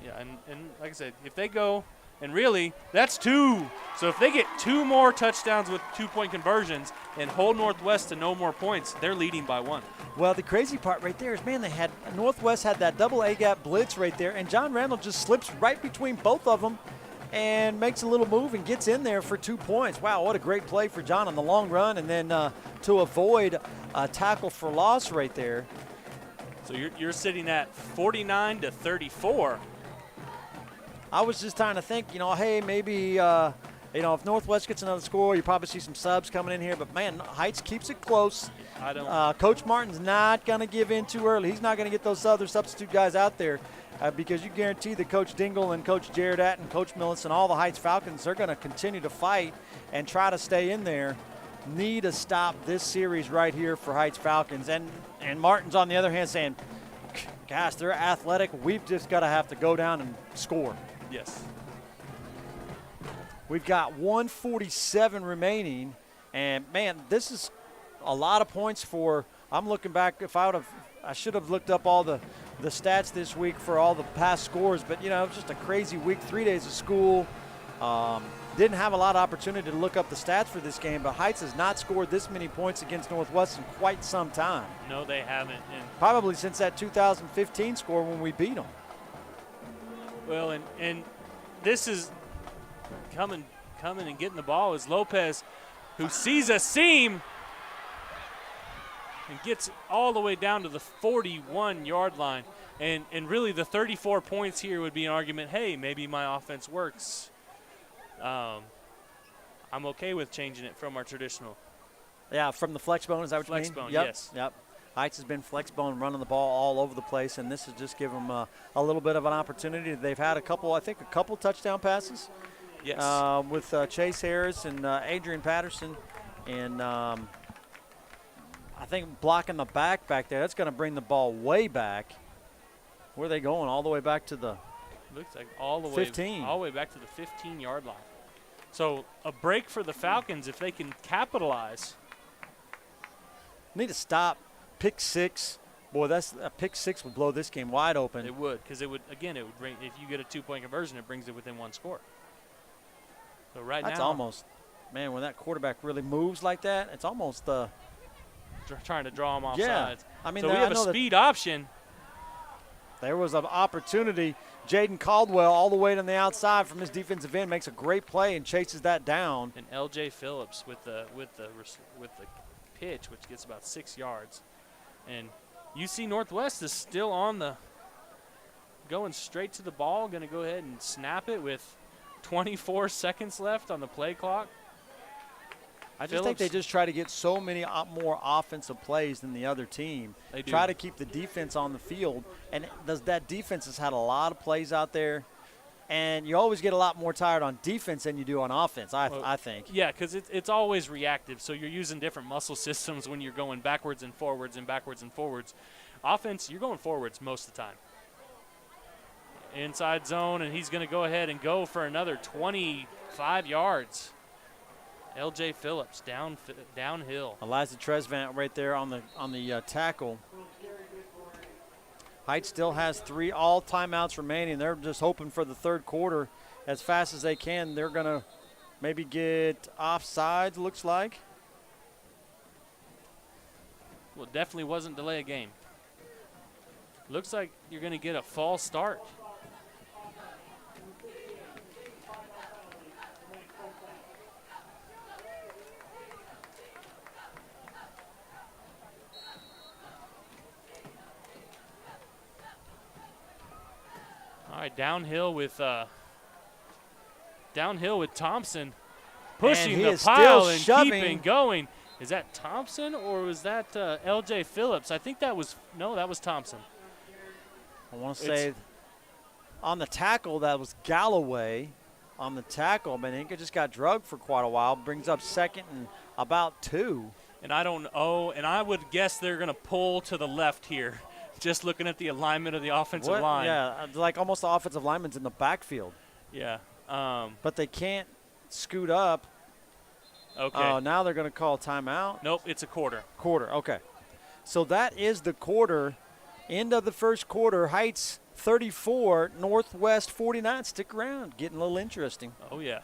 Yeah, and like I said, if they go And really, that's 2. So if they get 2 more touchdowns with 2-point conversions and hold Northwest to no more points, they're leading by 1. Well, the crazy part right there is, man, Northwest had that double A-gap blitz right there, and John Randall just slips right between both of them and makes a little move and gets in there for 2 points. Wow, what a great play for John on the long run, and then to avoid a tackle for loss right there. So you're sitting at 49-34. I was just trying to think, hey, maybe, if Northwest gets another score, you probably see some subs coming in here. But, man, Heights keeps it close. I don't. Coach Martin's not going to give in too early. He's not going to get those other substitute guys out there because you guarantee that Coach Dingle and Coach Jared and Coach Millis and all the Heights Falcons, they're going to continue to fight and try to stay in there. Need to stop this series right here for Heights Falcons. And Martin's on the other hand saying, gosh, they're athletic. We've just got to have to go down and score. Yes. We've got 147 remaining, and man, this is a lot of points for. I'm looking back. I should have looked up all the stats this week for all the past scores, but it was just a crazy week. 3 days of school. Didn't have a lot of opportunity to look up the stats for this game, but Heights has not scored this many points against Northwest in quite some time. No, they haven't. And probably since that 2015 score when we beat them. Well, and this is coming and getting the ball is Lopez, who sees a seam and gets all the way down to the 41-yard line. And really the 34 points here would be an argument, hey, maybe my offense works. I'm okay with changing it from our traditional. Yeah, from the flex bone, is that what you mean? Flex bone, yep. yes. Yep. Heights has been flex bone, running the ball all over the place, and this has just given them a little bit of an opportunity. They've had a couple touchdown passes. Yes. With Chase Harris and Adrian Patterson, and I think blocking the back there. That's going to bring the ball way back. Where are they going? All the way back to the looks like all the 15. All the way back to the 15-yard line. So a break for the Falcons if they can capitalize. Need to stop. Pick six. Boy, that's a pick six would blow this game wide open. It would, because it would bring, if you get a 2-point conversion, it brings it within 1 score. So that's almost, man, when that quarterback really moves like that, it's almost trying to draw him off sides. I mean, so we have a speed option. There was an opportunity. Jaden Caldwell all the way to the outside from his defensive end makes a great play and chases that down. And L.J. Phillips with the pitch, which gets about 6 yards. And UC Northwest is still going straight to the ball, going to go ahead and snap it with 24 seconds left on the play clock. I just think they just try to get so many more offensive plays than the other team. They do. Try to keep the defense on the field. And that defense has had a lot of plays out there. And you always get a lot more tired on defense than you do on offense, I think. Yeah, because it's always reactive. So you're using different muscle systems when you're going backwards and forwards and backwards and forwards. Offense, you're going forwards most of the time. Inside zone, and he's going to go ahead and go for another 25 yards. L.J. Phillips downhill. Eliza Tresvant right there on the tackle. Heights still has 3 all timeouts remaining. They're just hoping for the third quarter as fast as they can. They're going to maybe get offsides, looks like. Well, it definitely wasn't delay a game. Looks like you're going to get a false start. All right, downhill with Thompson, pushing the pile and keeping going. Is that Thompson or was that L.J. Phillips? I think that was Thompson. I want to say on the tackle that was Galloway. On the tackle, Maninka just got drugged for quite a while. Brings up second and about 2. And I would guess they're going to pull to the left here. Just looking at the alignment of the offensive line. Yeah, like almost the offensive lineman's in the backfield. Yeah. But they can't scoot up. Okay. Now they're going to call timeout. Nope, it's a quarter. Okay. So that is the quarter. End of the first quarter, Heights 34, Northwest 49. Stick around, getting a little interesting. Oh, yeah.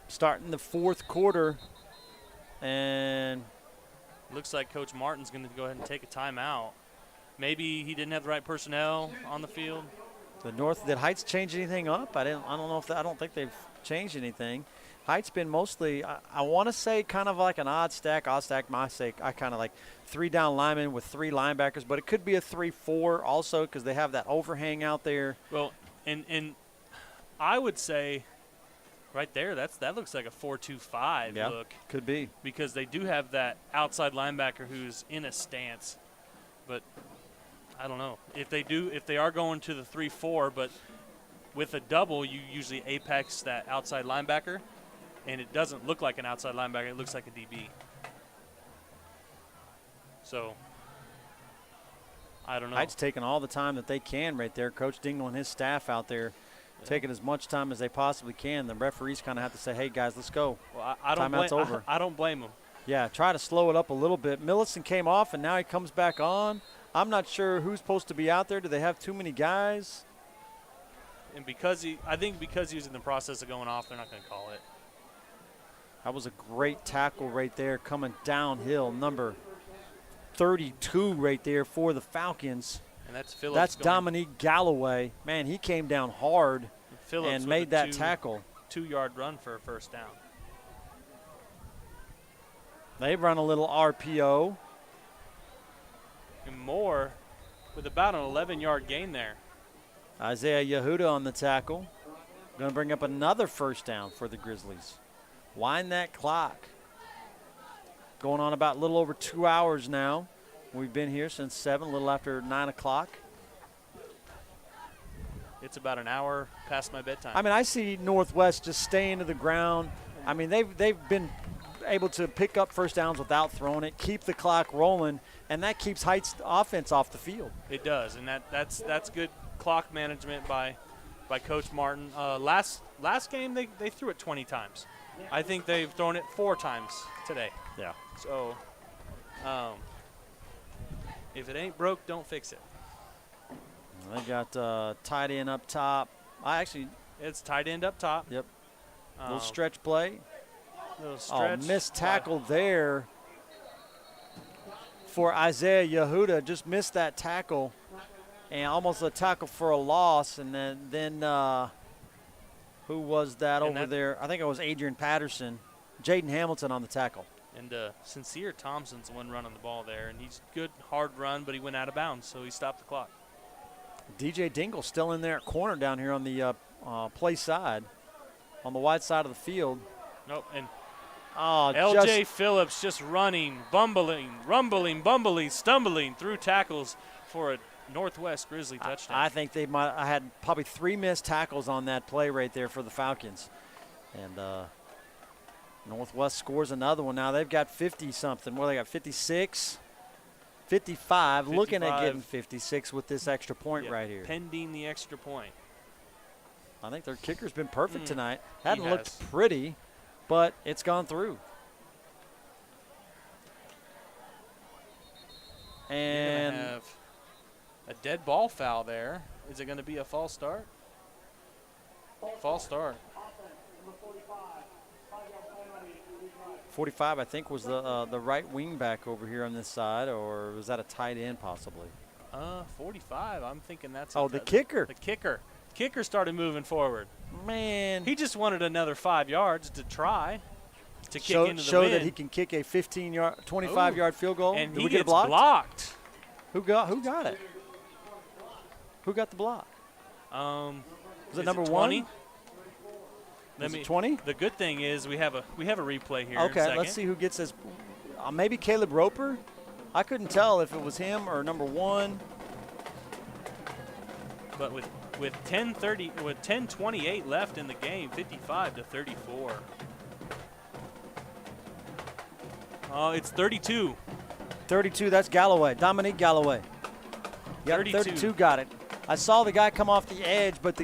Starting the fourth quarter, and looks like Coach Martin's going to go ahead and take a timeout. Maybe he didn't have the right personnel on the field. did Heights change anything up? I don't know if I don't think they've changed anything. Heights been mostly, I want to say, kind of like an odd stack, my sake. I kind of like 3 down linemen with 3 linebackers, but it could be a 3-4 also because they have that overhang out there. Well, and I would say right there, that looks like a 4-2-5 look. Could be. Because they do have that outside linebacker who's in a stance. But I don't know. If they are going to the 3-4, but with a double, you usually apex that outside linebacker, and it doesn't look like an outside linebacker. It looks like a DB. So I don't know. Heights taking all the time that they can right there. Coach Dingle and his staff out there taking as much time as they possibly can. The referees kind of have to say, hey, guys, let's go. Well, Timeout's over. I don't blame them. Yeah, try to slow it up a little bit. Millicent came off, and now he comes back on. I'm not sure who's supposed to be out there. Do they have too many guys? And I think because he was in the process of going off, they're not going to call it. That was a great tackle right there coming downhill. Number 32 right there for the Falcons. And that's Phillips. That's Dominique Galloway. Man, he came down hard and made that tackle. 2-yard run for a first down. They run a little RPO. And Moore with about an 11-yard gain there. Isaiah Yehuda on the tackle. Going to bring up another first down for the Grizzlies. Wind that clock. Going on about a little over 2 hours now. We've been here since 7, a little after 9 o'clock. It's about an hour past my bedtime. I mean, I see Northwest just staying to the ground. I mean, they've been able to pick up first downs without throwing it, keep the clock rolling, and that keeps Heights offense off the field. It does, and that's good clock management by Coach Martin. Last game they threw it 20 times. I think they've thrown it 4 times today. Yeah. So, if it ain't broke, don't fix it. They got tight end up top. It's tight end up top. Yep. Little stretch play. Little stretch. Oh, missed tackle there for Isaiah Yehuda. Just missed that tackle, and almost a tackle for a loss. And then who was that over there? I think it was Adrian Patterson. Jaden Hamilton on the tackle. And Sincere Thompson's the one running the ball there, and he's good, hard run, but he went out of bounds, so he stopped the clock. DJ Dingle still in there at corner down here on the play side, on the wide side of the field. Nope, and LJ Phillips just running, rumbling, stumbling through tackles for a Northwest Grizzly touchdown. I think I had probably 3 missed tackles on that play right there for the Falcons. And Northwest scores another one. Now they've got 50-something. Well, they got 56, 55, looking at getting 56 with this extra point right here. Pending the extra point. I think their kicker's been perfect tonight. Hadn't looked pretty, but it's gone through. And you're gonna have a dead ball foul there. Is it going to be a false start? False start. 45, I think, was the right wing back over here on this side, or was that a tight end possibly? 45. I'm thinking that's the kicker. The kicker. Kicker started moving forward. Man. He just wanted another 5 yards to try to kick into the show wind. that he can kick a 25-yard field goal. And Did he we get it gets blocked? blocked. Who got it? Who got the block? Was it number 20? 1? Was it 20? The good thing is we have a replay here. Okay, let's see who gets this. Maybe Caleb Roper. I couldn't tell if it was him or number 1. But with 10:28 left in the game, 55-34. It's 32. 32. That's Galloway. Dominique Galloway. Yep, 32 got it. I saw the guy come off the edge, but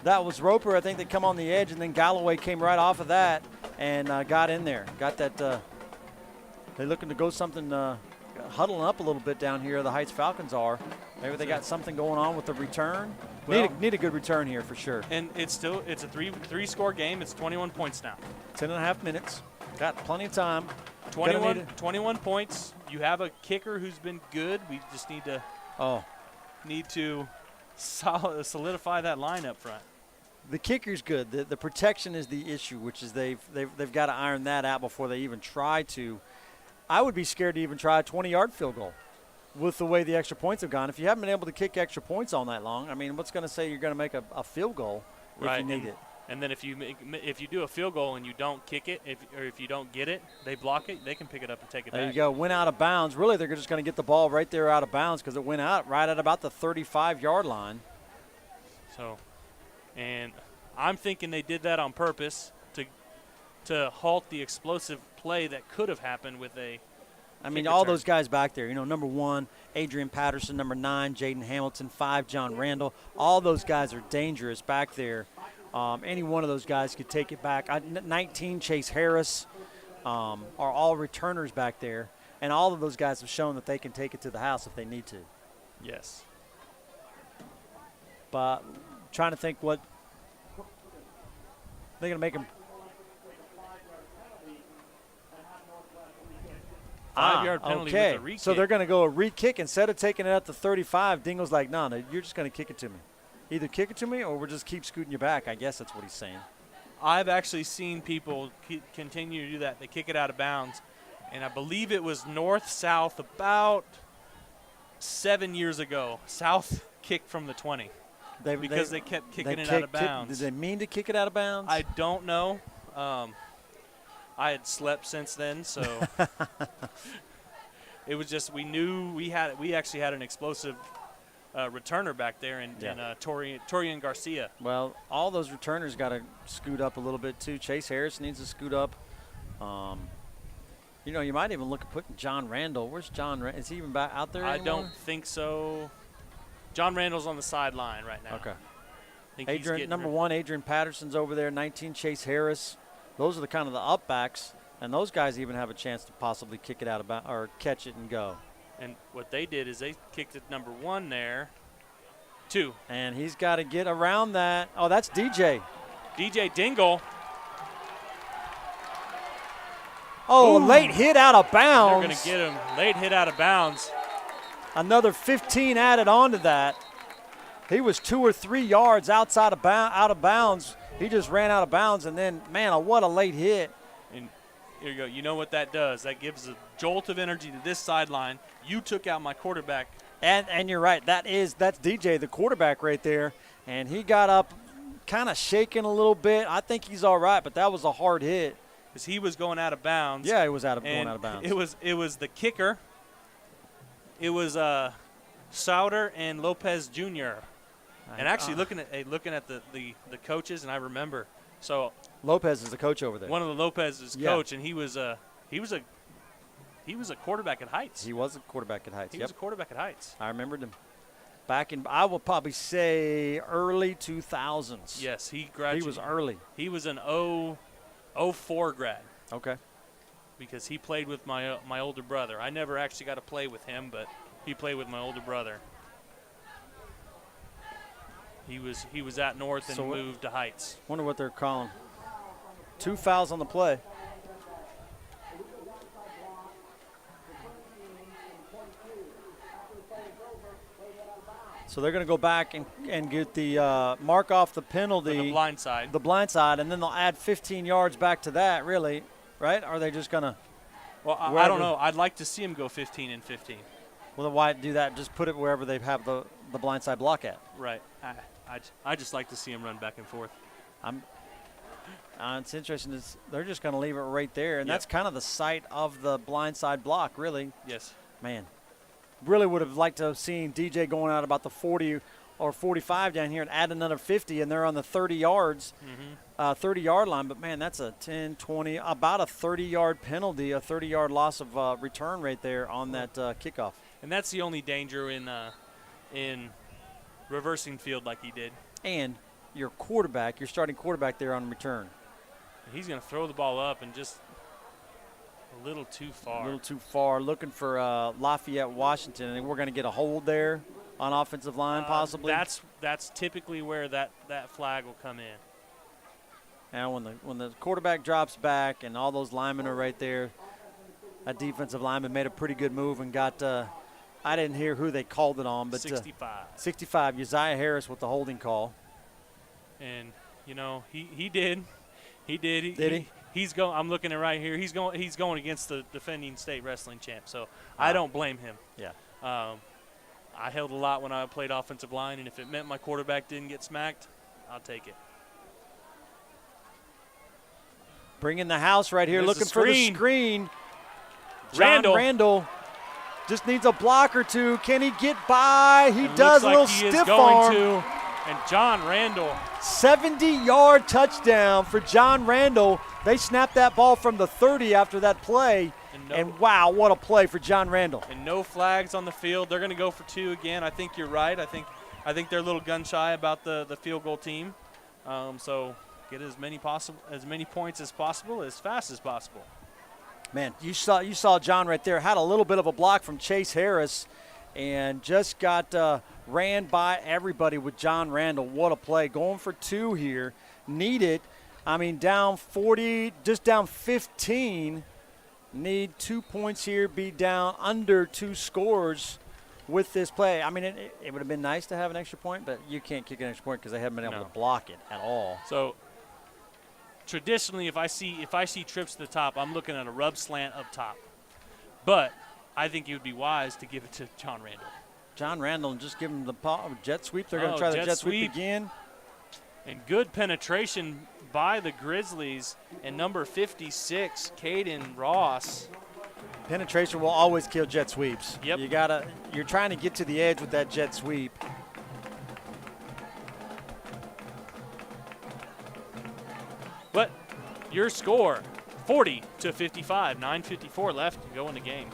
that was Roper, I think, that come on the edge, and then Galloway came right off of that and got in there. Got that. They're looking to go something, huddling up a little bit down here. The Heights Falcons are. Maybe they got something going on with the return. Well, need a good return here for sure. And it's a three-score game. It's 21 points now. 10.5 minutes. Got plenty of time. 21 points. You have a kicker who's been good. We just need to solidify that line up front. The kicker's good. The protection is the issue, which is they've got to iron that out before they even try to. I would be scared to even try a 20-yard field goal with the way the extra points have gone. If you haven't been able to kick extra points all night long, I mean, what's going to say you're going to make a field goal if you need it? And then if you do a field goal and you don't kick it, or if you don't get it, they block it, they can pick it up and take it back. There you go. Went out of bounds. Really, they're just going to get the ball right there out of bounds because it went out right at about the 35-yard line. So, and I'm thinking they did that on purpose to halt the explosive play that could have happened with a all those guys back there, number 1, Adrian Patterson, number 9, Jaden Hamilton, 5, John Randall. All those guys are dangerous back there. Any one of those guys could take it back. 19, Chase Harris, are all returners back there. And all of those guys have shown that they can take it to the house if they need to. Yes. But trying to think what they're going to make them. 5-yard penalty with a re-kick. So they're going to go a re-kick. Instead of taking it at the 35, Dingle's like, no, you're just going to kick it to me. Either kick it to me or we'll just keep scooting you back. I guess that's what he's saying. I've actually seen people continue to do that. They kick it out of bounds. And I believe it was north-south about 7 years ago. South kicked from the 20 because they kept kicking it out of bounds. Did they mean to kick it out of bounds? I don't know. I had slept since then, so it was just we knew we actually had an explosive returner back there in Torian Garcia. Well, all those returners got to scoot up a little bit too. Chase Harris needs to scoot up. You might even look at putting John Randall. Where's John? Is he even back out there anymore? I don't think so. John Randall's on the sideline right now. Okay. Number 1, Adrian Patterson's over there. 19, Chase Harris. Those are the kind of the upbacks, and those guys even have a chance to possibly kick it out of or catch it and go. And what they did is they kicked it number 1 there. 2. And he's got to get around that. Oh, that's DJ. DJ Dingle. Oh, late hit out of bounds. They're going to get him. Late hit out of bounds. Another 15 added on to that. He was 2 or 3 yards out of bounds. He just ran out of bounds, and then, man, what a late hit. And here you go. You know what that does? That gives a jolt of energy to this sideline. You took out my quarterback. And you're right. That's DJ, the quarterback right there. And he got up kind of shaking a little bit. I think he's all right, but that was a hard hit. Because he was going out of bounds. Yeah, he was going out of bounds. It was the kicker. It was Sauter and Lopez Jr., and actually looking at the coaches, and I remember. So Lopez is the coach over there. One of the Lopez's coach, and he was a quarterback at Heights. He was a quarterback at Heights. He was a quarterback at Heights. I remembered him. Back in, I will probably say early 2000s. Yes, he graduated. He was early. He was an 04 grad. Okay. Because he played with my older brother. I never actually got to play with him, but he played with my older brother. He was at North and moved to Heights. Wonder what they're calling. 2 fouls on the play. So they're going to go back and get the mark off the penalty. For the blind side. The blind side, and then they'll add 15 yards back to that, really, right? Or are they just going to? Well, I don't know. I'd like to see them go 15 and 15. Well, then why do that? Just put it wherever they have the blind side block at. Right. I just like to see them run back and forth. It's interesting. They're just going to leave it right there, and Yep. that's kind of the site of the blind side block, really. Yes. Man, really would have liked to have seen DJ going out about the 40 or 45 down here and add another 50, and they're on the 30 yards, 30-yard line. But, man, that's a 10, 20, about a 30-yard penalty, a 30-yard loss of return right there on that kickoff. And that's the only danger in reversing field like he did. And your quarterback, your starting quarterback there on return. He's going to throw the ball up and just a little too far. A little too far. Looking for Lafayette, Washington. And we're going to get a hold there on offensive line possibly. That's typically where that flag will come in. And when the quarterback drops back and all those linemen are right there, that defensive lineman made a pretty good move and got I didn't hear who they called it on, but 65. 65, Uzziah Harris with the holding call. And, you know, he did. He did. Did he? He's going. I'm looking at right here. He's going against the defending state wrestling champ. So I don't blame him. Yeah. I held a lot when I played offensive line, and if it meant my quarterback didn't get smacked, I'll take it. Bringing the house right here, There's looking for the screen. Randall just needs a block or two. Can he get by? He does. Looks a little like he is stiff going arm. to. And John Randall. 70-yard touchdown for John Randall. They snapped that ball from the 30 after that play. And wow, what a play for John Randall. And no flags on the field. They're going to go for 2 again. I think you're right. I think they're a little gun shy about the field goal team. So get as many points as possible, as fast as possible. Man, you saw John right there. Had a little bit of a block from Chase Harris and just got ran by everybody with John Randall. What a play. Going for 2 here. Need it. I mean, down 40, just down 15. Need 2 points here, be down under 2 scores with this play. I mean, it would have been nice to have an extra point, but you can't kick an extra point because they haven't been able to block it at all. So traditionally, if I see trips to the top, I'm looking at a rub slant up top. But I think it would be wise to give it to John Randall. John Randall, and just give him the jet sweep. They're going to try the jet sweep again. And good penetration by the Grizzlies and number 56, Caden Ross. Penetration will always kill jet sweeps. Yep. You're trying to get to the edge with that jet sweep. But your score, 40-55, 9:54 left to go in the game.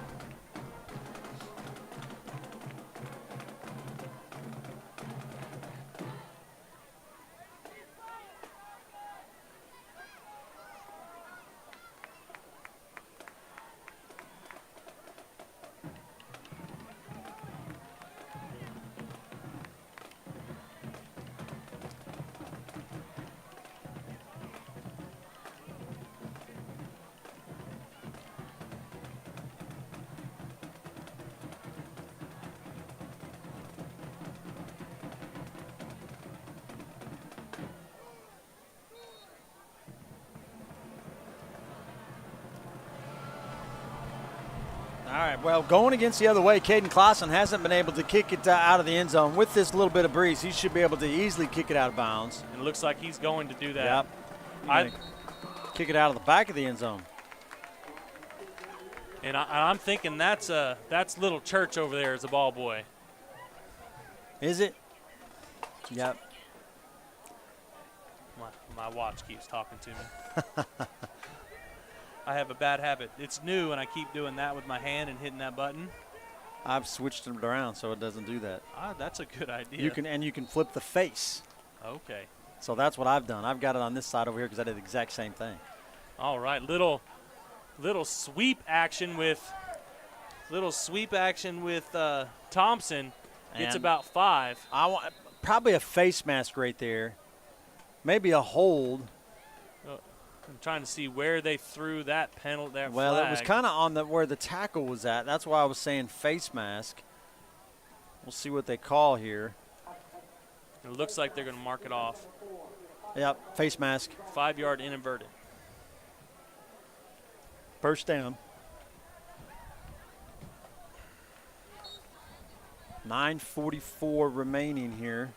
All right, well, going against the other way, Caden Clausen hasn't been able to kick it out of the end zone. With this little bit of breeze, he should be able to easily kick it out of bounds. And it looks like he's going to do that. Yep. Kick it out of the back of the end zone. And I'm thinking that's Little Church over there as a ball boy. Is it? Yep. My watch keeps talking to me. I have a bad habit. It's new, and I keep doing that with my hand and hitting that button. I've switched it around so it doesn't do that. That's a good idea. You can flip the face. Okay. So that's what I've done. I've got it on this side over here because I did the exact same thing. All right, little sweep action with Thompson. Gets about 5. I want probably a face mask right there. Maybe a hold. I'm trying to see where they threw that penalty. Well, flag. it was kind of on where the tackle was at. That's why I was saying face mask. We'll see what they call here. It looks like they're going to mark it off. Yep, face mask. 5-yard inverted. First down. 9:44 remaining here.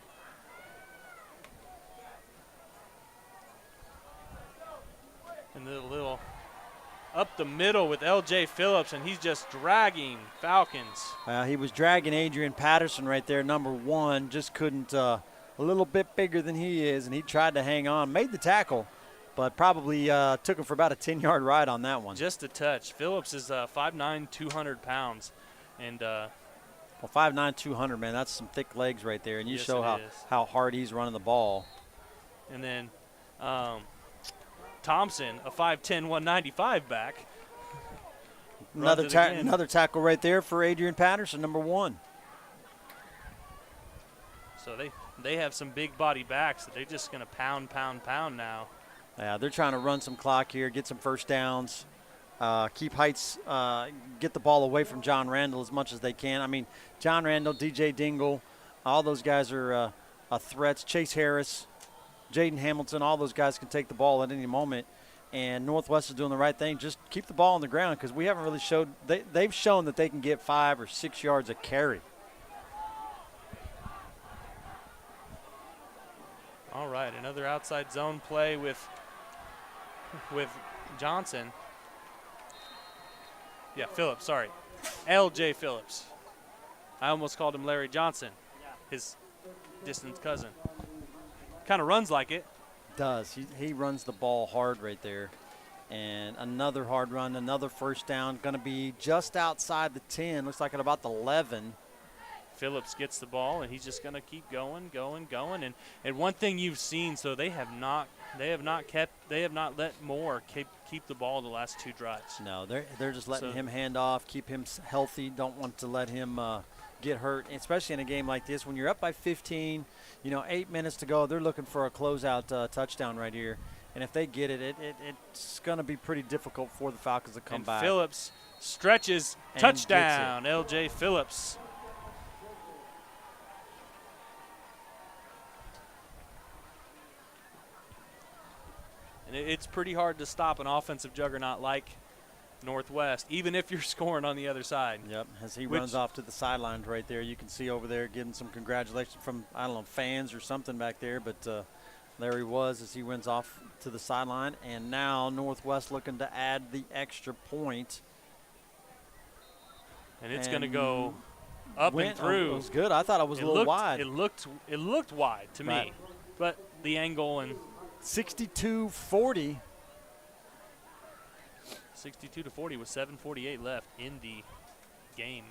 And the little up the middle with L.J. Phillips, and he's just dragging Falcons. He was dragging Adrian Patterson right there, number 1. Just couldn't, a little bit bigger than he is, and he tried to hang on. Made the tackle, but probably took him for about a 10-yard ride on that one. Just a touch. Phillips is 5'9", 200 pounds. And well, 5'9", 200, man, that's some thick legs right there. And you yes, show how hard he's running the ball. And then Thompson, a 5'10", 195 back. Another tackle right there for Adrian Patterson, number 1. So they have some big body backs that they're just going to pound now. Yeah, they're trying to run some clock here, get some first downs, keep Heights, get the ball away from John Randall as much as they can. I mean, John Randall, DJ Dingle, all those guys are threats. Chase Harris, Jaden Hamilton, all those guys can take the ball at any moment. And Northwest is doing the right thing. Just keep the ball on the ground because we haven't really showed – they've shown that they can get 5 or 6 yards a carry. All right, another outside zone play with Johnson. Yeah, Phillips, sorry. L.J. Phillips. I almost called him Larry Johnson, his distant cousin. Kind of runs like it. Does. He runs the ball hard right there. And another hard run, another first down. Going to be just outside the 10. Looks like at about the 11. Phillips gets the ball, and he's just going to keep going. And one thing you've seen, so they have not let Moore keep the ball the last 2 drives. No, they're just letting him hand off, keep him healthy. Don't want to let him get hurt, especially in a game like this when you're up by 15. 8 minutes to go. They're looking for a closeout touchdown right here. And if they get it, it's going to be pretty difficult for the Falcons to come back. Phillips stretches, and touchdown, L.J. Phillips. And it's pretty hard to stop an offensive juggernaut like Northwest, even if you're scoring on the other side. Yep, as he runs off to the sidelines right there. You can see over there getting some congratulations from, I don't know, fans or something back there. But there he was as he runs off to the sideline. And now Northwest looking to add the extra point. And it's going to go up and through. It was good. I thought it was a little wide. It looked wide to me. But the angle and 62-40. 62-40 with 7:48 left in the game.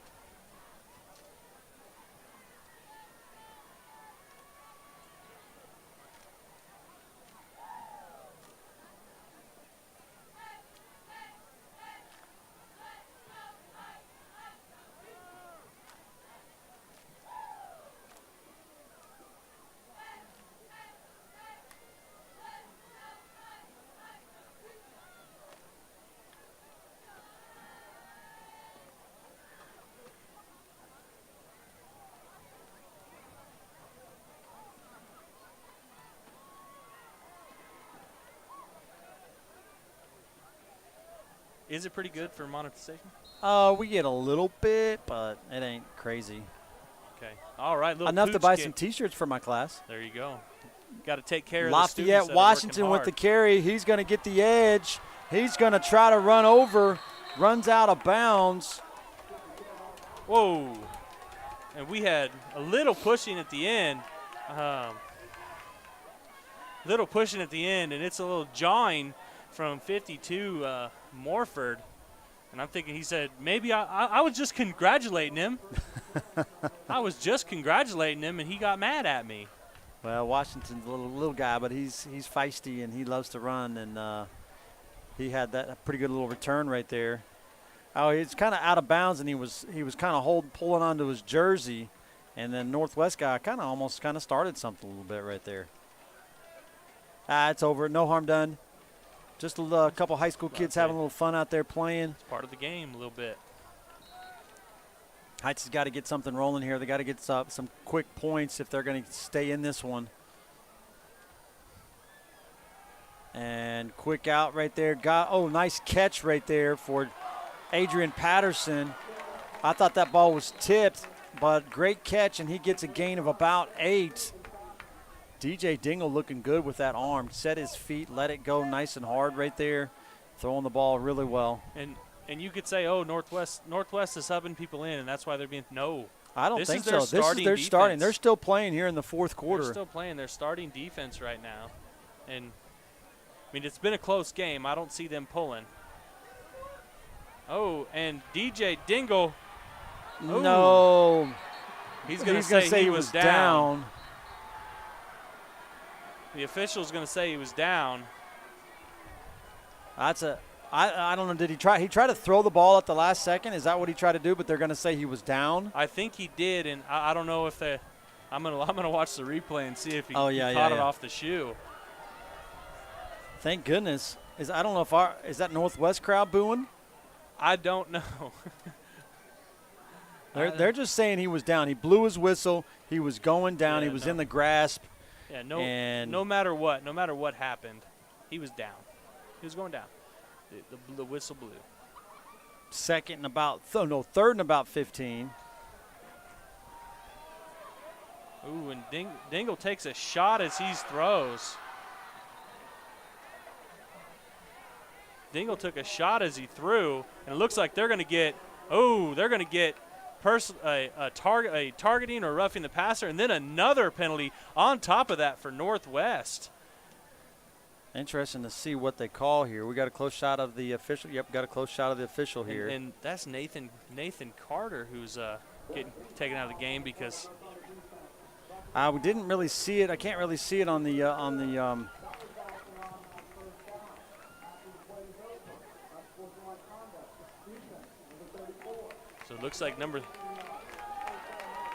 Is it pretty good for monetization? We get a little bit, but it ain't crazy. Okay. All right. Enough to buy some T-shirts for my class. There you go. Got to take care of Lafayette the students that Washington are with the carry. He's going to get the edge. He's going to try to run over. Runs out of bounds. Whoa. And we had a little pushing at the end. And it's a little jawing from 52 Morford. And I'm thinking, he said, maybe I was just congratulating him. I was just congratulating him, and he got mad at me. Well, Washington's a little guy, but he's feisty, and he loves to run. And he had that pretty good little return right there. Oh, he's kind of out of bounds, and he was kind of pulling onto his jersey. And then Northwest guy almost started something a little bit right there. It's over. No harm done. Just a couple high school kids having a little fun out there playing. It's part of the game a little bit. Heights has got to get something rolling here. They got to get some quick points if they're going to stay in this one. And quick out right there. Nice catch right there for Adrian Patterson. I thought that ball was tipped, but great catch, and he gets a gain of about 8. DJ Dingle looking good with that arm. Set his feet, let it go nice and hard right there. Throwing the ball really well. And you could say, oh, Northwest is subbing people in, and that's why they're being – no. I don't think so. This is their starting. They're still playing here in the fourth quarter. They're still playing. They're starting defense right now. And, I mean, it's been a close game. I don't see them pulling. Oh, and DJ Dingle. Ooh. No. He's going to say he was down. The official's going to say he was down. I don't know. Did he try? He tried to throw the ball at the last second. Is that what he tried to do? But they're going to say he was down. I think he did, and I don't know if they. I'm gonna watch the replay and see if he caught it off the shoe. Thank goodness. Is that Northwest crowd booing? I don't know. They're just saying he was down. He blew his whistle. He was going down. Yeah, he was in the grasp. Yeah. No matter what happened, he was down. He was going down. The whistle blew. Third and about 15. Ooh, and Dingle takes a shot as he throws. Dingle took a shot as he threw, and it looks like they're going to get targeting or roughing the passer, and then another penalty on top of that for Northwest. Interesting to see what they call here. We got a close shot of the official. Yep, got a close shot of the official here. And that's Nathan Carter who's getting taken out of the game because we didn't really see it. I can't really see it on the So it looks like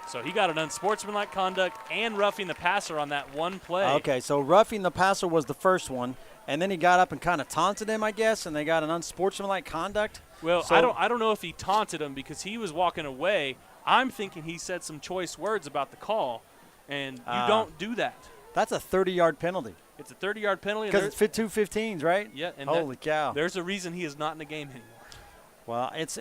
So he got an unsportsmanlike conduct and roughing the passer on that one play. Okay, so roughing the passer was the first one, and then he got up and kind of taunted him, I guess, and they got an unsportsmanlike conduct. Well, so I don't know if he taunted him because he was walking away. I'm thinking he said some choice words about the call, and you don't do that. That's a 30-yard penalty. It's a 30-yard penalty. Because it's 2-15s, right? Yeah. And holy cow. There's a reason he is not in the game anymore. Well, it's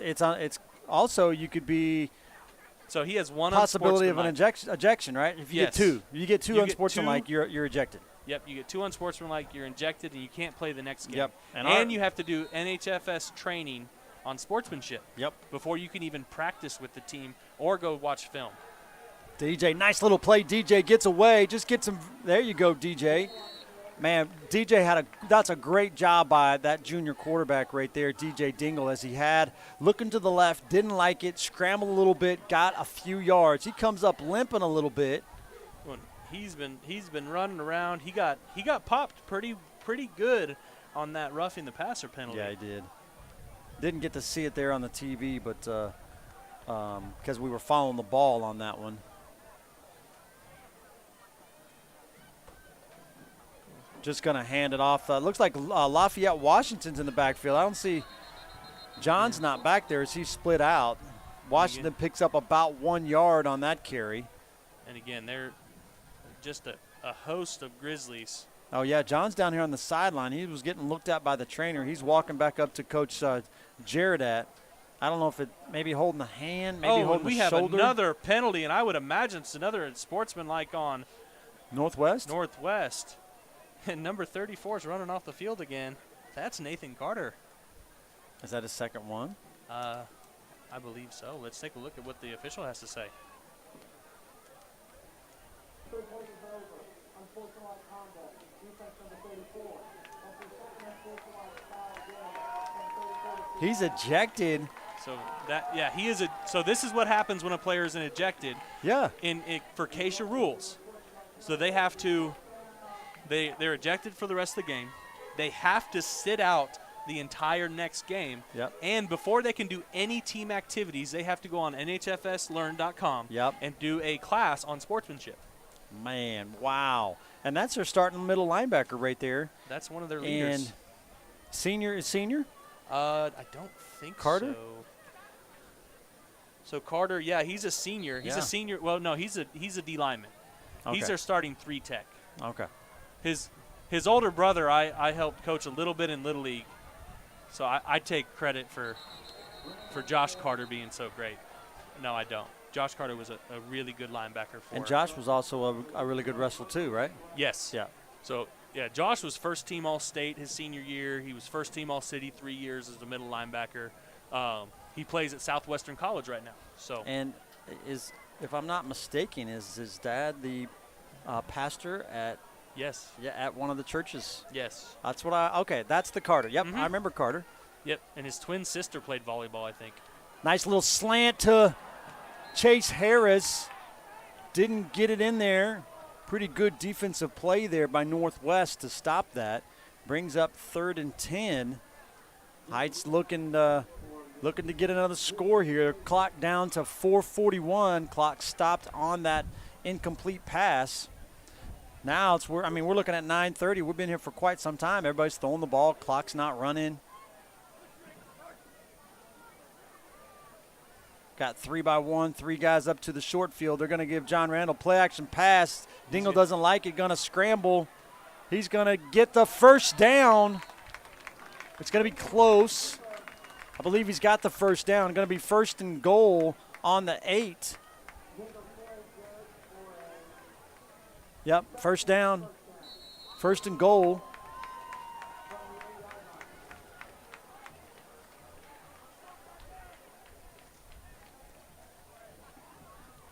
also you could be – so he has one possibility of an ejection, right? If you get two. You get two unsportsmanlike, you're ejected. Yep, you get two unsportsmanlike, you're ejected, and you can't play the next game. Yep. And you have to do NHFS training on sportsmanship. Yep. Before you can even practice with the team or go watch film. DJ, nice little play. DJ gets away. Just gets him. There you go, DJ. Man, DJ that's a great job by that junior quarterback right there, DJ Dingle, as he had looking to the left, didn't like it, scrambled a little bit, got a few yards. He comes up limping a little bit. Well, he's been running around. He got popped pretty good on that roughing the passer penalty. Yeah, he did. Didn't get to see it there on the TV, but because we were following the ball on that one. Just going to hand it off. Looks like Lafayette Washington's in the backfield. I don't see John's not back there as he's split out. Washington picks up about 1 yard on that carry. And again, they're just a host of Grizzlies. Oh, yeah, John's down here on the sideline. He was getting looked at by the trainer. He's walking back up to Coach Jarrett at. I don't know if it maybe holding the hand, maybe holding the shoulder. We have another penalty, and I would imagine it's another sportsmanlike on Northwest. And number 34 is running off the field again. That's Nathan Carter. Is that his second one? I believe so. Let's take a look at what the official has to say. He's ejected. So this is what happens when a player is ejected. Yeah. For CASHA rules. So they have to they're ejected for the rest of the game. They have to sit out the entire next game. Yep. And before they can do any team activities, they have to go on nhfslearn.com and do a class on sportsmanship. Man, wow. And that's their starting middle linebacker right there. That's one of their leaders. And senior? I don't think Carter? so. So Carter, yeah, he's a senior. He's Yeah. a senior. Well, no, he's a D lineman. He's Okay. their starting 3 tech. Okay. His older brother, I helped coach a little bit in Little League, so I take credit for Josh Carter being so great. No, I don't. Josh Carter was a really good linebacker for. And Josh was also a really good wrestler too, right? Yes. Yeah. So yeah, Josh was first team All-State his senior year. He was first team All-City 3 years as a middle linebacker. He plays at Southwestern College right now. So. And if I'm not mistaken, is his dad the pastor at? Yes. Yeah, at one of the churches. Yes. That's what okay, that's the Carter. Yep, Mhm. I remember Carter. Yep. And his twin sister played volleyball, I think. Nice little slant to Chase Harris. Didn't get it in there. Pretty good defensive play there by Northwest to stop that. Brings up 3rd and 10. Heights looking to get another score here. Clock down to 4:41. Clock stopped on that incomplete pass. Now we're looking at 9:30. We've been here for quite some time. Everybody's throwing the ball. Clock's not running. Got 3-by-1, 3 guys up to the short field. They're going to give John Randall play action pass. Dingle doesn't like it. Going to scramble. He's going to get the first down. It's going to be close. I believe he's got the first down. Going to be 1st and goal on the 8. Yep, first down. 1st and goal.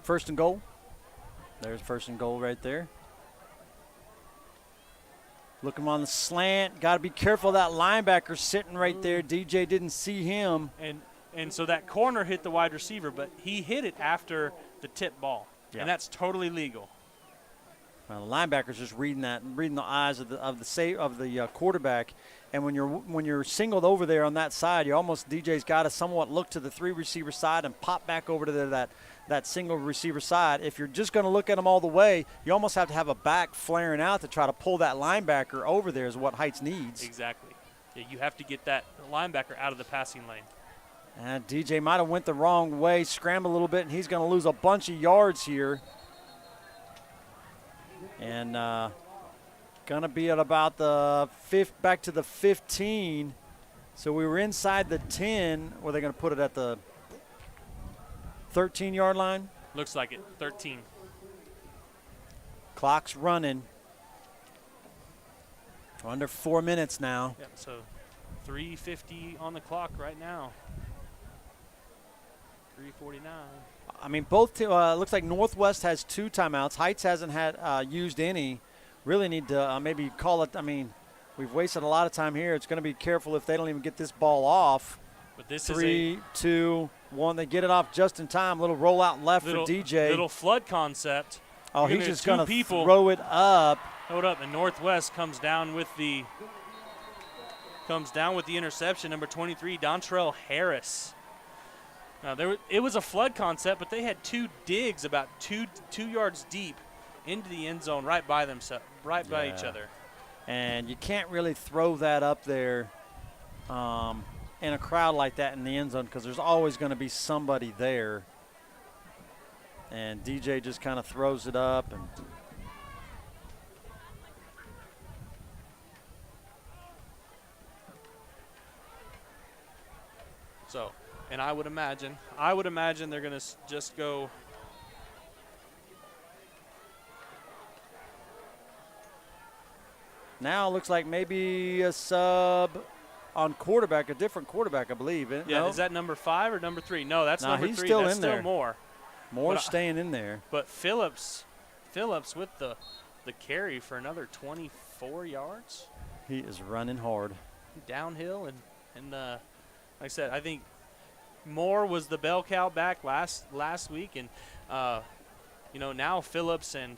First and goal. There's 1st and goal right there. Looking on the slant. Got to be careful of that linebacker sitting right there. DJ didn't see him. And so that corner hit the wide receiver, but he hit it after the tip ball. Yeah. And that's totally legal. Well, the linebacker's just reading the eyes of the quarterback, and when you're singled over there on that side, DJ's got to somewhat look to the 3 receiver side and pop back over to that single receiver side. If you're just going to look at them all the way, you almost have to have a back flaring out to try to pull that linebacker over there is what Heights needs. Exactly. Yeah, you have to get that linebacker out of the passing lane. And DJ might have went the wrong way, scrambled a little bit, and he's going to lose a bunch of yards here. And going to be at about the back to the 15. So we were inside the 10. Were they going to put it at the 13-yard line? Looks like it, 13. Clock's running. Under 4 minutes now. Yep, so 3:50 on the clock right now. 3:49. I mean, both looks like Northwest has 2 timeouts. Heights hasn't had used any. Really need to maybe call it. I mean, we've wasted a lot of time here. It's going to be careful if they don't even get this ball off. But this 3, 2, 1. They get it off just in time. Little rollout left for DJ. Little flood concept. Oh, You're he's gonna just going to people throw it up. Hold up, and Northwest comes down with the interception. Number 23, Dontrell Harris. Now it was a flood concept, but they had 2 digs about two yards deep into the end zone, right by themselves, by each other. And you can't really throw that up there in a crowd like that in the end zone because there's always going to be somebody there. And DJ just kind of throws it up. And so, and I would imagine they're going to just go. now it looks like maybe a sub on quarterback, a different quarterback, I believe. Yeah, no? is that number 5 or number 3? No, that's number 3. He's still That's in still there. more. More staying in there. But Phillips with the carry for another 24 yards. He is running hard. Downhill and like I said, I think Moore was the bell cow back last week, and now Phillips and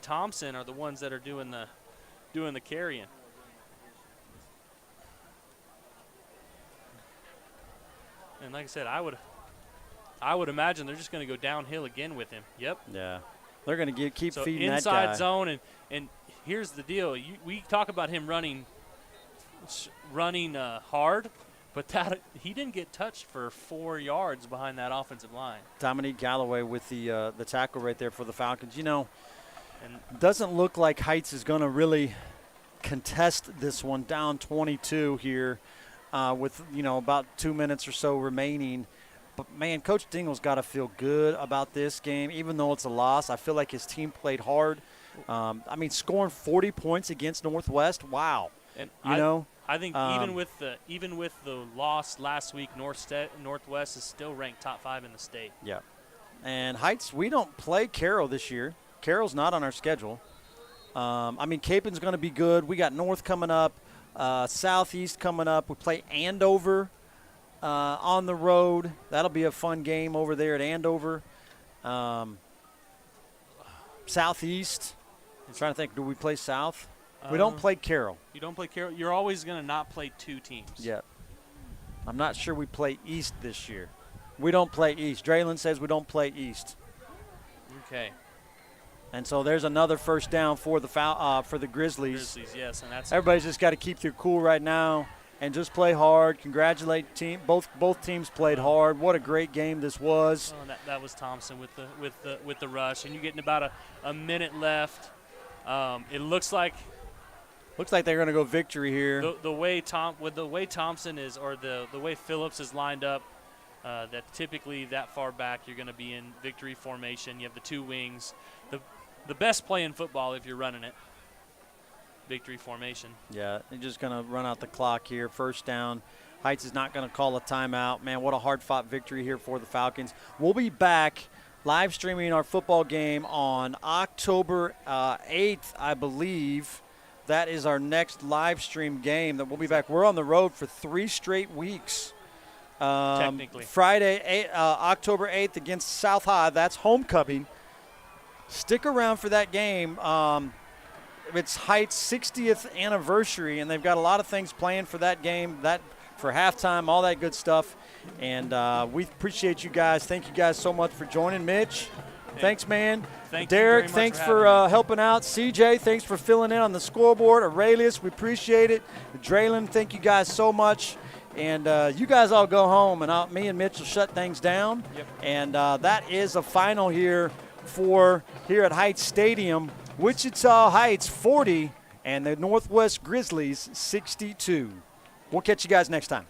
Thompson are the ones that are doing the carrying. And like I said, I would imagine they're just going to go downhill again with him. Yep. Yeah. They're going to keep So feeding that inside guy. zone, and here's the deal. We talk about him running hard, But he didn't get touched for 4 yards behind that offensive line. Dominique Galloway with the tackle right there for the Falcons. You know, And doesn't look like Heights is going to really contest this one, down 22 here with, you know, about 2 minutes or so remaining. But, man, Coach Dingle's got to feel good about this game. Even though it's a loss, I feel like his team played hard. I mean, scoring 40 points against Northwest, wow. And I I think even with the loss last week, Northwest is still ranked top 5 in the state. Yeah. And Heights, we don't play Carroll this year. Carroll's not on our schedule. I mean, Capen's going to be good. We got North coming up, Southeast coming up. We play Andover on the road. That'll be a fun game over there at Andover. Southeast. I'm trying to think, do we play South? We don't play Carroll. You don't play Carroll. You're always going to not play 2 teams. Yeah. I'm not sure we play East this year. We don't play East. Draylon says we don't play East. Okay. And so there's another first down for the Grizzlies. Grizzlies, yes, and that's Everybody's just got to keep their cool right now and just play hard. Congratulate team. Both teams played hard. What a great game this was. Oh, that was Thompson with the rush, and you're getting about a minute left. It looks like they're going to go victory here. the way Thompson is, or the way Phillips is lined up, that typically that far back you're going to be in victory formation. You have the 2 wings. The best play in football if you're running it. Victory formation. Yeah, they're just going to run out the clock here. First down. Heights is not going to call a timeout. Man, what a hard-fought victory here for the Falcons. We'll be back live streaming our football game on October 8th, I believe. That is our next live stream game that we'll be back. We're on the road for 3 straight weeks. Technically. Friday, October 8th against South High. That's homecoming. Stick around for that game. It's Heights' 60th anniversary, and they've got a lot of things planned for that game, that for halftime, all that good stuff. And we appreciate you guys. Thank you guys so much for joining. Mitch, thanks, man. Thank you Derek, very much thanks for for helping out. CJ, thanks for filling in on the scoreboard. Aurelius, we appreciate it. Draylon, thank you guys so much. And you guys all go home, and me and Mitch will shut things down. Yep. And that is a final here at Heights Stadium. Wichita Heights 40 and the Northwest Grizzlies 62. We'll catch you guys next time.